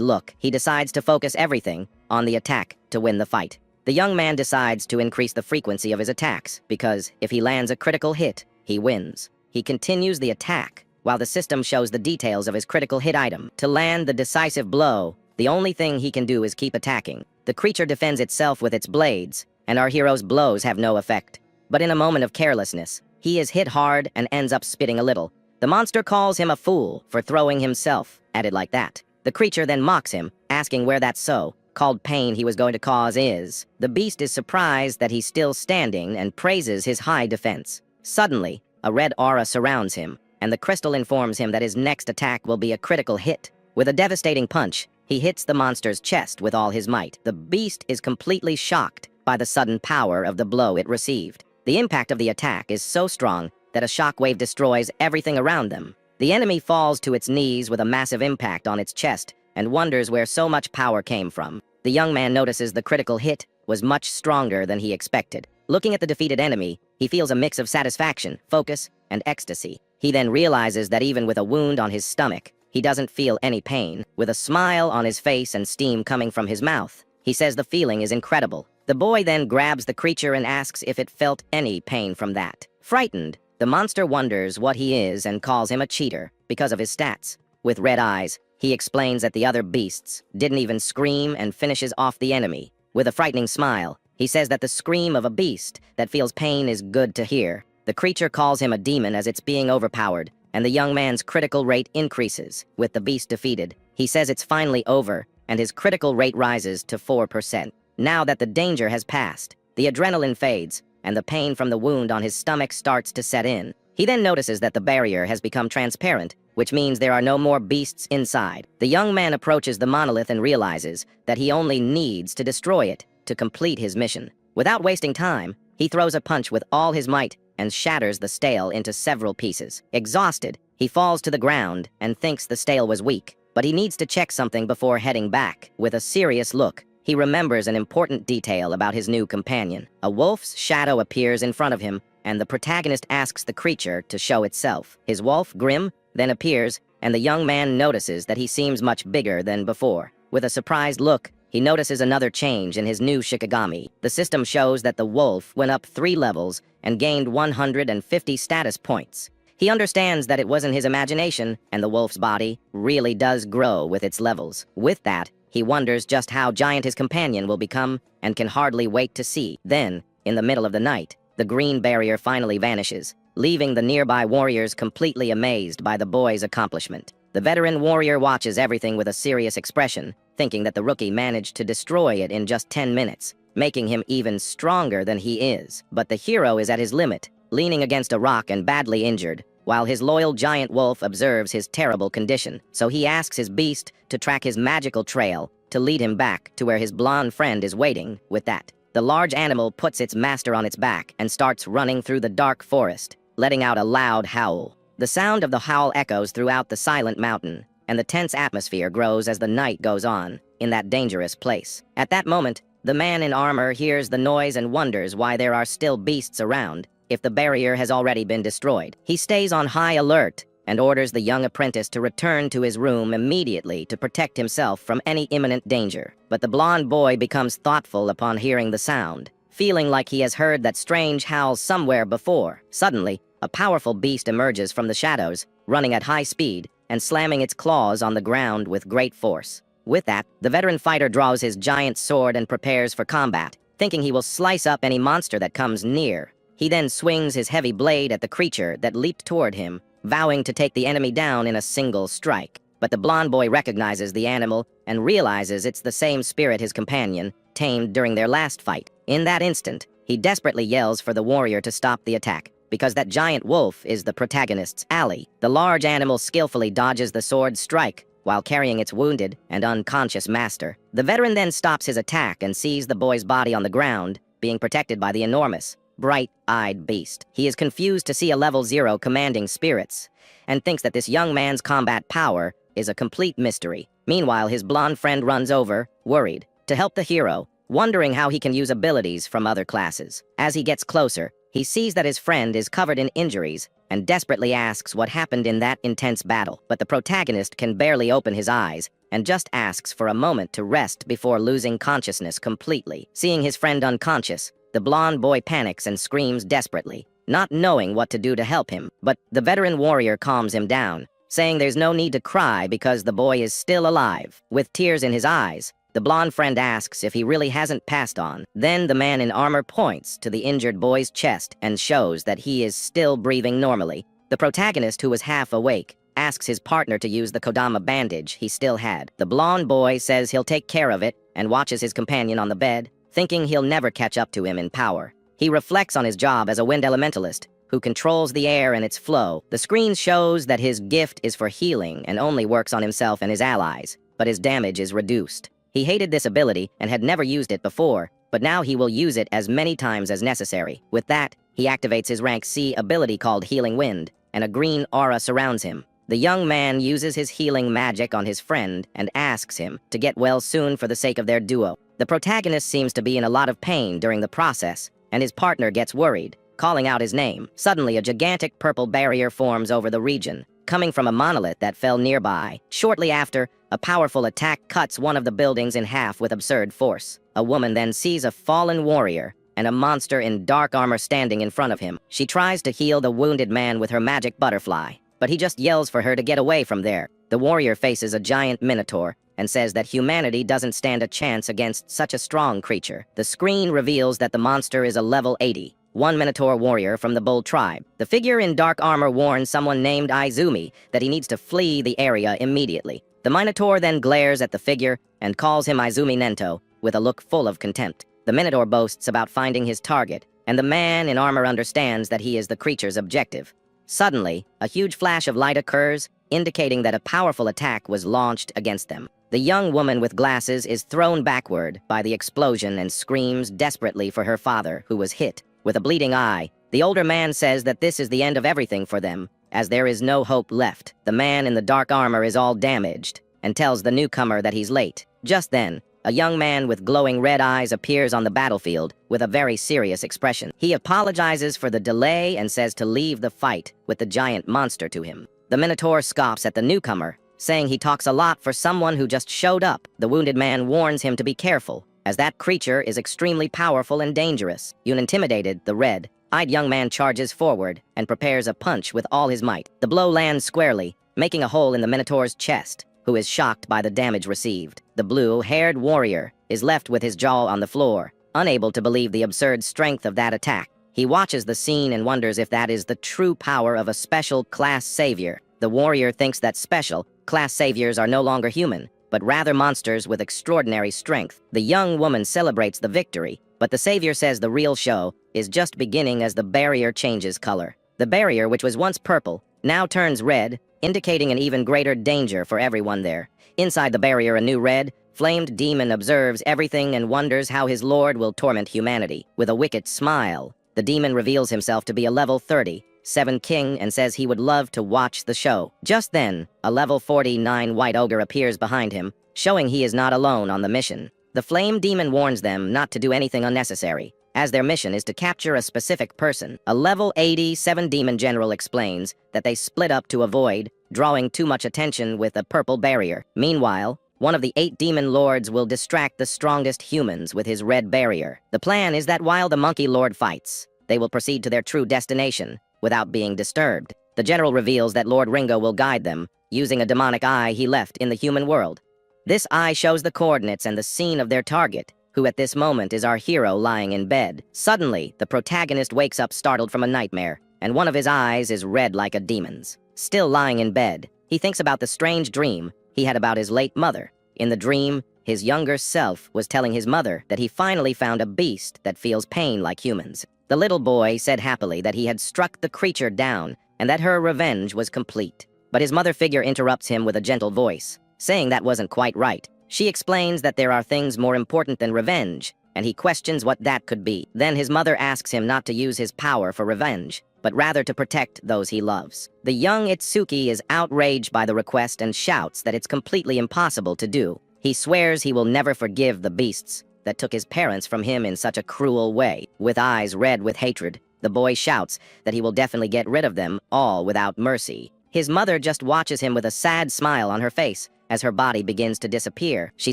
look, he decides to focus everything on the attack to win the fight. The young man decides to increase the frequency of his attacks, because if he lands a critical hit, he wins. He continues the attack, while the system shows the details of his critical hit item. To land the decisive blow, the only thing he can do is keep attacking. The creature defends itself with its blades, and our hero's blows have no effect. But in a moment of carelessness, he is hit hard and ends up spitting a little. The monster calls him a fool for throwing himself at it like that. The creature then mocks him, asking where that so-called pain he was going to cause is. The beast is surprised that he's still standing and praises his high defense. Suddenly, a red aura surrounds him, and the crystal informs him that his next attack will be a critical hit. With a devastating punch, he hits the monster's chest with all his might. The beast is completely shocked by the sudden power of the blow it received. The impact of the attack is so strong that a shockwave destroys everything around them. The enemy falls to its knees with a massive impact on its chest and wonders where so much power came from. The young man notices the critical hit was much stronger than he expected. Looking at the defeated enemy, he feels a mix of satisfaction, focus, and ecstasy. He then realizes that even with a wound on his stomach, he doesn't feel any pain. With a smile on his face and steam coming from his mouth, he says the feeling is incredible. The boy then grabs the creature and asks if it felt any pain from that. Frightened, the monster wonders what he is and calls him a cheater because of his stats. With red eyes, he explains that the other beasts didn't even scream and finishes off the enemy. With a frightening smile, he says that the scream of a beast that feels pain is good to hear. The creature calls him a demon as it's being overpowered, and the young man's critical rate increases. With the beast defeated, he says it's finally over, and his critical rate rises to 4%. Now that the danger has passed, the adrenaline fades, and the pain from the wound on his stomach starts to set in. He then notices that the barrier has become transparent, which means there are no more beasts inside. The young man approaches the monolith and realizes that he only needs to destroy it to complete his mission. Without wasting time, he throws a punch with all his might and shatters the stele into several pieces. Exhausted, he falls to the ground and thinks the stele was weak, but he needs to check something before heading back. With a serious look, he remembers an important detail about his new companion. A wolf's shadow appears in front of him, and the protagonist asks the creature to show itself. His wolf, Grim, then appears, and the young man notices that he seems much bigger than before. With a surprised look, he notices another change in his new Shikigami. The system shows that the wolf went up 3 levels and gained 150 status points. He understands that it wasn't his imagination, and the wolf's body really does grow with its levels. With that, he wonders just how giant his companion will become and can hardly wait to see. Then, in the middle of the night, the green barrier finally vanishes, leaving the nearby warriors completely amazed by the boy's accomplishment. The veteran warrior watches everything with a serious expression, thinking that the rookie managed to destroy it in just 10 minutes, making him even stronger than he is. But the hero is at his limit, leaning against a rock and badly injured, while his loyal giant wolf observes his terrible condition. So he asks his beast to track his magical trail to lead him back to where his blonde friend is waiting. With that, the large animal puts its master on its back and starts running through the dark forest, letting out a loud howl. The sound of the howl echoes throughout the silent mountain, and the tense atmosphere grows as the night goes on in that dangerous place. At that moment, The man in armor hears the noise and wonders why there are still beasts around, if the barrier has already been destroyed. He stays on high alert and orders the young apprentice to return to his room immediately to protect himself from any imminent danger. But the blond boy becomes thoughtful upon hearing the sound, feeling like he has heard that strange howl somewhere before. Suddenly, a powerful beast emerges from the shadows, running at high speed and slamming its claws on the ground with great force. With that, the veteran fighter draws his giant sword and prepares for combat, thinking he will slice up any monster that comes near. He then swings his heavy blade at the creature that leaped toward him, vowing to take the enemy down in a single strike. But the blond boy recognizes the animal and realizes it's the same spirit his companion tamed during their last fight. In that instant, he desperately yells for the warrior to stop the attack, because that giant wolf is the protagonist's ally. The large animal skillfully dodges the sword's strike while carrying its wounded and unconscious master. The veteran then stops his attack and sees the boy's body on the ground, being protected by the enormous, bright-eyed beast. He is confused to see a level 0 commanding spirits, and thinks that this young man's combat power is a complete mystery. Meanwhile, his blonde friend runs over, worried, to help the hero, wondering how he can use abilities from other classes. As he gets closer, he sees that his friend is covered in injuries and desperately asks what happened in that intense battle. But the protagonist can barely open his eyes and just asks for a moment to rest before losing consciousness completely. Seeing his friend unconscious, the blonde boy panics and screams desperately, not knowing what to do to help him. But the veteran warrior calms him down, saying there's no need to cry because the boy is still alive. With tears in his eyes, the blonde friend asks if he really hasn't passed on. Then the man in armor points to the injured boy's chest and shows that he is still breathing normally. The protagonist, who was half awake, asks his partner to use the kodama bandage he still had. The blonde boy says he'll take care of it and watches his companion on the bed, thinking he'll never catch up to him in power. He reflects on his job as a wind elementalist who controls the air and its flow. The screen shows that his gift is for healing and only works on himself and his allies, but his damage is reduced. He hated this ability and had never used it before, but now he will use it as many times as necessary. With that, he activates his rank C ability called Healing Wind, and a green aura surrounds him. The young man uses his healing magic on his friend and asks him to get well soon for the sake of their duo. The protagonist seems to be in a lot of pain during the process, and his partner gets worried, calling out his name. Suddenly, a gigantic purple barrier forms over the region, coming from a monolith that fell nearby. Shortly after, a powerful attack cuts one of the buildings in half with absurd force. A woman then sees a fallen warrior and a monster in dark armor standing in front of him. She tries to heal the wounded man with her magic butterfly, but he just yells for her to get away from there. The warrior faces a giant minotaur and says that humanity doesn't stand a chance against such a strong creature. The screen reveals that the monster is a level 80, one minotaur warrior from the Bull tribe. The figure in dark armor warns someone named Izumi that he needs to flee the area immediately. The minotaur then glares at the figure and calls him Izumi Nento with a look full of contempt. The minotaur boasts about finding his target, and the man in armor understands that he is the creature's objective. Suddenly, a huge flash of light occurs, indicating that a powerful attack was launched against them. The young woman with glasses is thrown backward by the explosion and screams desperately for her father, who was hit. With a bleeding eye, the older man says that this is the end of everything for them, as there is no hope left. The man in the dark armor is all damaged and tells the newcomer that he's late. Just then, a young man with glowing red eyes appears on the battlefield with a very serious expression. He apologizes for the delay and says to leave the fight with the giant monster to him. The Minotaur scoffs at the newcomer, saying he talks a lot for someone who just showed up. The wounded man warns him to be careful, as that creature is extremely powerful and dangerous. Intimidated, the red-eyed young man charges forward and prepares a punch with all his might. The blow lands squarely, making a hole in the Minotaur's chest, who is shocked by the damage received. The blue-haired warrior is left with his jaw on the floor, unable to believe the absurd strength of that attack. He watches the scene and wonders if that is the true power of a special class savior. The warrior thinks that special class saviors are no longer human, but rather monsters with extraordinary strength. The young woman celebrates the victory, but the savior says the real show is just beginning as the barrier changes color. The barrier, which was once purple, now turns red, indicating an even greater danger for everyone there. Inside the barrier, a new red-flamed demon observes everything and wonders how his lord will torment humanity. With a wicked smile, the demon reveals himself to be a level 37 king and says he would love to watch the show. Just then, a level 49 white ogre appears behind him, showing he is not alone on the mission. The flame demon warns them not to do anything unnecessary, as their mission is to capture a specific person. A level 87 demon general explains that they split up to avoid drawing too much attention with a purple barrier. Meanwhile, one of the 8 demon lords will distract the strongest humans with his red barrier. The plan is that while the monkey lord fights, they will proceed to their true destination without being disturbed. The general reveals that Lord Ringo will guide them using a demonic eye he left in the human world. This eye shows the coordinates and the scene of their target, who at this moment is our hero lying in bed. Suddenly, the protagonist wakes up startled from a nightmare, and one of his eyes is red like a demon's. Still lying in bed, he thinks about the strange dream he had about his late mother. In the dream, his younger self was telling his mother that he finally found a beast that feels pain like humans. The little boy said happily that he had struck the creature down and that her revenge was complete. But his mother figure interrupts him with a gentle voice, saying that wasn't quite right. She explains that there are things more important than revenge, and he questions what that could be. Then his mother asks him not to use his power for revenge, but rather to protect those he loves. The young Itsuki is outraged by the request and shouts that it's completely impossible to do. He swears he will never forgive the beasts that took his parents from him in such a cruel way. With eyes red with hatred, the boy shouts that he will definitely get rid of them all without mercy. His mother just watches him with a sad smile on her face as her body begins to disappear. She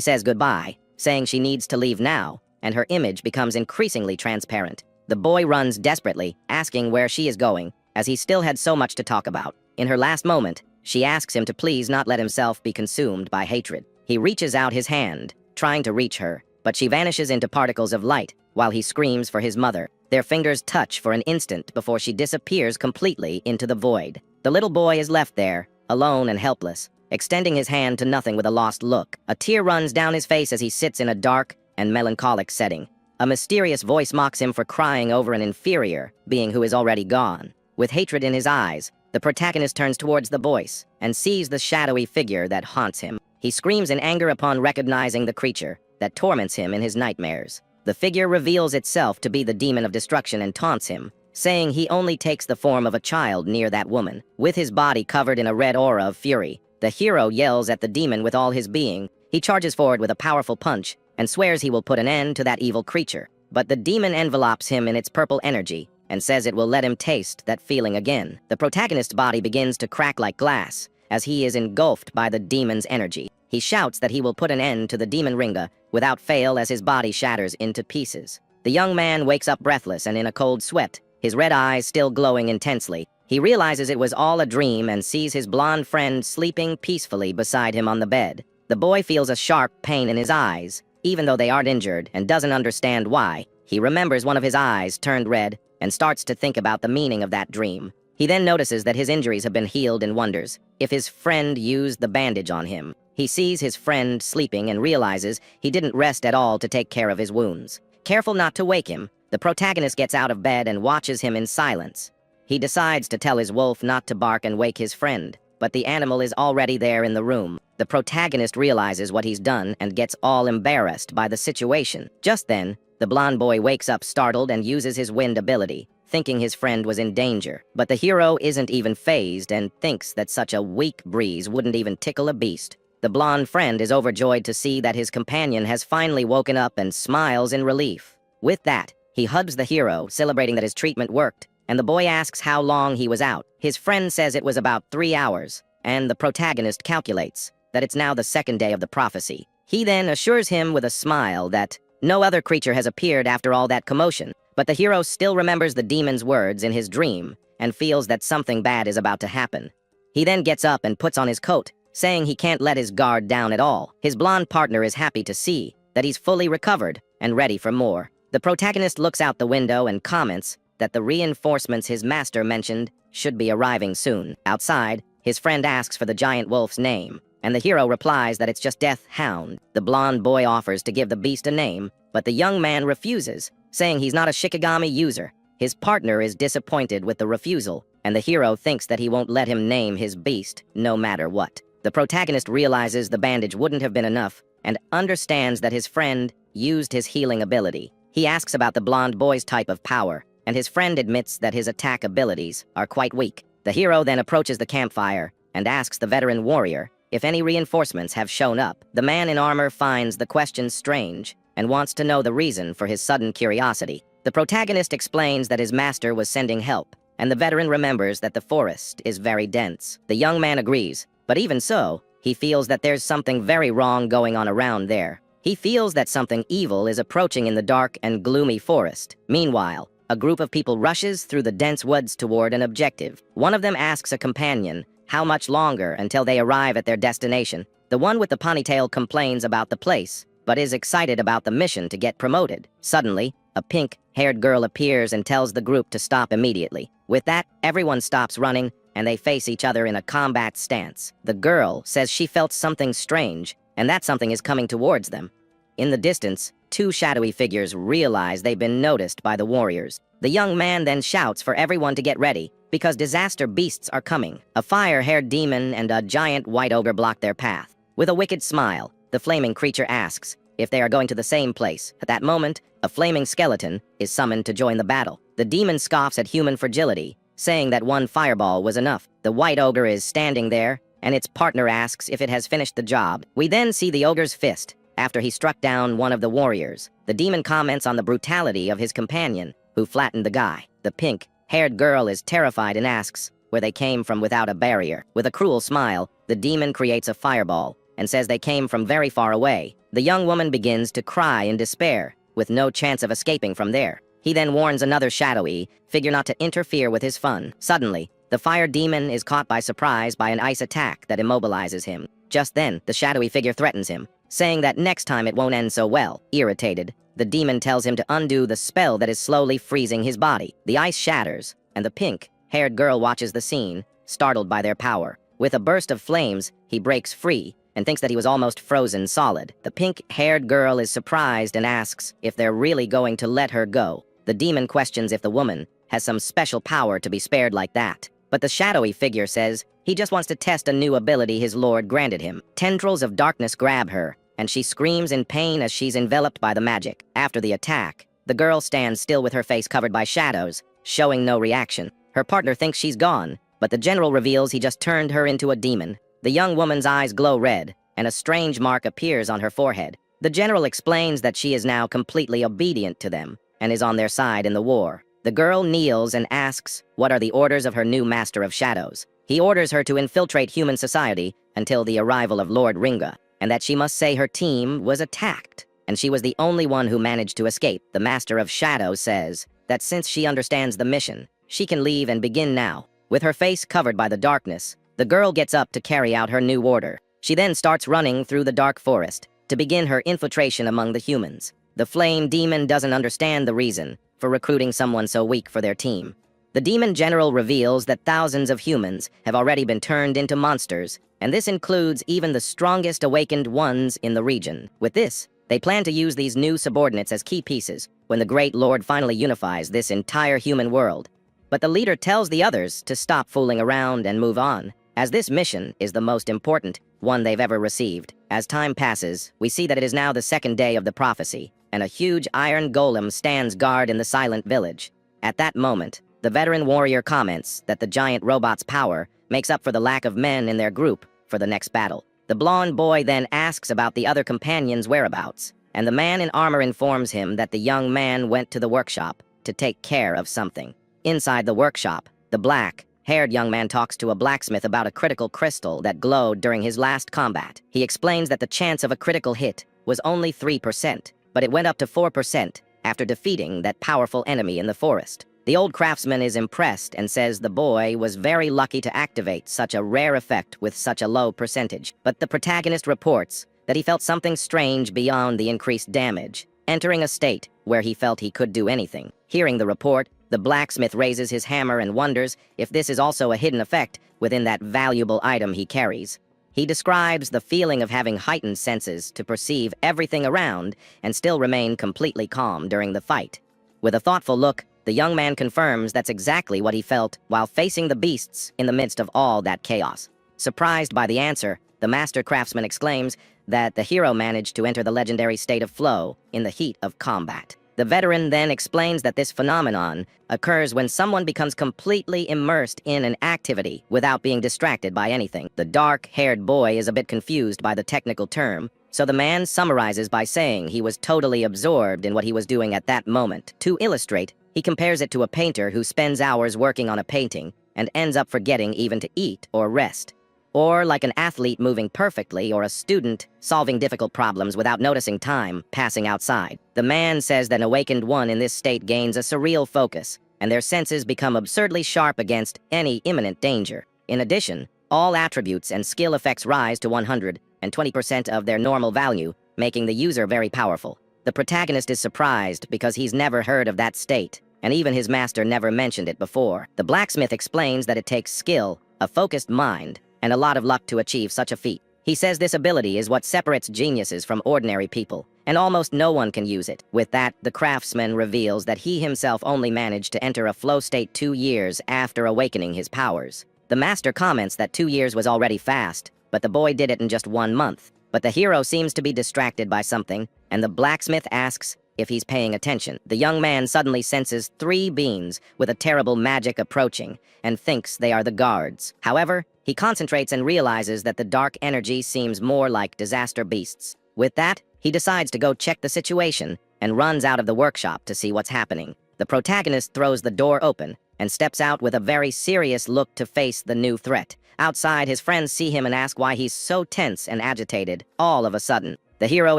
says goodbye, saying she needs to leave now, and her image becomes increasingly transparent. The boy runs desperately, asking where she is going, as he still had so much to talk about. In her last moment, she asks him to please not let himself be consumed by hatred. He reaches out his hand, trying to reach her, but she vanishes into particles of light while he screams for his mother. Their fingers touch for an instant before she disappears completely into the void. The little boy is left there, alone and helpless, extending his hand to nothing with a lost look. A tear runs down his face as he sits in a dark and melancholic setting. A mysterious voice mocks him for crying over an inferior being who is already gone. With hatred in his eyes, the protagonist turns towards the voice and sees the shadowy figure that haunts him. He screams in anger upon recognizing the creature that torments him in his nightmares. The figure reveals itself to be the demon of destruction and taunts him, saying he only takes the form of a child near that woman. With his body covered in a red aura of fury, the hero yells at the demon with all his being. He charges forward with a powerful punch and swears he will put an end to that evil creature. But the demon envelopes him in its purple energy and says it will let him taste that feeling again. The protagonist's body begins to crack like glass as he is engulfed by the demon's energy. He shouts that he will put an end to the demon Ringa without fail as his body shatters into pieces. The young man wakes up breathless and in a cold sweat, his red eyes still glowing intensely. He realizes it was all a dream and sees his blonde friend sleeping peacefully beside him on the bed. The boy feels a sharp pain in his eyes, even though they aren't injured, and doesn't understand why. He remembers one of his eyes turned red and starts to think about the meaning of that dream. He then notices that his injuries have been healed and wonders if his friend used the bandage on him. He sees his friend sleeping and realizes he didn't rest at all to take care of his wounds. Careful not to wake him, the protagonist gets out of bed and watches him in silence. He decides to tell his wolf not to bark and wake his friend, but the animal is already there in the room. The protagonist realizes what he's done and gets all embarrassed by the situation. Just then, the blonde boy wakes up startled and uses his wind ability, thinking his friend was in danger. But the hero isn't even fazed and thinks that such a weak breeze wouldn't even tickle a beast. The blonde friend is overjoyed to see that his companion has finally woken up and smiles in relief. With that, he hugs the hero, celebrating that his treatment worked, and the boy asks how long he was out. His friend says it was about 3 hours, and the protagonist calculates that it's now the second day of the prophecy. He then assures him with a smile that no other creature has appeared after all that commotion, but the hero still remembers the demon's words in his dream and feels that something bad is about to happen. He then gets up and puts on his coat, saying he can't let his guard down at all. His blonde partner is happy to see that he's fully recovered and ready for more. The protagonist looks out the window and comments that the reinforcements his master mentioned should be arriving soon. Outside, his friend asks for the giant wolf's name, and the hero replies that it's just Death Hound. The blonde boy offers to give the beast a name, but the young man refuses, saying he's not a Shikigami user. His partner is disappointed with the refusal, and the hero thinks that he won't let him name his beast no matter what. The protagonist realizes the bandage wouldn't have been enough and understands that his friend used his healing ability. He asks about the blonde boy's type of power, and his friend admits that his attack abilities are quite weak. The hero then approaches the campfire and asks the veteran warrior if any reinforcements have shown up. The man in armor finds the question strange and wants to know the reason for his sudden curiosity. The protagonist explains that his master was sending help, and the veteran remembers that the forest is very dense. The young man agrees, but even so, he feels that there's something very wrong going on around there. He feels that something evil is approaching in the dark and gloomy forest. Meanwhile, a group of people rushes through the dense woods toward an objective. One of them asks a companion how much longer until they arrive at their destination. The one with the ponytail complains about the place, but is excited about the mission to get promoted. Suddenly, a pink-haired girl appears and tells the group to stop immediately. With that, everyone stops running, and they face each other in a combat stance. The girl says she felt something strange, and that something is coming towards them. In the distance, two shadowy figures realize they've been noticed by the warriors. The young man then shouts for everyone to get ready, because disaster beasts are coming. A fire-haired demon and a giant white ogre block their path. With a wicked smile, the flaming creature asks if they are going to the same place. At that moment, a flaming skeleton is summoned to join the battle. The demon scoffs at human fragility, saying that one fireball was enough. The white ogre is standing there, and its partner asks if it has finished the job. We then see the ogre's fist after he struck down one of the warriors. The demon comments on the brutality of his companion, who flattened the guy. The pink-haired girl is terrified and asks where they came from without a barrier. With a cruel smile, the demon creates a fireball and says they came from very far away. The young woman begins to cry in despair, with no chance of escaping from there. He then warns another shadowy figure not to interfere with his fun. Suddenly, the fire demon is caught by surprise by an ice attack that immobilizes him. Just then, the shadowy figure threatens him, saying that next time it won't end so well. Irritated, the demon tells him to undo the spell that is slowly freezing his body. The ice shatters, and the pink-haired girl watches the scene, startled by their power. With a burst of flames, he breaks free and thinks that he was almost frozen solid. The pink-haired girl is surprised and asks if they're really going to let her go. The demon questions if the woman has some special power to be spared like that. But the shadowy figure says he just wants to test a new ability his lord granted him. Tendrils of darkness grab her, and she screams in pain as she's enveloped by the magic. After the attack, the girl stands still with her face covered by shadows, showing no reaction. Her partner thinks she's gone, but the general reveals he just turned her into a demon. The young woman's eyes glow red, and a strange mark appears on her forehead. The general explains that she is now completely obedient to them, and is on their side in the war. The girl kneels and asks what are the orders of her new master of shadows. He orders her to infiltrate human society until the arrival of Lord Ringa, and that she must say her team was attacked, and she was the only one who managed to escape. The master of shadows says that since she understands the mission, she can leave and begin now. With her face covered by the darkness, the girl gets up to carry out her new order. She then starts running through the dark forest to begin her infiltration among the humans. The flame demon doesn't understand the reason for recruiting someone so weak for their team. The demon general reveals that thousands of humans have already been turned into monsters, and this includes even the strongest awakened ones in the region. With this, they plan to use these new subordinates as key pieces when the Great Lord finally unifies this entire human world. But the leader tells the others to stop fooling around and move on, as this mission is the most important one they've ever received. As time passes, we see that it is now the second day of the prophecy, and a huge iron golem stands guard in the silent village. At that moment, the veteran warrior comments that the giant robot's power makes up for the lack of men in their group for the next battle. The blonde boy then asks about the other companions' whereabouts, and the man in armor informs him that the young man went to the workshop to take care of something. Inside the workshop, the black-haired young man talks to a blacksmith about a critical crystal that glowed during his last combat. He explains that the chance of a critical hit was only 3%, but it went up to 4% after defeating that powerful enemy in the forest. The old craftsman is impressed and says the boy was very lucky to activate such a rare effect with such a low percentage. But the protagonist reports that he felt something strange beyond the increased damage, entering a state where he felt he could do anything. Hearing the report, the blacksmith raises his hammer and wonders if this is also a hidden effect within that valuable item he carries. He describes the feeling of having heightened senses to perceive everything around and still remain completely calm during the fight. With a thoughtful look, the young man confirms that's exactly what he felt while facing the beasts in the midst of all that chaos. Surprised by the answer, the master craftsman exclaims that the hero managed to enter the legendary state of flow in the heat of combat. The veteran then explains that this phenomenon occurs when someone becomes completely immersed in an activity without being distracted by anything. The dark-haired boy is a bit confused by the technical term, so the man summarizes by saying he was totally absorbed in what he was doing at that moment. To illustrate, he compares it to a painter who spends hours working on a painting and ends up forgetting even to eat or rest. Or like an athlete moving perfectly, or a student solving difficult problems without noticing time passing outside. The man says that an awakened one in this state gains a surreal focus, and their senses become absurdly sharp against any imminent danger. In addition, all attributes and skill effects rise to 120% of their normal value, making the user very powerful. The protagonist is surprised because he's never heard of that state, and even his master never mentioned it before. The blacksmith explains that it takes skill, a focused mind, and a lot of luck to achieve such a feat. He says this ability is what separates geniuses from ordinary people, and almost no one can use it. With that, the craftsman reveals that he himself only managed to enter a flow state 2 years after awakening his powers. The master comments that 2 years was already fast, but the boy did it in just 1 month. But the hero seems to be distracted by something, and the blacksmith asks if he's paying attention. The young man suddenly senses 3 beings with a terrible magic approaching, and thinks they are the guards. However, he concentrates and realizes that the dark energy seems more like disaster beasts. With that, he decides to go check the situation and runs out of the workshop to see what's happening. The protagonist throws the door open and steps out with a very serious look to face the new threat. Outside, his friends see him and ask why he's so tense and agitated all of a sudden. The hero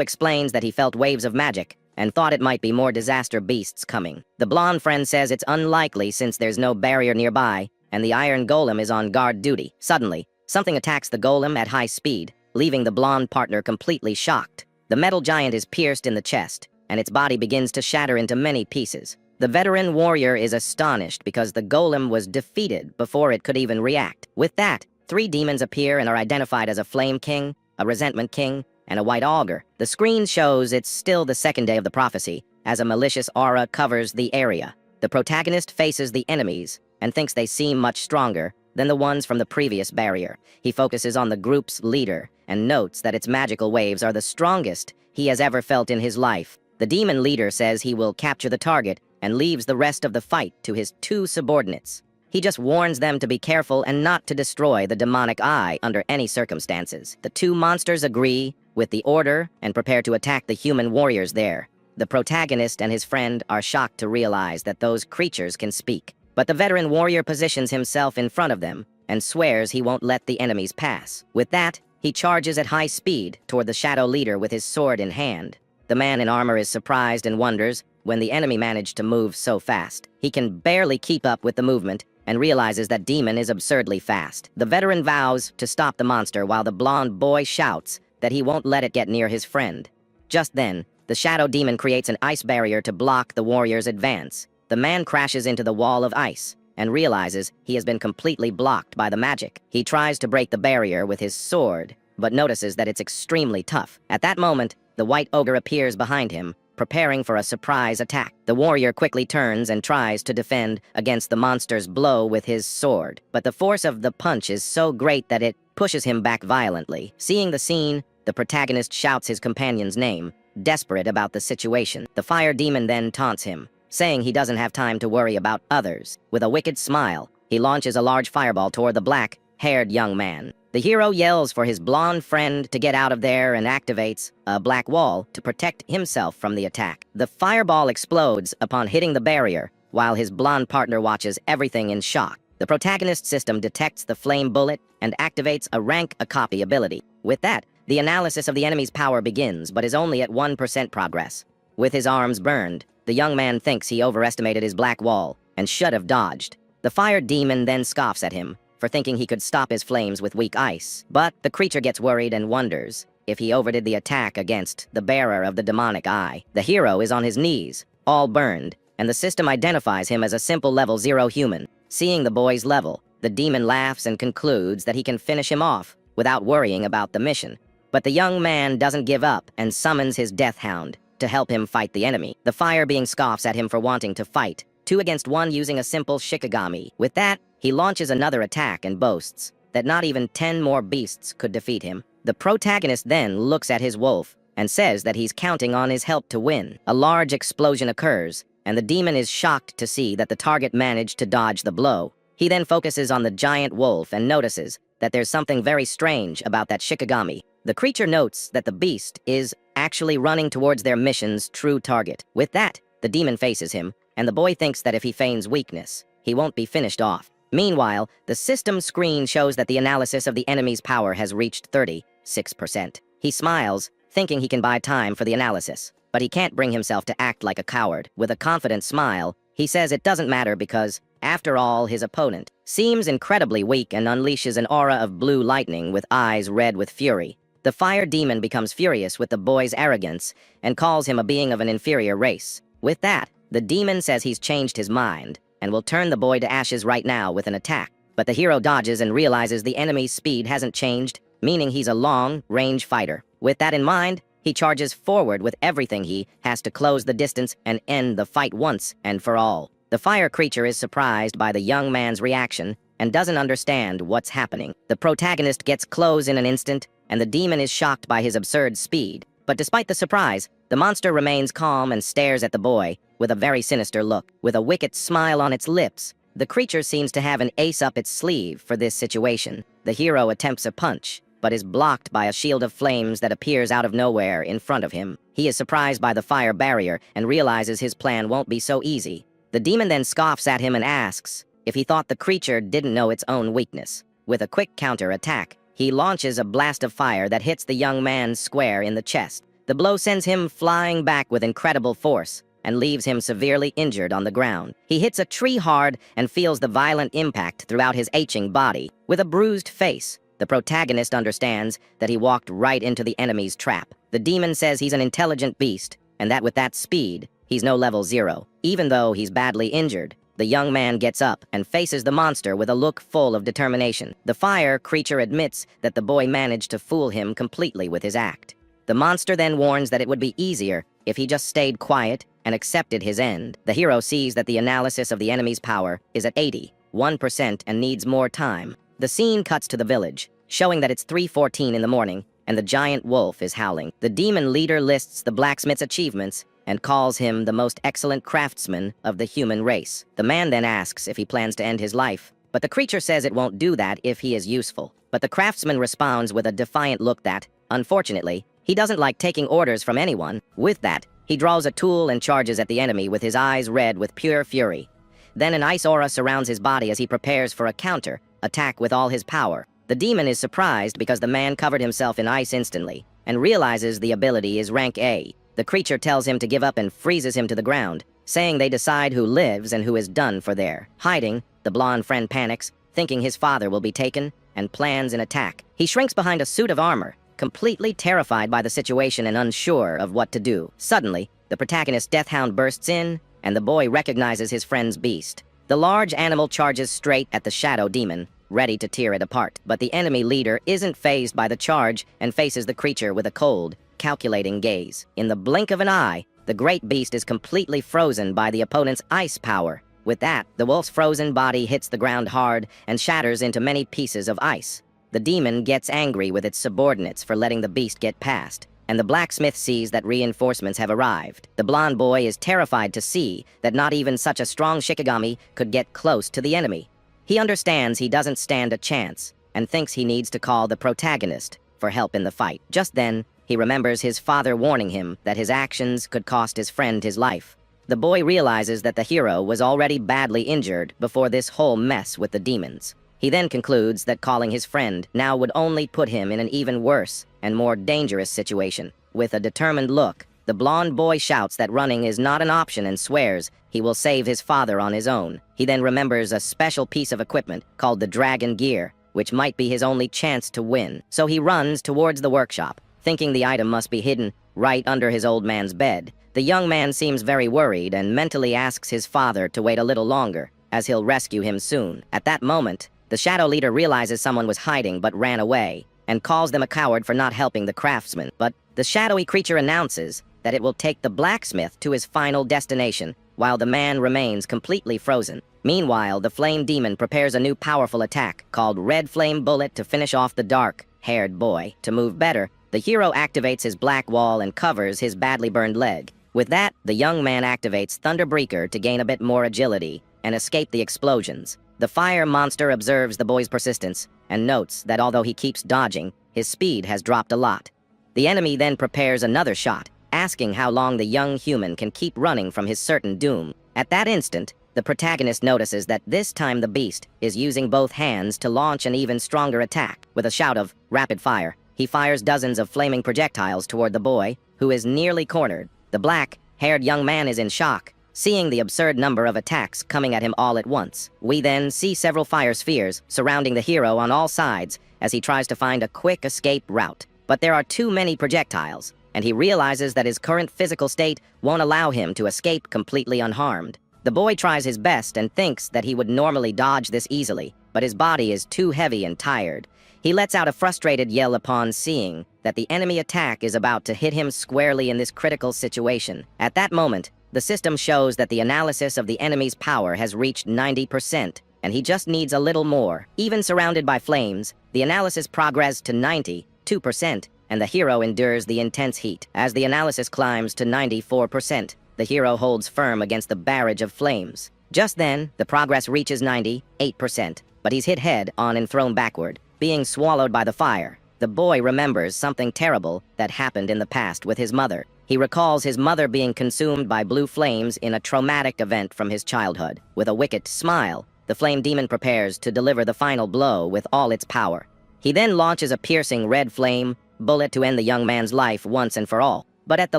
explains that he felt waves of magic and thought it might be more disaster beasts coming. The blonde friend says it's unlikely since there's no barrier nearby, and the iron golem is on guard duty. Suddenly, something attacks the golem at high speed, leaving the blonde partner completely shocked. The metal giant is pierced in the chest, and its body begins to shatter into many pieces. The veteran warrior is astonished because the golem was defeated before it could even react. With that, 3 demons appear and are identified as a flame king, a resentment king, and a white augur. The screen shows it's still the second day of the prophecy, as a malicious aura covers the area. The protagonist faces the enemies and thinks they seem much stronger than the ones from the previous barrier. He focuses on the group's leader and notes that its magical waves are the strongest he has ever felt in his life. The demon leader says he will capture the target and leaves the rest of the fight to his 2 subordinates. He just warns them to be careful and not to destroy the demonic eye under any circumstances. The 2 monsters agree with the order and prepare to attack the human warriors there. The protagonist and his friend are shocked to realize that those creatures can speak. But the veteran warrior positions himself in front of them and swears he won't let the enemies pass. With that, he charges at high speed toward the shadow leader with his sword in hand. The man in armor is surprised and wonders when the enemy managed to move so fast. He can barely keep up with the movement and realizes that demon is absurdly fast. The veteran vows to stop the monster while the blonde boy shouts that he won't let it get near his friend. Just then, the shadow demon creates an ice barrier to block the warrior's advance. The man crashes into the wall of ice and realizes he has been completely blocked by the magic. He tries to break the barrier with his sword, but notices that it's extremely tough. At that moment, the white ogre appears behind him, preparing for a surprise attack. The warrior quickly turns and tries to defend against the monster's blow with his sword, but the force of the punch is so great that it pushes him back violently. Seeing the scene, the protagonist shouts his companion's name, desperate about the situation. The fire demon then taunts him, saying he doesn't have time to worry about others. With a wicked smile, he launches a large fireball toward the black-haired young man. The hero yells for his blonde friend to get out of there and activates a black wall to protect himself from the attack. The fireball explodes upon hitting the barrier, while his blonde partner watches everything in shock. The protagonist's system detects the flame bullet and activates a rank a copy ability. With that, the analysis of the enemy's power begins, but is only at 1% progress. With his arms burned, the young man thinks he overestimated his black wall and should have dodged. The fire demon then scoffs at him for thinking he could stop his flames with weak ice. But the creature gets worried and wonders if he overdid the attack against the bearer of the demonic eye. The hero is on his knees, all burned, and the system identifies him as a simple level 0 human. Seeing the boy's level, the demon laughs and concludes that he can finish him off without worrying about the mission. But the young man doesn't give up and summons his death hound to help him fight the enemy. The fire being scoffs at him for wanting to fight 2 against 1 using a simple shikigami. With that, he launches another attack and boasts that not even 10 more beasts could defeat him. The protagonist then looks at his wolf and says that he's counting on his help to win. A large explosion occurs, and the demon is shocked to see that the target managed to dodge the blow. He then focuses on the giant wolf and notices that there's something very strange about that Shikigami. The creature notes that the beast is actually running towards their mission's true target. With that, the demon faces him, and the boy thinks that if he feigns weakness, he won't be finished off. Meanwhile, the system screen shows that the analysis of the enemy's power has reached 36%. He smiles, thinking he can buy time for the analysis, but he can't bring himself to act like a coward. With a confident smile, he says it doesn't matter because, after all, his opponent seems incredibly weak and unleashes an aura of blue lightning with eyes red with fury. The fire demon becomes furious with the boy's arrogance and calls him a being of an inferior race. With that, the demon says he's changed his mind and will turn the boy to ashes right now with an attack. But the hero dodges and realizes the enemy's speed hasn't changed, meaning he's a long-range fighter. With that in mind, he charges forward with everything he has to close the distance and end the fight once and for all. The fire creature is surprised by the young man's reaction and doesn't understand what's happening. The protagonist gets close in an instant, and the demon is shocked by his absurd speed. But despite the surprise, the monster remains calm and stares at the boy with a very sinister look. With a wicked smile on its lips, the creature seems to have an ace up its sleeve for this situation. The hero attempts a punch, but is blocked by a shield of flames that appears out of nowhere in front of him. He is surprised by the fire barrier and realizes his plan won't be so easy. The demon then scoffs at him and asks if he thought the creature didn't know its own weakness. With a quick counter-attack, he launches a blast of fire that hits the young man square in the chest. The blow sends him flying back with incredible force and leaves him severely injured on the ground. He hits a tree hard and feels the violent impact throughout his aching body. With a bruised face, the protagonist understands that he walked right into the enemy's trap. The demon says he's an intelligent beast, and that with that speed, he's no level 0. Even though he's badly injured, the young man gets up and faces the monster with a look full of determination. The fire creature admits that the boy managed to fool him completely with his act. The monster then warns that it would be easier if he just stayed quiet and accepted his end. The hero sees that the analysis of the enemy's power is at 81% and needs more time. The scene cuts to the village, showing that it's 3:14 in the morning and the giant wolf is howling. The demon leader lists the blacksmith's achievements and calls him the most excellent craftsman of the human race. The man then asks if he plans to end his life, but the creature says it won't do that if he is useful. But the craftsman responds with a defiant look that, unfortunately, he doesn't like taking orders from anyone. With that, he draws a tool and charges at the enemy with his eyes red with pure fury. Then an ice aura surrounds his body as he prepares for a counter-attack with all his power. The demon is surprised because the man covered himself in ice instantly and realizes the ability is rank A. The creature tells him to give up and freezes him to the ground, saying they decide who lives and who is done for there. Hiding, the blonde friend panics, thinking his father will be taken, and plans an attack. He shrinks behind a suit of armor, completely terrified by the situation and unsure of what to do. Suddenly, the protagonist's deathhound bursts in, and the boy recognizes his friend's beast. The large animal charges straight at the shadow demon, ready to tear it apart. But the enemy leader isn't fazed by the charge and faces the creature with a cold, calculating gaze. In the blink of an eye, the great beast is completely frozen by the opponent's ice power. With that, the wolf's frozen body hits the ground hard and shatters into many pieces of ice. The demon gets angry with its subordinates for letting the beast get past, and the blacksmith sees that reinforcements have arrived. The blonde boy is terrified to see that not even such a strong Shikigami could get close to the enemy. He understands he doesn't stand a chance and thinks he needs to call the protagonist for help in the fight. Just then, he remembers his father warning him that his actions could cost his friend his life. The boy realizes that the hero was already badly injured before this whole mess with the demons. He then concludes that calling his friend now would only put him in an even worse and more dangerous situation. With a determined look, the blonde boy shouts that running is not an option and swears he will save his father on his own. He then remembers a special piece of equipment called the Dragon Gear, which might be his only chance to win. So he runs towards the workshop, thinking the item must be hidden right under his old man's bed. The young man seems very worried and mentally asks his father to wait a little longer, as he'll rescue him soon. At that moment, the shadow leader realizes someone was hiding but ran away, and calls them a coward for not helping the craftsman. But the shadowy creature announces that it will take the blacksmith to his final destination, while the man remains completely frozen. Meanwhile, the flame demon prepares a new powerful attack called Red Flame Bullet to finish off the dark-haired boy. To move better, The hero activates his black wall and covers his badly burned leg. With that, the young man activates Thunderbreaker to gain a bit more agility and escape the explosions. The fire monster observes the boy's persistence and notes that although he keeps dodging, his speed has dropped a lot. The enemy then prepares another shot, asking how long the young human can keep running from his certain doom. At that instant, the protagonist notices that this time the beast is using both hands to launch an even stronger attack. With a shout of rapid fire, he fires dozens of flaming projectiles toward the boy, who is nearly cornered. The black-haired young man is in shock, seeing the absurd number of attacks coming at him all at once. We then see several fire spheres surrounding the hero on all sides as he tries to find a quick escape route. But there are too many projectiles, and he realizes that his current physical state won't allow him to escape completely unharmed. The boy tries his best and thinks that he would normally dodge this easily, but his body is too heavy and tired. He lets out a frustrated yell upon seeing that the enemy attack is about to hit him squarely in this critical situation. At that moment, the system shows that the analysis of the enemy's power has reached 90%, and he just needs a little more. Even surrounded by flames, the analysis progressed to 92%, and the hero endures the intense heat. As the analysis climbs to 94%, the hero holds firm against the barrage of flames. Just then, the progress reaches 98%, but he's hit head-on and thrown backward, being swallowed by the fire. The boy remembers something terrible that happened in the past with his mother. He recalls his mother being consumed by blue flames in a traumatic event from his childhood. With a wicked smile, the flame demon prepares to deliver the final blow with all its power. He then launches a piercing red flame bullet to end the young man's life once and for all. But at the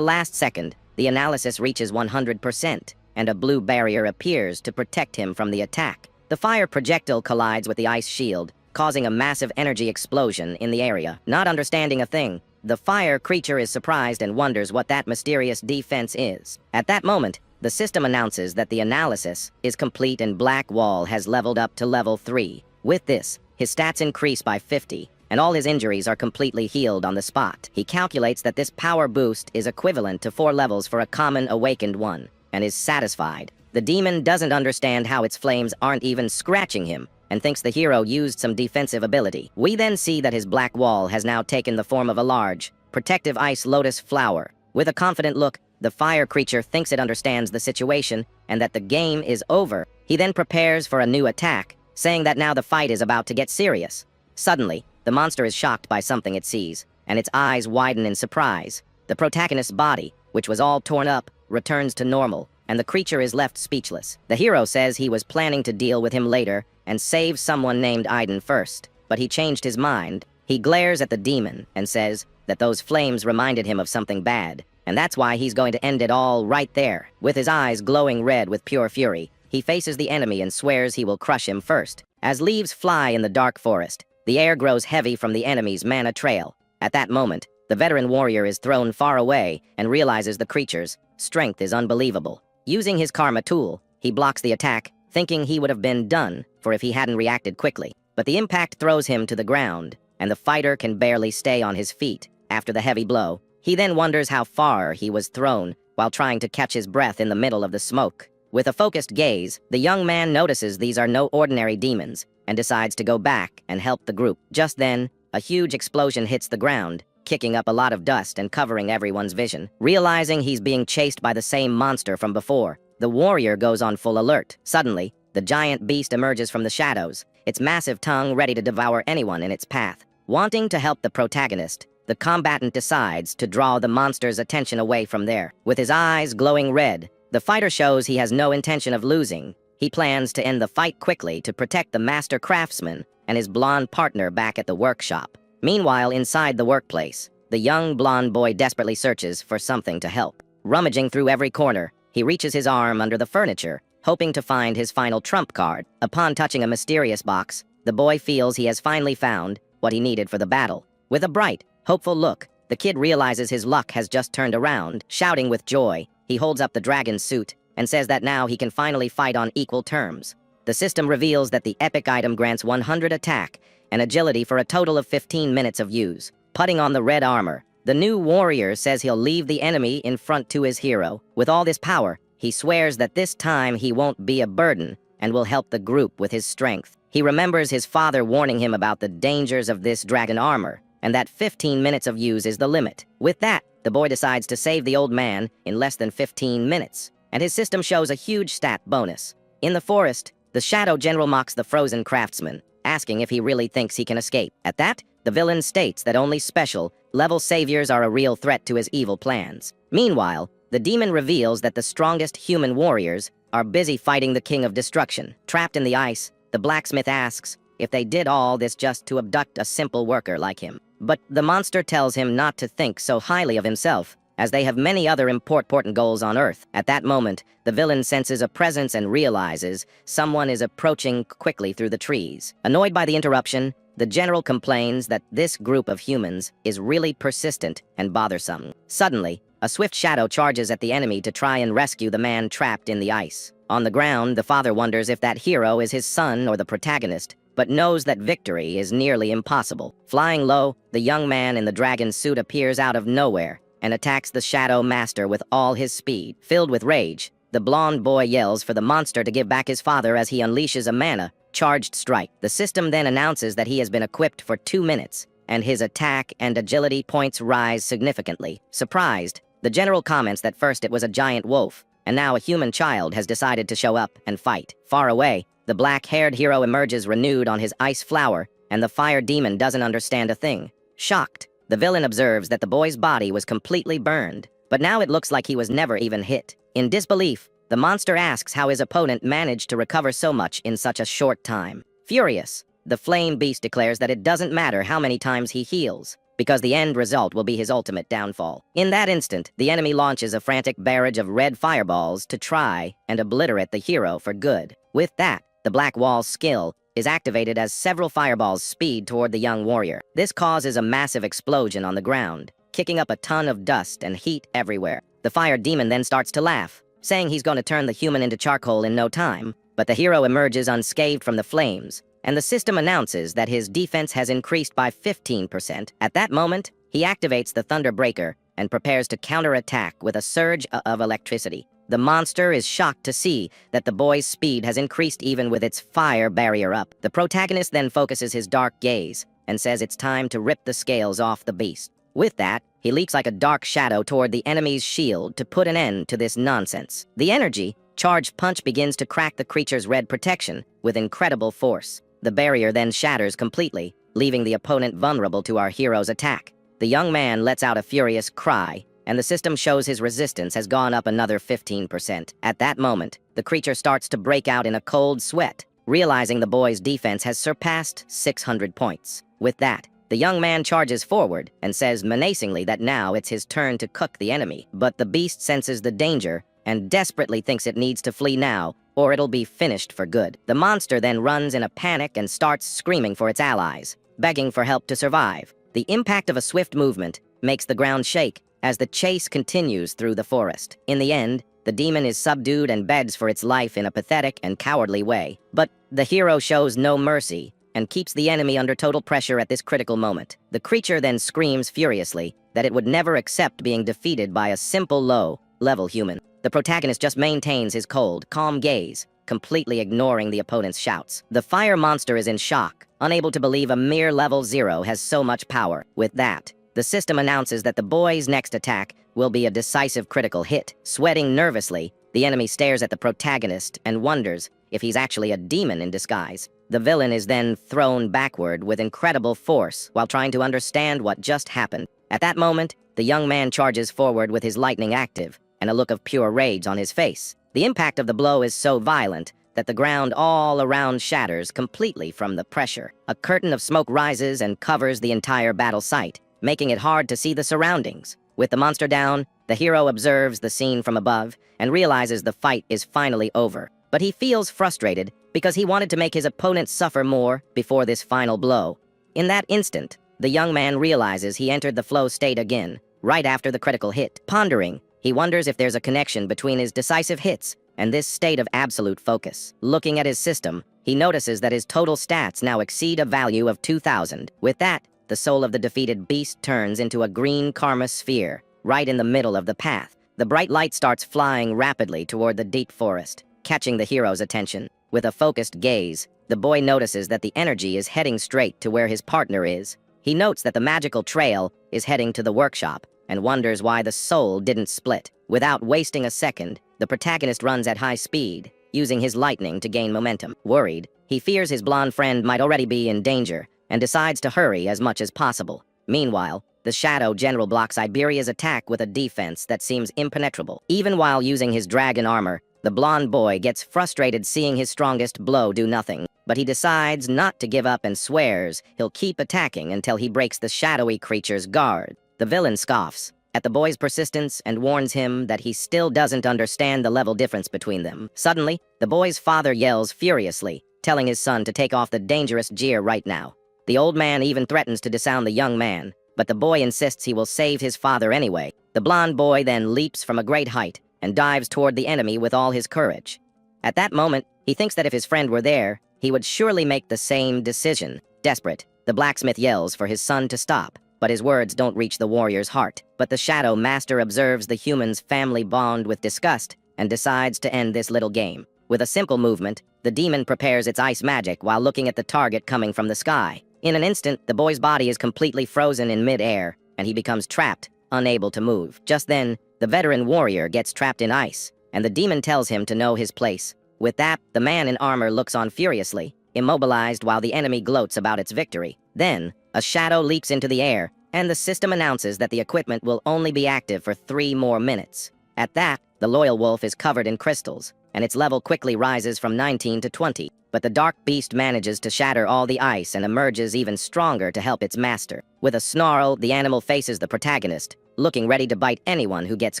last second, the analysis reaches 100%, and a blue barrier appears to protect him from the attack. The fire projectile collides with the ice shield, causing a massive energy explosion in the area. Not understanding a thing, the fire creature is surprised and wonders what that mysterious defense is. At that moment, the system announces that the analysis is complete and Black Wall has leveled up to level 3. With this, his stats increase by 50, and all his injuries are completely healed on the spot. He calculates that this power boost is equivalent to 4 levels for a common awakened one, and is satisfied. The demon doesn't understand how its flames aren't even scratching him, and thinks the hero used some defensive ability. We then see that his black wall has now taken the form of a large, protective ice lotus flower. With a confident look, the fire creature thinks it understands the situation and that the game is over. He then prepares for a new attack, saying that now the fight is about to get serious. Suddenly, the monster is shocked by something it sees, and its eyes widen in surprise. The protagonist's body, which was all torn up, returns to normal, and the creature is left speechless. The hero says he was planning to deal with him later and save someone named Aiden first, but he changed his mind. He glares at the demon and says that those flames reminded him of something bad, and that's why he's going to end it all right there. With his eyes glowing red with pure fury, he faces the enemy and swears he will crush him first. As leaves fly in the dark forest, the air grows heavy from the enemy's mana trail. At that moment, the veteran warrior is thrown far away and realizes the creature's strength is unbelievable. Using his karma tool, he blocks the attack, thinking he would have been done for if he hadn't reacted quickly. But the impact throws him to the ground, and the fighter can barely stay on his feet after the heavy blow. He then wonders how far he was thrown while trying to catch his breath in the middle of the smoke. With a focused gaze, the young man notices these are no ordinary demons and decides to go back and help the group. Just then, a huge explosion hits the ground, kicking up a lot of dust and covering everyone's vision. Realizing he's being chased by the same monster from before, the warrior goes on full alert. Suddenly, the giant beast emerges from the shadows, its massive tongue ready to devour anyone in its path. Wanting to help the protagonist, the combatant decides to draw the monster's attention away from there. With his eyes glowing red, the fighter shows he has no intention of losing. He plans to end the fight quickly to protect the master craftsman and his blonde partner back at the workshop. Meanwhile, inside the workplace, the young blonde boy desperately searches for something to help. Rummaging through every corner, he reaches his arm under the furniture, hoping to find his final trump card. Upon touching a mysterious box, the boy feels he has finally found what he needed for the battle. With a bright, hopeful look, the kid realizes his luck has just turned around. Shouting with joy, he holds up the dragon's suit and says that now he can finally fight on equal terms. The system reveals that the epic item grants 100 attack and agility for a total of 15 minutes of use. Putting on the red armor, the new warrior says he'll leave the enemy in front to his hero. With all this power, he swears that this time he won't be a burden and will help the group with his strength. He remembers his father warning him about the dangers of this dragon armor, and that 15 minutes of use is the limit. With that, the boy decides to save the old man in less than 15 minutes, and his system shows a huge stat bonus. In the forest, the Shadow General mocks the frozen craftsman, asking if he really thinks he can escape. At that, the villain states that only special, level saviors are a real threat to his evil plans. Meanwhile, the demon reveals that the strongest human warriors are busy fighting the King of Destruction. Trapped in the ice, the blacksmith asks if they did all this just to abduct a simple worker like him. But the monster tells him not to think so highly of himself, as they have many other important goals on Earth. At that moment, the villain senses a presence and realizes someone is approaching quickly through the trees. Annoyed by the interruption, the general complains that this group of humans is really persistent and bothersome. Suddenly, a swift shadow charges at the enemy to try and rescue the man trapped in the ice. On the ground, the father wonders if that hero is his son or the protagonist, but knows that victory is nearly impossible. Flying low, the young man in the dragon suit appears out of nowhere and attacks the Shadow Master with all his speed. Filled with rage, the blonde boy yells for the monster to give back his father as he unleashes a mana-charged strike. The system then announces that he has been equipped for 2 minutes, and his attack and agility points rise significantly. Surprised, the general comments that first it was a giant wolf, and now a human child has decided to show up and fight. Far away, the black-haired hero emerges renewed on his ice flower, and the fire demon doesn't understand a thing. Shocked, the villain observes that the boy's body was completely burned, but now it looks like he was never even hit. In disbelief, the monster asks how his opponent managed to recover so much in such a short time. Furious, the flame beast declares that it doesn't matter how many times he heals, because the end result will be his ultimate downfall. In that instant, the enemy launches a frantic barrage of red fireballs to try and obliterate the hero for good. With that, the Black Wall's skill is activated as several fireballs speed toward the young warrior. This causes a massive explosion on the ground, kicking up a ton of dust and heat everywhere. The fire demon then starts to laugh, saying he's going to turn the human into charcoal in no time, but the hero emerges unscathed from the flames, and the system announces that his defense has increased by 15%. At that moment, he activates the Thunder Breaker and prepares to counterattack with a surge of electricity. The monster is shocked to see that the boy's speed has increased even with its fire barrier up. The protagonist then focuses his dark gaze and says it's time to rip the scales off the beast. With that, he leaps like a dark shadow toward the enemy's shield to put an end to this nonsense. The energy-charged punch begins to crack the creature's red protection with incredible force. The barrier then shatters completely, leaving the opponent vulnerable to our hero's attack. The young man lets out a furious cry, and the system shows his resistance has gone up another 15%. At that moment, the creature starts to break out in a cold sweat, realizing the boy's defense has surpassed 600 points. With that, the young man charges forward and says menacingly that now it's his turn to cook the enemy. But the beast senses the danger and desperately thinks it needs to flee now, or it'll be finished for good. The monster then runs in a panic and starts screaming for its allies, begging for help to survive. The impact of a swift movement makes the ground shake as the chase continues through the forest. In the end, the demon is subdued and begs for its life in a pathetic and cowardly way. But the hero shows no mercy and keeps the enemy under total pressure at this critical moment. The creature then screams furiously that it would never accept being defeated by a simple low-level human. The protagonist just maintains his cold, calm gaze, completely ignoring the opponent's shouts. The fire monster is in shock, unable to believe a mere level 0 has so much power. With that, the system announces that the boy's next attack will be a decisive critical hit. Sweating nervously, the enemy stares at the protagonist and wonders if he's actually a demon in disguise. The villain is then thrown backward with incredible force while trying to understand what just happened. At that moment, the young man charges forward with his lightning active and a look of pure rage on his face. The impact of the blow is so violent that the ground all around shatters completely from the pressure. A curtain of smoke rises and covers the entire battle site, making it hard to see the surroundings. With the monster down, the hero observes the scene from above and realizes the fight is finally over. But he feels frustrated because he wanted to make his opponent suffer more before this final blow. In that instant, the young man realizes he entered the flow state again, right after the critical hit. Pondering, he wonders if there's a connection between his decisive hits and this state of absolute focus. Looking at his system, he notices that his total stats now exceed a value of 2,000. With that, the soul of the defeated beast turns into a green karma sphere, right in the middle of the path. The bright light starts flying rapidly toward the deep forest, catching the hero's attention. With a focused gaze, the boy notices that the energy is heading straight to where his partner is, He notes that the magical trail is heading to the workshop and wonders why the soul didn't split. Without wasting a second, the protagonist runs at high speed, using his lightning to gain momentum. Worried, he fears his blonde friend might already be in danger and decides to hurry as much as possible. Meanwhile, the Shadow General blocks Iberia's attack with a defense that seems impenetrable. Even while using his dragon armor, the blonde boy gets frustrated seeing his strongest blow do nothing, but he decides not to give up and swears he'll keep attacking until he breaks the shadowy creature's guard. The villain scoffs at the boy's persistence and warns him that he still doesn't understand the level difference between them. Suddenly, the boy's father yells furiously, telling his son to take off the dangerous gear right now. The old man even threatens to disown the young man, but the boy insists he will save his father anyway. The blonde boy then leaps from a great height and dives toward the enemy with all his courage. At that moment, he thinks that if his friend were there, he would surely make the same decision. Desperate, the blacksmith yells for his son to stop, but his words don't reach the warrior's heart. But the Shadow Master observes the human's family bond with disgust and decides to end this little game. With a simple movement, the demon prepares its ice magic while looking at the target coming from the sky. In an instant, the boy's body is completely frozen in mid-air, and he becomes trapped, unable to move. Just then, the veteran warrior gets trapped in ice, and the demon tells him to know his place. With that, the man in armor looks on furiously, immobilized while the enemy gloats about its victory. Then, a shadow leaps into the air, and the system announces that the equipment will only be active for 3 more minutes. At that, the loyal wolf is covered in crystals, and its level quickly rises from 19 to 20. But the dark beast manages to shatter all the ice and emerges even stronger to help its master. With a snarl, the animal faces the protagonist, looking ready to bite anyone who gets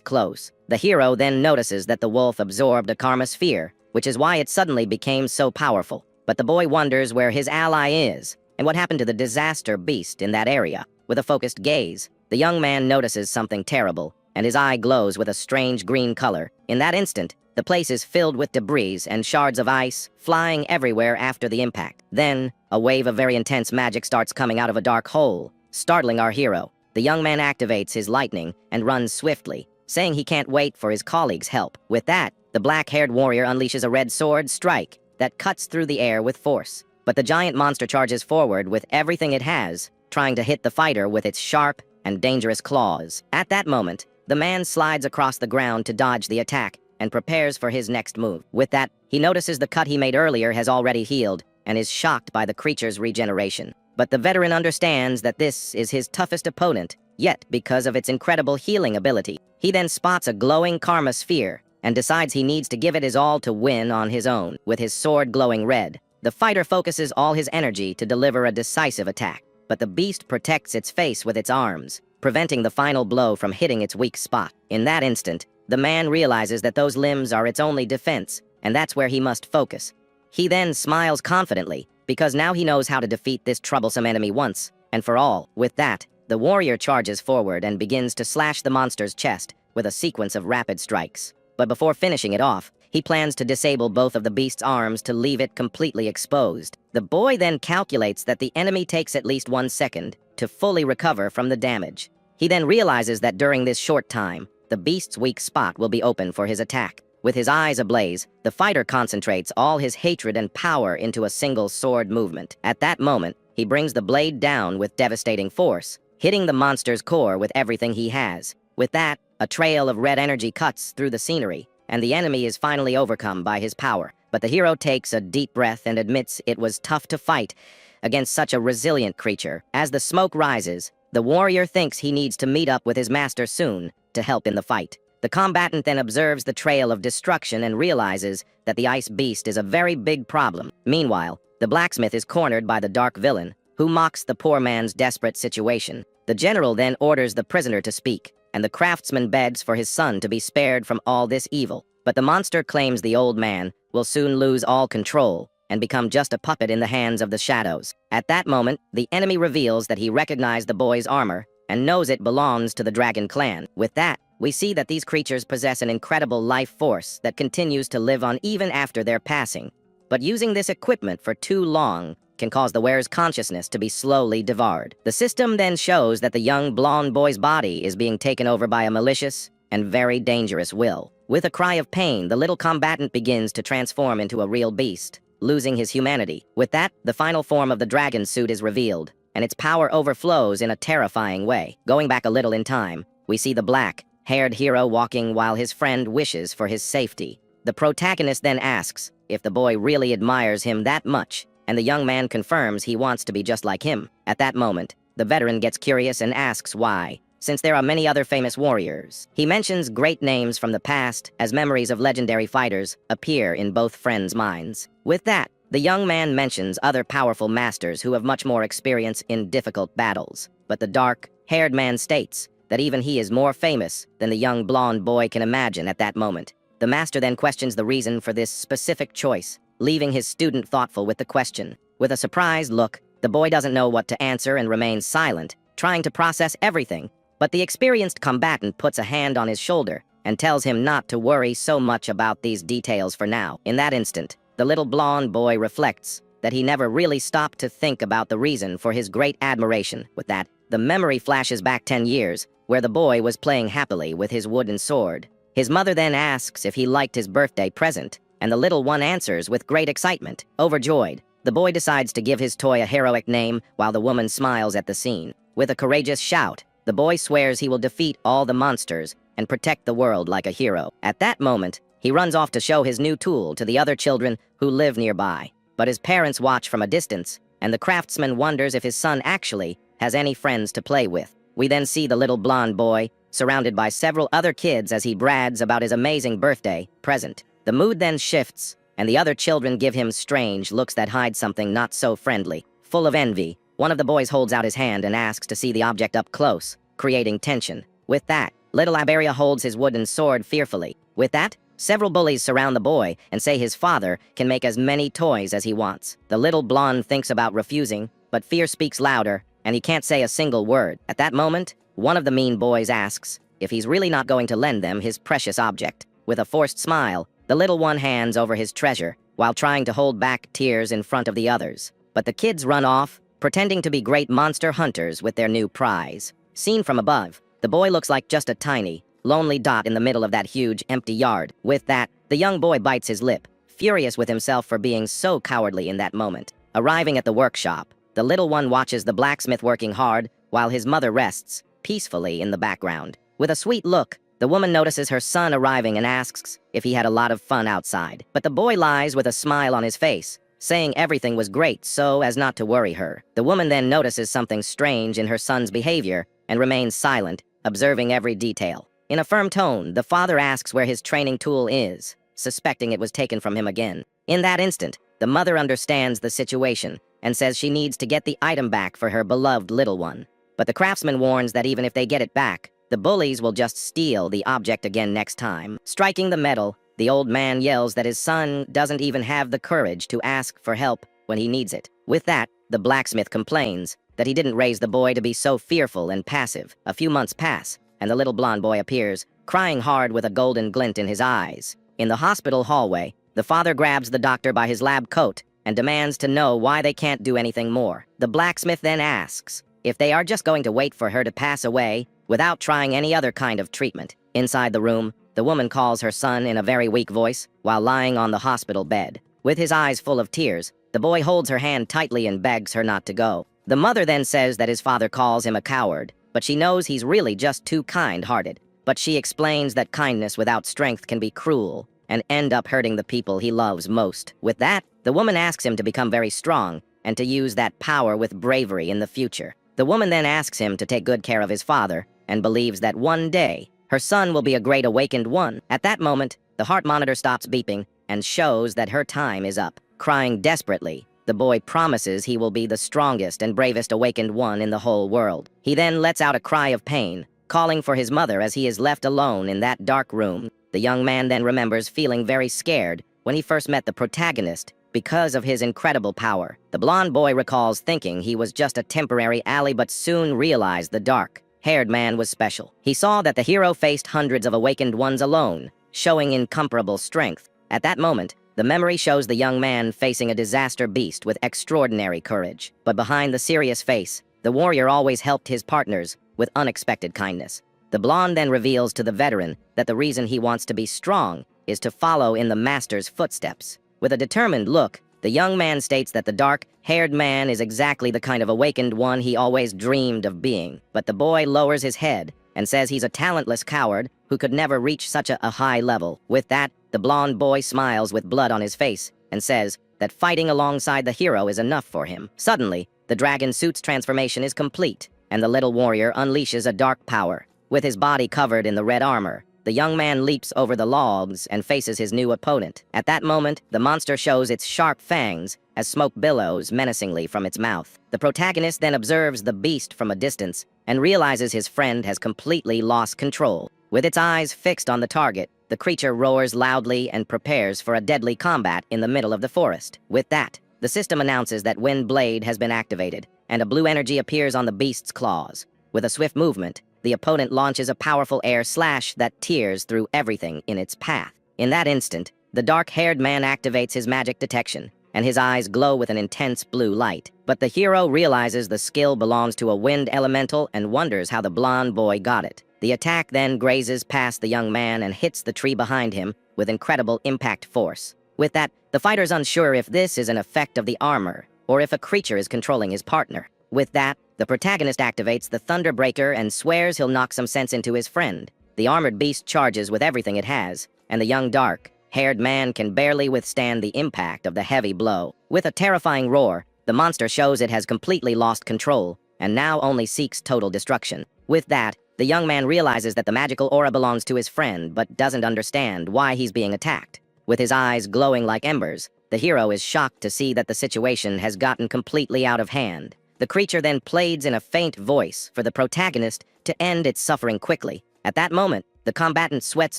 close. The hero then notices that the wolf absorbed a karma sphere, which is why it suddenly became so powerful. But the boy wonders where his ally is, and what happened to the disaster beast in that area. With a focused gaze, the young man notices something terrible, and his eye glows with a strange green color. In that instant, the place is filled with debris and shards of ice, flying everywhere after the impact. Then, a wave of very intense magic starts coming out of a dark hole, startling our hero. The young man activates his lightning and runs swiftly, saying he can't wait for his colleagues' help. With that, the black-haired warrior unleashes a red sword strike that cuts through the air with force. But the giant monster charges forward with everything it has, trying to hit the fighter with its sharp and dangerous claws. At that moment, the man slides across the ground to dodge the attack and prepares for his next move. With that, he notices the cut he made earlier has already healed and is shocked by the creature's regeneration. But the veteran understands that this is his toughest opponent, yet because of its incredible healing ability. He then spots a glowing karma sphere and decides he needs to give it his all to win on his own. With his sword glowing red, the fighter focuses all his energy to deliver a decisive attack. But the beast protects its face with its arms, preventing the final blow from hitting its weak spot. In that instant, the man realizes that those limbs are its only defense, and that's where he must focus. He then smiles confidently, because now he knows how to defeat this troublesome enemy once and for all. With that, the warrior charges forward and begins to slash the monster's chest with a sequence of rapid strikes. But before finishing it off, he plans to disable both of the beast's arms to leave it completely exposed. The boy then calculates that the enemy takes at least 1 second to fully recover from the damage. He then realizes that during this short time, the beast's weak spot will be open for his attack. With his eyes ablaze, the fighter concentrates all his hatred and power into a single sword movement. At that moment, he brings the blade down with devastating force, hitting the monster's core with everything he has. With that, a trail of red energy cuts through the scenery, and the enemy is finally overcome by his power. But the hero takes a deep breath and admits it was tough to fight against such a resilient creature. As the smoke rises, the warrior thinks he needs to meet up with his master soon to help in the fight. The combatant then observes the trail of destruction and realizes that the ice beast is a very big problem. Meanwhile, the blacksmith is cornered by the dark villain, who mocks the poor man's desperate situation. The general then orders the prisoner to speak, and the craftsman begs for his son to be spared from all this evil. But the monster claims the old man will soon lose all control and become just a puppet in the hands of the shadows. At that moment, the enemy reveals that he recognized the boy's armor and knows it belongs to the dragon clan. With that, we see that these creatures possess an incredible life force that continues to live on even after their passing. But using this equipment for too long can cause the wearer's consciousness to be slowly devoured. The system then shows that the young blonde boy's body is being taken over by a malicious and very dangerous will. With a cry of pain, the little combatant begins to transform into a real beast, losing his humanity. With that, the final form of the dragon suit is revealed, and its power overflows in a terrifying way. Going back a little in time, we see the black-haired hero walking while his friend wishes for his safety. The protagonist then asks if the boy really admires him that much, and the young man confirms he wants to be just like him. At that moment, the veteran gets curious and asks why, since there are many other famous warriors. He mentions great names from the past as memories of legendary fighters appear in both friends' minds. With that, the young man mentions other powerful masters who have much more experience in difficult battles. But the dark-haired man states that even he is more famous than the young blonde boy can imagine at that moment. The master then questions the reason for this specific choice, leaving his student thoughtful with the question. With a surprised look, the boy doesn't know what to answer and remains silent, trying to process everything. But the experienced combatant puts a hand on his shoulder and tells him not to worry so much about these details for now. In that instant, the little blonde boy reflects that he never really stopped to think about the reason for his great admiration. With that, the memory flashes back 10 years, where the boy was playing happily with his wooden sword. His mother then asks if he liked his birthday present, and the little one answers with great excitement. Overjoyed, the boy decides to give his toy a heroic name while the woman smiles at the scene. With a courageous shout, the boy swears he will defeat all the monsters and protect the world like a hero. At that moment, he runs off to show his new tool to the other children who live nearby. But his parents watch from a distance, and the craftsman wonders if his son actually has any friends to play with. We then see the little blonde boy surrounded by several other kids as he brags about his amazing birthday present. The mood then shifts, and the other children give him strange looks that hide something not so friendly. Full of envy, one of the boys holds out his hand and asks to see the object up close, creating tension. With that, little Iberia holds his wooden sword fearfully. With that, several bullies surround the boy and say his father can make as many toys as he wants. The little blonde thinks about refusing, but fear speaks louder, and he can't say a single word. At that moment, one of the mean boys asks if he's really not going to lend them his precious object. With a forced smile, the little one hands over his treasure, while trying to hold back tears in front of the others. But the kids run off, pretending to be great monster hunters with their new prize. Seen from above, the boy looks like just a tiny, lonely dot in the middle of that huge, empty yard. With that, the young boy bites his lip, furious with himself for being so cowardly in that moment. Arriving at the workshop, the little one watches the blacksmith working hard while his mother rests peacefully in the background. With a sweet look, the woman notices her son arriving and asks if he had a lot of fun outside. But the boy lies with a smile on his face, saying everything was great so as not to worry her. The woman then notices something strange in her son's behavior and remains silent, observing every detail. In a firm tone, the father asks where his training tool is, suspecting it was taken from him again. In that instant, the mother understands the situation and says she needs to get the item back for her beloved little one. But the craftsman warns that even if they get it back, the bullies will just steal the object again next time. Striking the metal, the old man yells that his son doesn't even have the courage to ask for help when he needs it. With that, the blacksmith complains that he didn't raise the boy to be so fearful and passive. A few months pass, and the little blonde boy appears, crying hard with a golden glint in his eyes. In the hospital hallway, the father grabs the doctor by his lab coat and demands to know why they can't do anything more. The blacksmith then asks if they are just going to wait for her to pass away without trying any other kind of treatment. Inside the room, the woman calls her son in a very weak voice while lying on the hospital bed. With his eyes full of tears, the boy holds her hand tightly and begs her not to go. The mother then says that his father calls him a coward, but she knows he's really just too kind-hearted. But she explains that kindness without strength can be cruel and end up hurting the people he loves most. With that, the woman asks him to become very strong and to use that power with bravery in the future. The woman then asks him to take good care of his father and believes that one day, her son will be a great awakened one. At that moment, the heart monitor stops beeping and shows that her time is up. Crying desperately, the boy promises he will be the strongest and bravest awakened one in the whole world. He then lets out a cry of pain, calling for his mother as he is left alone in that dark room. The young man then remembers feeling very scared when he first met the protagonist because of his incredible power. The blonde boy recalls thinking he was just a temporary ally but soon realized the dark-haired man was special. He saw that the hero faced hundreds of awakened ones alone, showing incomparable strength. At that moment, the memory shows the young man facing a disaster beast with extraordinary courage. But behind the serious face, the warrior always helped his partners with unexpected kindness. The blonde then reveals to the veteran that the reason he wants to be strong is to follow in the master's footsteps. With a determined look, The young man states that the dark-haired man is exactly the kind of awakened one he always dreamed of being. But the boy lowers his head and says he's a talentless coward who could never reach such a high level. With that, the blonde boy smiles with blood on his face and says that fighting alongside the hero is enough for him. Suddenly, the dragon suit's transformation is complete, and the little warrior unleashes a dark power. With his body covered in the red armor, the young man leaps over the logs and faces his new opponent. At that moment, the monster shows its sharp fangs as smoke billows menacingly from its mouth. The protagonist then observes the beast from a distance and realizes his friend has completely lost control. With its eyes fixed on the target, the creature roars loudly and prepares for a deadly combat in the middle of the forest. With that, the system announces that Wind Blade has been activated, and a blue energy appears on the beast's claws. With a swift movement, the opponent launches a powerful air slash that tears through everything in its path. In that instant, the dark-haired man activates his magic detection, and his eyes glow with an intense blue light. But the hero realizes the skill belongs to a wind elemental and wonders how the blonde boy got it. The attack then grazes past the young man and hits the tree behind him with incredible impact force. With that, the fighter's unsure if this is an effect of the armor, or if a creature is controlling his partner. With that, the protagonist activates the Thunderbreaker and swears he'll knock some sense into his friend. The armored beast charges with everything it has, and the young dark-haired man can barely withstand the impact of the heavy blow. With a terrifying roar, the monster shows it has completely lost control, and now only seeks total destruction. With that, the young man realizes that the magical aura belongs to his friend, but doesn't understand why he's being attacked. With his eyes glowing like embers, the hero is shocked to see that the situation has gotten completely out of hand. The creature then pleads in a faint voice for the protagonist to end its suffering quickly. At that moment, the combatant sweats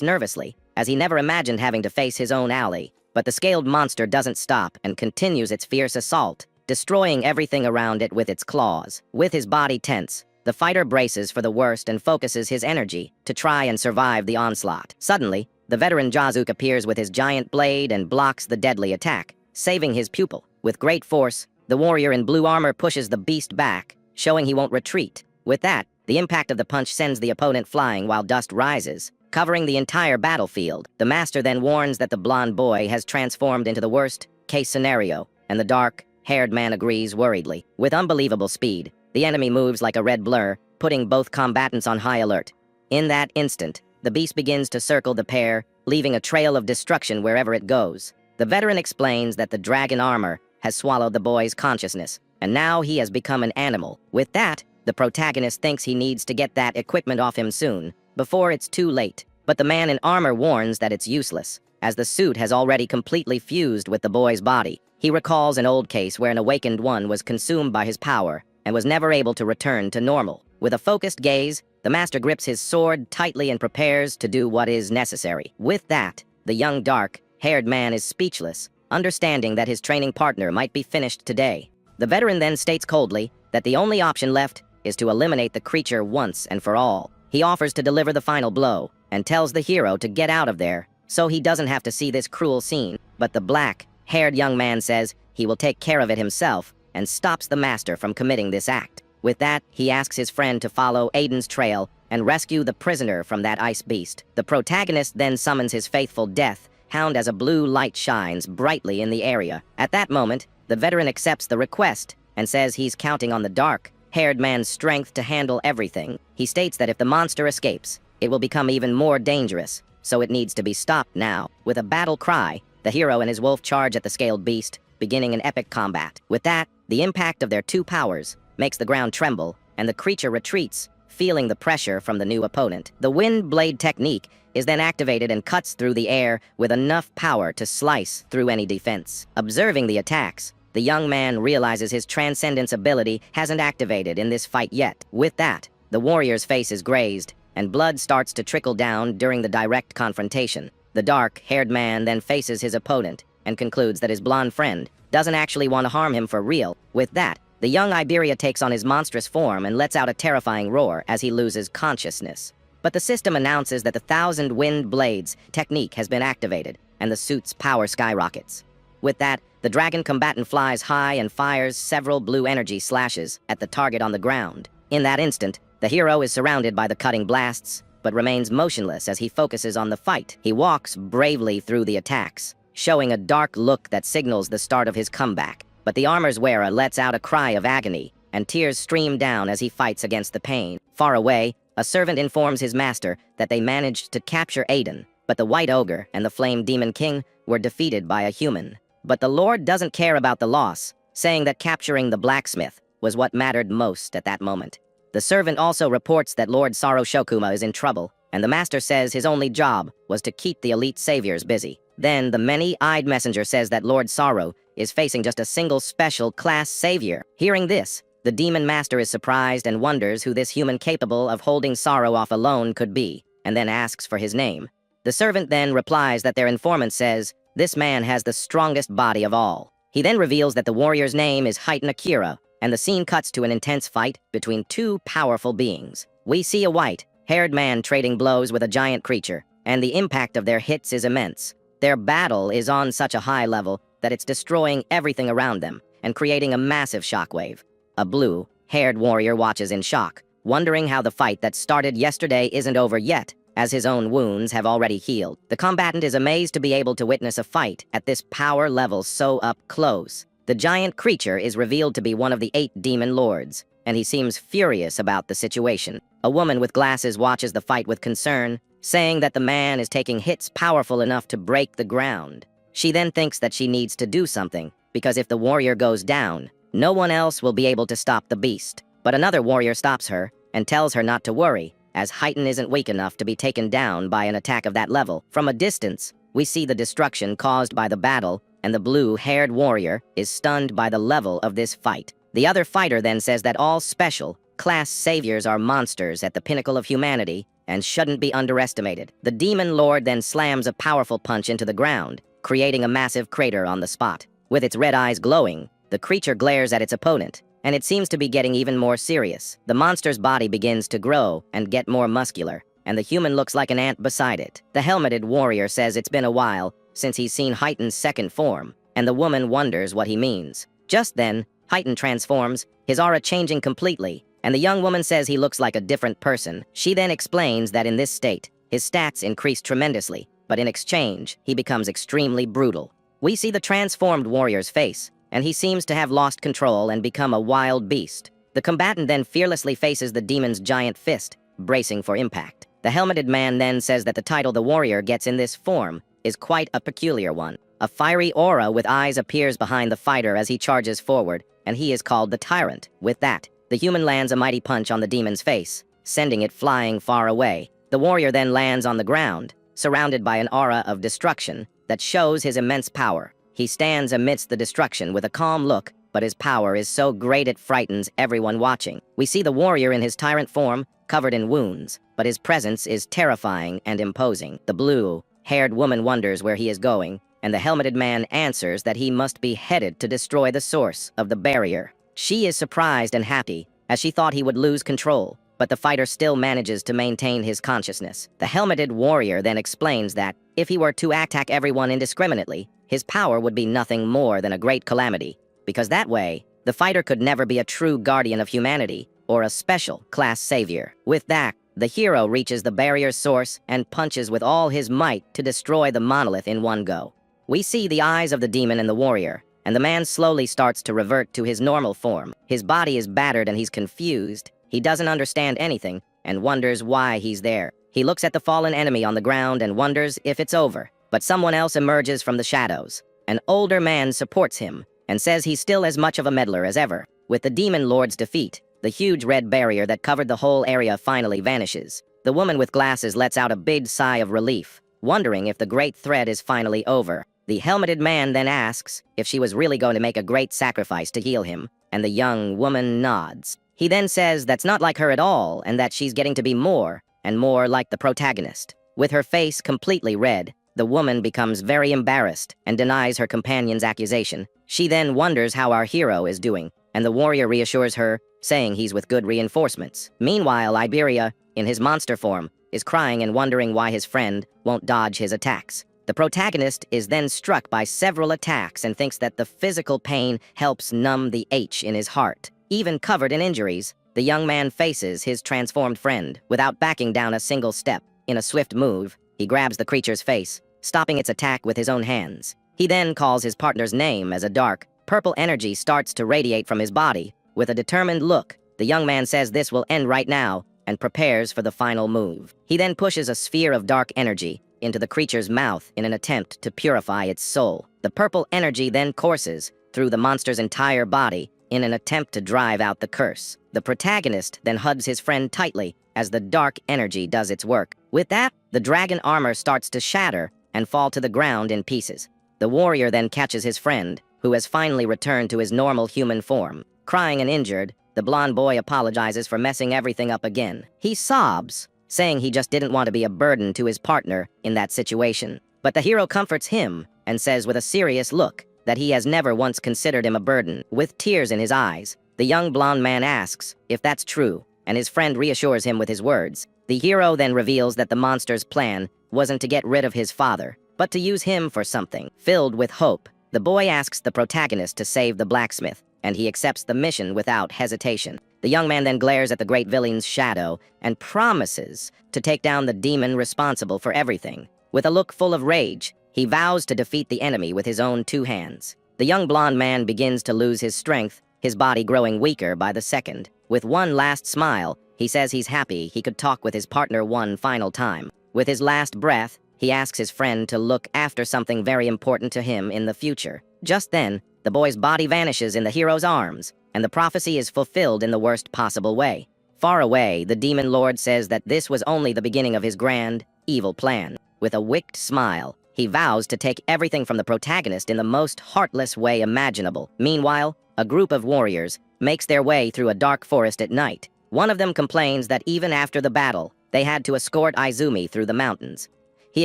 nervously, as he never imagined having to face his own ally. But the scaled monster doesn't stop and continues its fierce assault, destroying everything around it with its claws. With his body tense, the fighter braces for the worst and focuses his energy to try and survive the onslaught. Suddenly, the veteran Jazuk appears with his giant blade and blocks the deadly attack, saving his pupil. With great force, the warrior in blue armor pushes the beast back, showing he won't retreat. With that, the impact of the punch sends the opponent flying while dust rises, covering the entire battlefield. The master then warns that the blonde boy has transformed into the worst-case scenario, and the dark-haired man agrees worriedly. With unbelievable speed, the enemy moves like a red blur, putting both combatants on high alert. In that instant, the beast begins to circle the pair, leaving a trail of destruction wherever it goes. The veteran explains that the dragon armor has swallowed the boy's consciousness, and now he has become an animal. With that, the protagonist thinks he needs to get that equipment off him soon, before it's too late. But the man in armor warns that it's useless, as the suit has already completely fused with the boy's body. He recalls an old case where an awakened one was consumed by his power and was never able to return to normal. With a focused gaze, the master grips his sword tightly and prepares to do what is necessary. With that, the young dark-haired man is speechless, understanding that his training partner might be finished today. The veteran then states coldly that the only option left is to eliminate the creature once and for all. He offers to deliver the final blow and tells the hero to get out of there so he doesn't have to see this cruel scene. But the black-haired young man says he will take care of it himself and stops the master from committing this act. With that, he asks his friend to follow Aiden's trail and rescue the prisoner from that ice beast. The protagonist then summons his faithful death hound as a blue light shines brightly in the area. At that moment, the veteran accepts the request and says he's counting on the dark-haired man's strength to handle everything. He states that if the monster escapes, it will become even more dangerous, so it needs to be stopped now. With a battle cry, the hero and his wolf charge at the scaled beast, beginning an epic combat. With that, the impact of their two powers makes the ground tremble, and the creature retreats, feeling the pressure from the new opponent. The wind blade technique is then activated and cuts through the air with enough power to slice through any defense. Observing the attacks, the young man realizes his transcendence ability hasn't activated in this fight yet. With that, the warrior's face is grazed, and blood starts to trickle down during the direct confrontation. The dark-haired man then faces his opponent and concludes that his blonde friend doesn't actually want to harm him for real. With that, the young Iberia takes on his monstrous form and lets out a terrifying roar as he loses consciousness. But the system announces that the 1,000 wind blades technique has been activated, and the suit's power skyrockets. With that, the dragon combatant flies high and fires several blue energy slashes at the target on the ground. In that instant, the hero is surrounded by the cutting blasts, but remains motionless as he focuses on the fight. He walks bravely through the attacks, showing a dark look that signals the start of his comeback. But the armor's wearer lets out a cry of agony, and tears stream down as he fights against the pain. Far away, a servant informs his master that they managed to capture Aiden, but the White Ogre and the Flame Demon King were defeated by a human. But the Lord doesn't care about the loss, saying that capturing the blacksmith was what mattered most at that moment. The servant also reports that Lord Saro Shokuma is in trouble, and the master says his only job was to keep the elite saviors busy. Then the many-eyed messenger says that Lord Saro is facing just a single special class savior. Hearing this, the demon master is surprised and wonders who this human capable of holding Saro off alone could be, and then asks for his name. The servant then replies that their informant says, "This man has the strongest body of all." He then reveals that the warrior's name is Heitan Akira, and the scene cuts to an intense fight between two powerful beings. We see a white-haired man trading blows with a giant creature, and the impact of their hits is immense. Their battle is on such a high level that it's destroying everything around them and creating a massive shockwave. A blue-haired warrior watches in shock, wondering how the fight that started yesterday isn't over yet, as his own wounds have already healed. The combatant is amazed to be able to witness a fight at this power level so up close. The giant creature is revealed to be one of the 8 demon lords, and he seems furious about the situation. A woman with glasses watches the fight with concern, saying that the man is taking hits powerful enough to break the ground. She then thinks that she needs to do something, because if the warrior goes down, no one else will be able to stop the beast. But another warrior stops her and tells her not to worry, as Heitan isn't weak enough to be taken down by an attack of that level. From a distance, we see the destruction caused by the battle, and the blue-haired warrior is stunned by the level of this fight. The other fighter then says that all special class saviors are monsters at the pinnacle of humanity and shouldn't be underestimated. The demon lord then slams a powerful punch into the ground, creating a massive crater on the spot. With its red eyes glowing, the creature glares at its opponent, and it seems to be getting even more serious. The monster's body begins to grow and get more muscular, and the human looks like an ant beside it. The helmeted warrior says it's been a while since he's seen Heitan's second form, and the woman wonders what he means. Just then, Heitan transforms, his aura changing completely, and the young woman says he looks like a different person. She then explains that in this state, his stats increase tremendously, but in exchange, he becomes extremely brutal. We see the transformed warrior's face, and he seems to have lost control and become a wild beast. The combatant then fearlessly faces the demon's giant fist, bracing for impact. The helmeted man then says that the title the warrior gets in this form is quite a peculiar one. A fiery aura with eyes appears behind the fighter as he charges forward, and he is called the Tyrant. With that, the human lands a mighty punch on the demon's face, sending it flying far away. The warrior then lands on the ground, surrounded by an aura of destruction that shows his immense power. He stands amidst the destruction with a calm look, but his power is so great it frightens everyone watching. We see the warrior in his tyrant form, covered in wounds, but his presence is terrifying and imposing. The blue-haired woman wonders where he is going, and the helmeted man answers that he must be headed to destroy the source of the barrier. She is surprised and happy, as she thought he would lose control, but the fighter still manages to maintain his consciousness. The helmeted warrior then explains that if he were to attack everyone indiscriminately, his power would be nothing more than a great calamity, because that way, the fighter could never be a true guardian of humanity or a special class savior. With that, the hero reaches the barrier's source and punches with all his might to destroy the monolith in one go. We see the eyes of the demon and the warrior, and the man slowly starts to revert to his normal form. His body is battered and he's confused. He doesn't understand anything and wonders why he's there. He looks at the fallen enemy on the ground and wonders if it's over. But someone else emerges from the shadows. An older man supports him and says he's still as much of a meddler as ever. With the demon lord's defeat, the huge red barrier that covered the whole area finally vanishes. The woman with glasses lets out a big sigh of relief, wondering if the great threat is finally over. The helmeted man then asks if she was really going to make a great sacrifice to heal him, and the young woman nods. He then says that's not like her at all, and that she's getting to be more and more like the protagonist. With her face completely red, the woman becomes very embarrassed and denies her companion's accusation. She then wonders how our hero is doing, and the warrior reassures her, saying he's with good reinforcements. Meanwhile, Iberia, in his monster form, is crying and wondering why his friend won't dodge his attacks. The protagonist is then struck by several attacks and thinks that the physical pain helps numb the ache in his heart. Even covered in injuries, the young man faces his transformed friend without backing down a single step. In a swift move, he grabs the creature's face, stopping its attack with his own hands. He then calls his partner's name as a dark, purple energy starts to radiate from his body. With a determined look, the young man says this will end right now and prepares for the final move. He then pushes a sphere of dark energy into the creature's mouth in an attempt to purify its soul. The purple energy then courses through the monster's entire body in an attempt to drive out the curse. The protagonist then hugs his friend tightly as the dark energy does its work. With that, the dragon armor starts to shatter and fall to the ground in pieces. The warrior then catches his friend, who has finally returned to his normal human form. Crying and injured, the blonde boy apologizes for messing everything up again. He sobs, saying he just didn't want to be a burden to his partner in that situation. But the hero comforts him and says with a serious look that he has never once considered him a burden. With tears in his eyes, the young blonde man asks if that's true, and his friend reassures him with his words. The hero then reveals that the monster's plan wasn't to get rid of his father, but to use him for something. Filled with hope, the boy asks the protagonist to save the blacksmith, and he accepts the mission without hesitation. The young man then glares at the great villain's shadow and promises to take down the demon responsible for everything. With a look full of rage, he vows to defeat the enemy with his own 2 hands. The young blonde man begins to lose his strength, his body growing weaker by the second. With one last smile, he says he's happy he could talk with his partner one final time. With his last breath, he asks his friend to look after something very important to him in the future. Just then, the boy's body vanishes in the hero's arms, and the prophecy is fulfilled in the worst possible way. Far away, the demon lord says that this was only the beginning of his grand, evil plan. With a wicked smile, he vows to take everything from the protagonist in the most heartless way imaginable. Meanwhile, a group of warriors makes their way through a dark forest at night. One of them complains that even after the battle, they had to escort Izumi through the mountains. He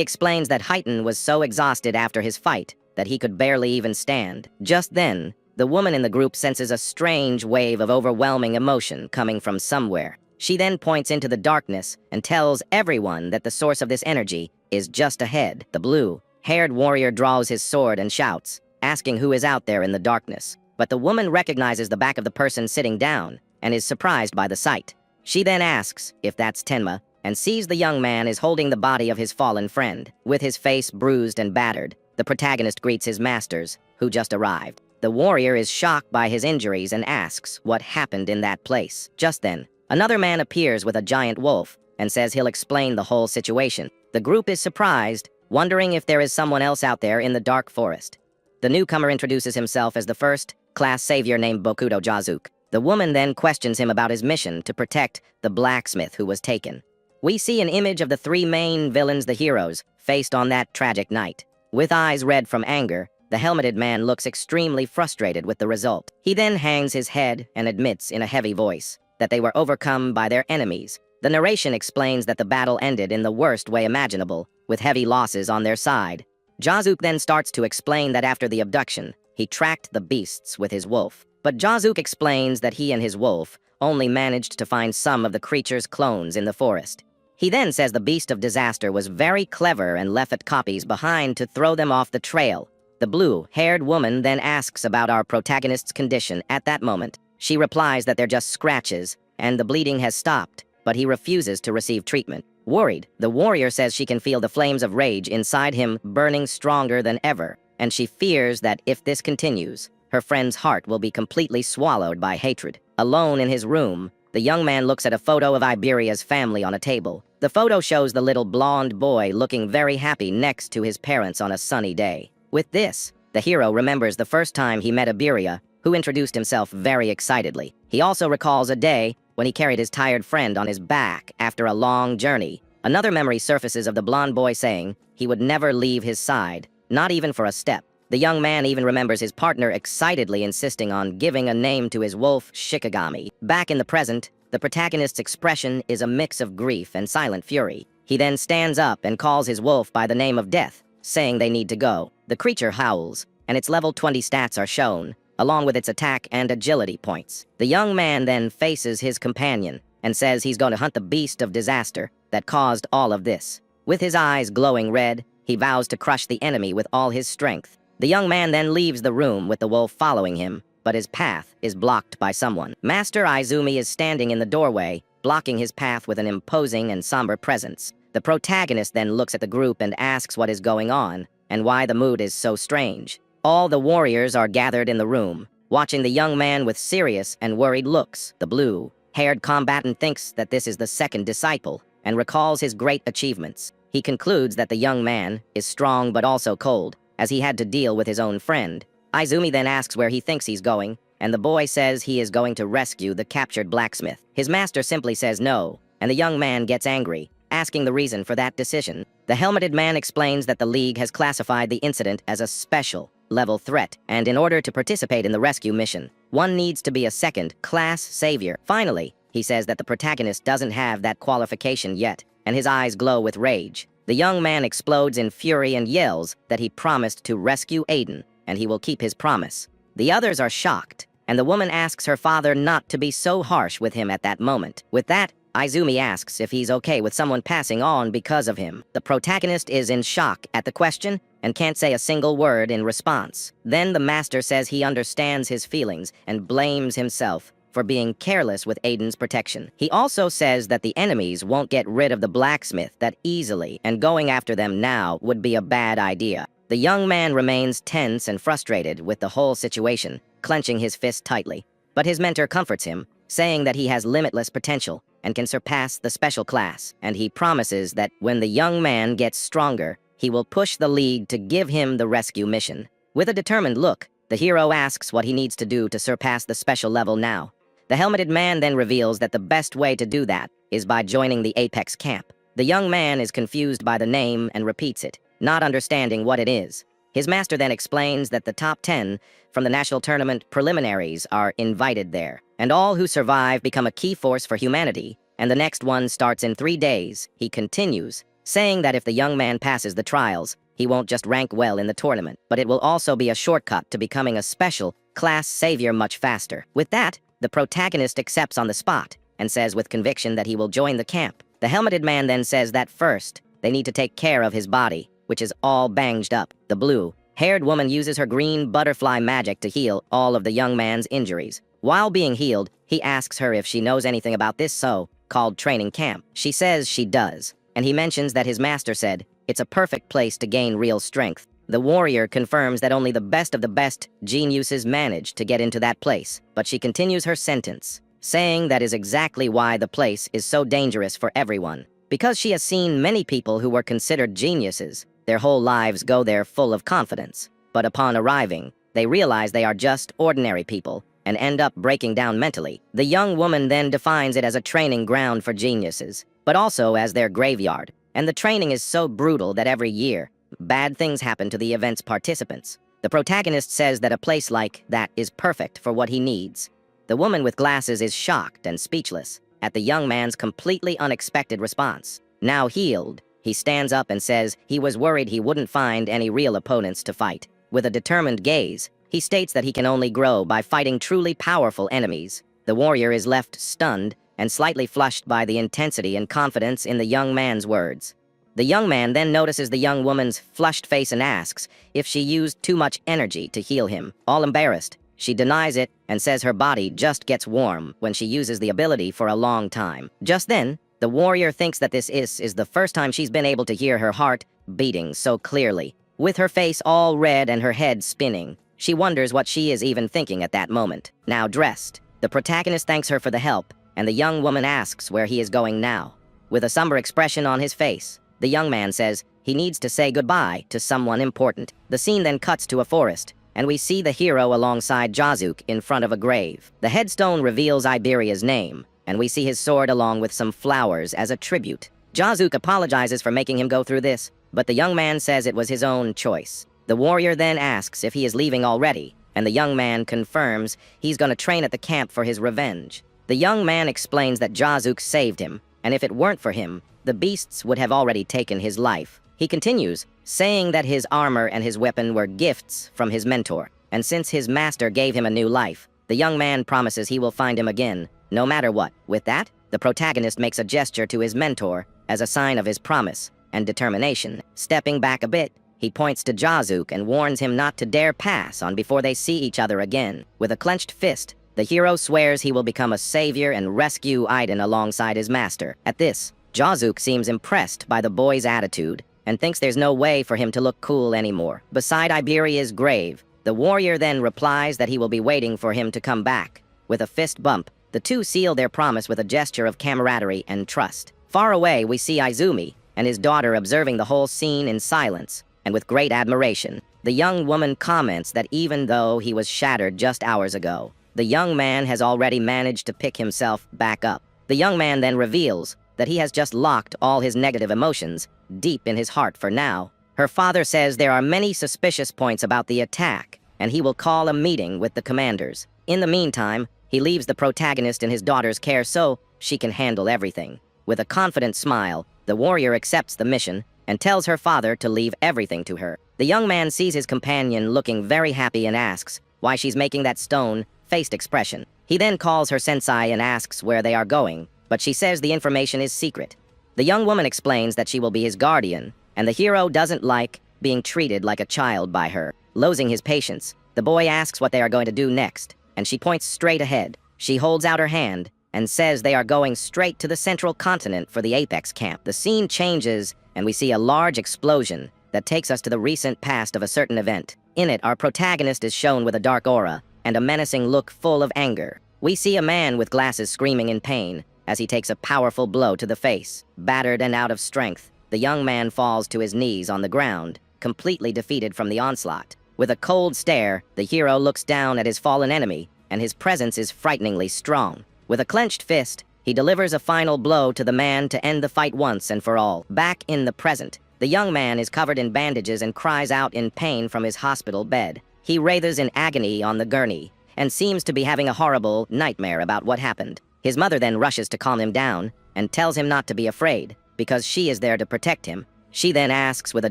explains that Highton was so exhausted after his fight that he could barely even stand. Just then, the woman in the group senses a strange wave of overwhelming emotion coming from somewhere. She then points into the darkness and tells everyone that the source of this energy is just ahead. The blue-haired warrior draws his sword and shouts, asking who is out there in the darkness. But the woman recognizes the back of the person sitting down and is surprised by the sight. She then asks if that's Tenma and sees the young man is holding the body of his fallen friend. With his face bruised and battered, the protagonist greets his masters, who just arrived. The warrior is shocked by his injuries and asks what happened in that place. Just then, another man appears with a giant wolf and says he'll explain the whole situation. The group is surprised, wondering if there is someone else out there in the dark forest. The newcomer introduces himself as the first-class savior named Bokudo Jazuke. The woman then questions him about his mission to protect the blacksmith who was taken. We see an image of the 3 main villains, the heroes, faced on that tragic night. With eyes red from anger, the helmeted man looks extremely frustrated with the result. He then hangs his head and admits in a heavy voice that they were overcome by their enemies. The narration explains that the battle ended in the worst way imaginable, with heavy losses on their side. Jazuke then starts to explain that after the abduction, he tracked the beasts with his wolf. But Jazuke explains that he and his wolf only managed to find some of the creature's clones in the forest. He then says the beast of disaster was very clever and left copies behind to throw them off the trail. The blue-haired woman then asks about our protagonist's condition at that moment. She replies that they're just scratches, and the bleeding has stopped, but he refuses to receive treatment. Worried, the warrior says she can feel the flames of rage inside him burning stronger than ever, and she fears that if this continues, her friend's heart will be completely swallowed by hatred. Alone in his room, the young man looks at a photo of Iberia's family on a table. The photo shows the little blonde boy looking very happy next to his parents on a sunny day. With this, the hero remembers the first time he met Iberia, who introduced himself very excitedly. He also recalls a day when he carried his tired friend on his back after a long journey. Another memory surfaces of the blonde boy saying he would never leave his side, not even for a step. The young man even remembers his partner excitedly insisting on giving a name to his wolf, Shikigami. Back in the present, the protagonist's expression is a mix of grief and silent fury. He then stands up and calls his wolf by the name of Death, saying they need to go. The creature howls, and its level 20 stats are shown, along with its attack and agility points. The young man then faces his companion and says he's going to hunt the beast of disaster that caused all of this. With his eyes glowing red, he vows to crush the enemy with all his strength. The young man then leaves the room with the wolf following him, but his path is blocked by someone. Master Izumi is standing in the doorway, blocking his path with an imposing and somber presence. The protagonist then looks at the group and asks what is going on, and why the mood is so strange. All the warriors are gathered in the room, watching the young man with serious and worried looks. The blue-haired combatant thinks that this is the second disciple and recalls his great achievements. He concludes that the young man is strong but also cold, as he had to deal with his own friend. Izumi then asks where he thinks he's going, and the boy says he is going to rescue the captured blacksmith. His master simply says no, and the young man gets angry, asking the reason for that decision. The helmeted man explains that the League has classified the incident as a special level threat, and in order to participate in the rescue mission, one needs to be a second-class savior. Finally, he says that the protagonist doesn't have that qualification yet, and his eyes glow with rage. The young man explodes in fury and yells that he promised to rescue Aiden, and he will keep his promise. The others are shocked, and the woman asks her father not to be so harsh with him at that moment. With that, Izumi asks if he's okay with someone passing on because of him. The protagonist is in shock at the question and can't say a single word in response. Then the master says he understands his feelings and blames himself for being careless with Aiden's protection. He also says that the enemies won't get rid of the blacksmith that easily, and going after them now would be a bad idea. The young man remains tense and frustrated with the whole situation, clenching his fist tightly. But his mentor comforts him, saying that he has limitless potential and can surpass the special class, and he promises that when the young man gets stronger, he will push the League to give him the rescue mission. With a determined look, the hero asks what he needs to do to surpass the special level now. The helmeted man then reveals that the best way to do that is by joining the Apex camp. The young man is confused by the name and repeats it, not understanding what it is. His master then explains that the top 10 from the national tournament preliminaries are invited there, and all who survive become a key force for humanity, and the next one starts in 3 days. He continues, saying that if the young man passes the trials, he won't just rank well in the tournament, but it will also be a shortcut to becoming a special class savior much faster. With that, the protagonist accepts on the spot and says with conviction that he will join the camp. The helmeted man then says that first, they need to take care of his body, which is all banged up. The blue-haired woman uses her green butterfly magic to heal all of the young man's injuries. While being healed, he asks her if she knows anything about this so-called training camp. She says she does, and he mentions that his master said it's a perfect place to gain real strength. The warrior confirms that only the best of the best geniuses manage to get into that place, but she continues her sentence, saying that is exactly why the place is so dangerous for everyone. Because she has seen many people who were considered geniuses, their whole lives go there full of confidence. But upon arriving, they realize they are just ordinary people and end up breaking down mentally. The young woman then defines it as a training ground for geniuses, but also as their graveyard. And the training is so brutal that every year, bad things happen to the event's participants. The protagonist says that a place like that is perfect for what he needs. The woman with glasses is shocked and speechless at the young man's completely unexpected response. Now healed, he stands up and says he was worried he wouldn't find any real opponents to fight. With a determined gaze, he states that he can only grow by fighting truly powerful enemies. The warrior is left stunned and slightly flushed by the intensity and confidence in the young man's words. The young man then notices the young woman's flushed face and asks if she used too much energy to heal him. All embarrassed, she denies it and says her body just gets warm when she uses the ability for a long time. Just then, the warrior thinks that this is the first time she's been able to hear her heart beating so clearly. With her face all red and her head spinning, she wonders what she is even thinking at that moment. Now dressed, the protagonist thanks her for the help, and the young woman asks where he is going now. With a somber expression on his face, the young man says he needs to say goodbye to someone important. The scene then cuts to a forest, and we see the hero alongside Jazuk in front of a grave. The headstone reveals Iberia's name, and we see his sword along with some flowers as a tribute. Jazuk apologizes for making him go through this, but the young man says it was his own choice. The warrior then asks if he is leaving already, and the young man confirms he's going to train at the camp for his revenge. The young man explains that Jazuk saved him, and if it weren't for him, the beasts would have already taken his life. He continues, saying that his armor and his weapon were gifts from his mentor, and since his master gave him a new life, the young man promises he will find him again, no matter what. With that, the protagonist makes a gesture to his mentor as a sign of his promise and determination. Stepping back a bit, he points to Jazuk and warns him not to dare pass on before they see each other again. With a clenched fist, the hero swears he will become a savior and rescue Aiden alongside his master. At this, Jazuk seems impressed by the boy's attitude and thinks there's no way for him to look cool anymore. Beside Iberia's grave, the warrior then replies that he will be waiting for him to come back. With a fist bump, the two seal their promise with a gesture of camaraderie and trust. Far away, we see Izumi and his daughter observing the whole scene in silence and with great admiration. The young woman comments that even though he was shattered just hours ago, the young man has already managed to pick himself back up. The young man then reveals that he has just locked all his negative emotions deep in his heart for now. Her father says there are many suspicious points about the attack, and he will call a meeting with the commanders. In the meantime, he leaves the protagonist in his daughter's care so she can handle everything. With a confident smile, the warrior accepts the mission and tells her father to leave everything to her. The young man sees his companion looking very happy and asks why she's making that stone-faced expression. He then calls her sensei and asks where they are going, but she says the information is secret. The young woman explains that she will be his guardian, and the hero doesn't like being treated like a child by her. Losing his patience, the boy asks what they are going to do next, and she points straight ahead. She holds out her hand and says they are going straight to the central continent for the Apex camp. The scene changes, and we see a large explosion that takes us to the recent past of a certain event. In it, our protagonist is shown with a dark aura and a menacing look full of anger. We see a man with glasses screaming in pain as he takes a powerful blow to the face. Battered and out of strength, the young man falls to his knees on the ground, completely defeated from the onslaught. With a cold stare, the hero looks down at his fallen enemy, and his presence is frighteningly strong. With a clenched fist, he delivers a final blow to the man to end the fight once and for all. Back in the present, the young man is covered in bandages and cries out in pain from his hospital bed. He writhes in agony on the gurney and seems to be having a horrible nightmare about what happened. His mother then rushes to calm him down and tells him not to be afraid because she is there to protect him. She then asks with a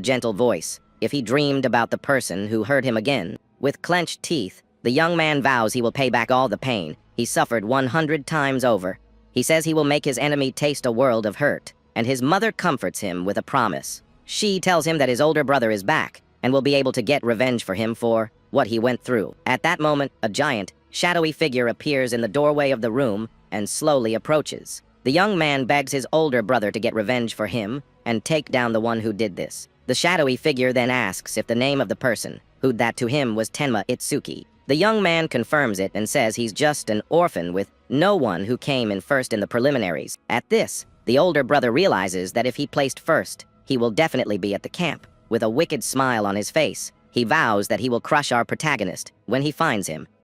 gentle voice if he dreamed about the person who hurt him again. With clenched teeth, the young man vows he will pay back all the pain he suffered 100 times over. He says he will make his enemy taste a world of hurt, and his mother comforts him with a promise. She tells him that his older brother is back and will be able to get revenge for him for what he went through. At that moment, a giant, shadowy figure appears in the doorway of the room and slowly approaches. The young man begs his older brother to get revenge for him and take down the one who did this. The shadowy figure then asks if the name of the person who that to him was Tenma Itsuki. The young man confirms it and says he's just an orphan with no one who came in first in the preliminaries. At this, the older brother realizes that if he placed first, he will definitely be at the camp. With a wicked smile on his face, he vows that he will crush our protagonist when he finds him.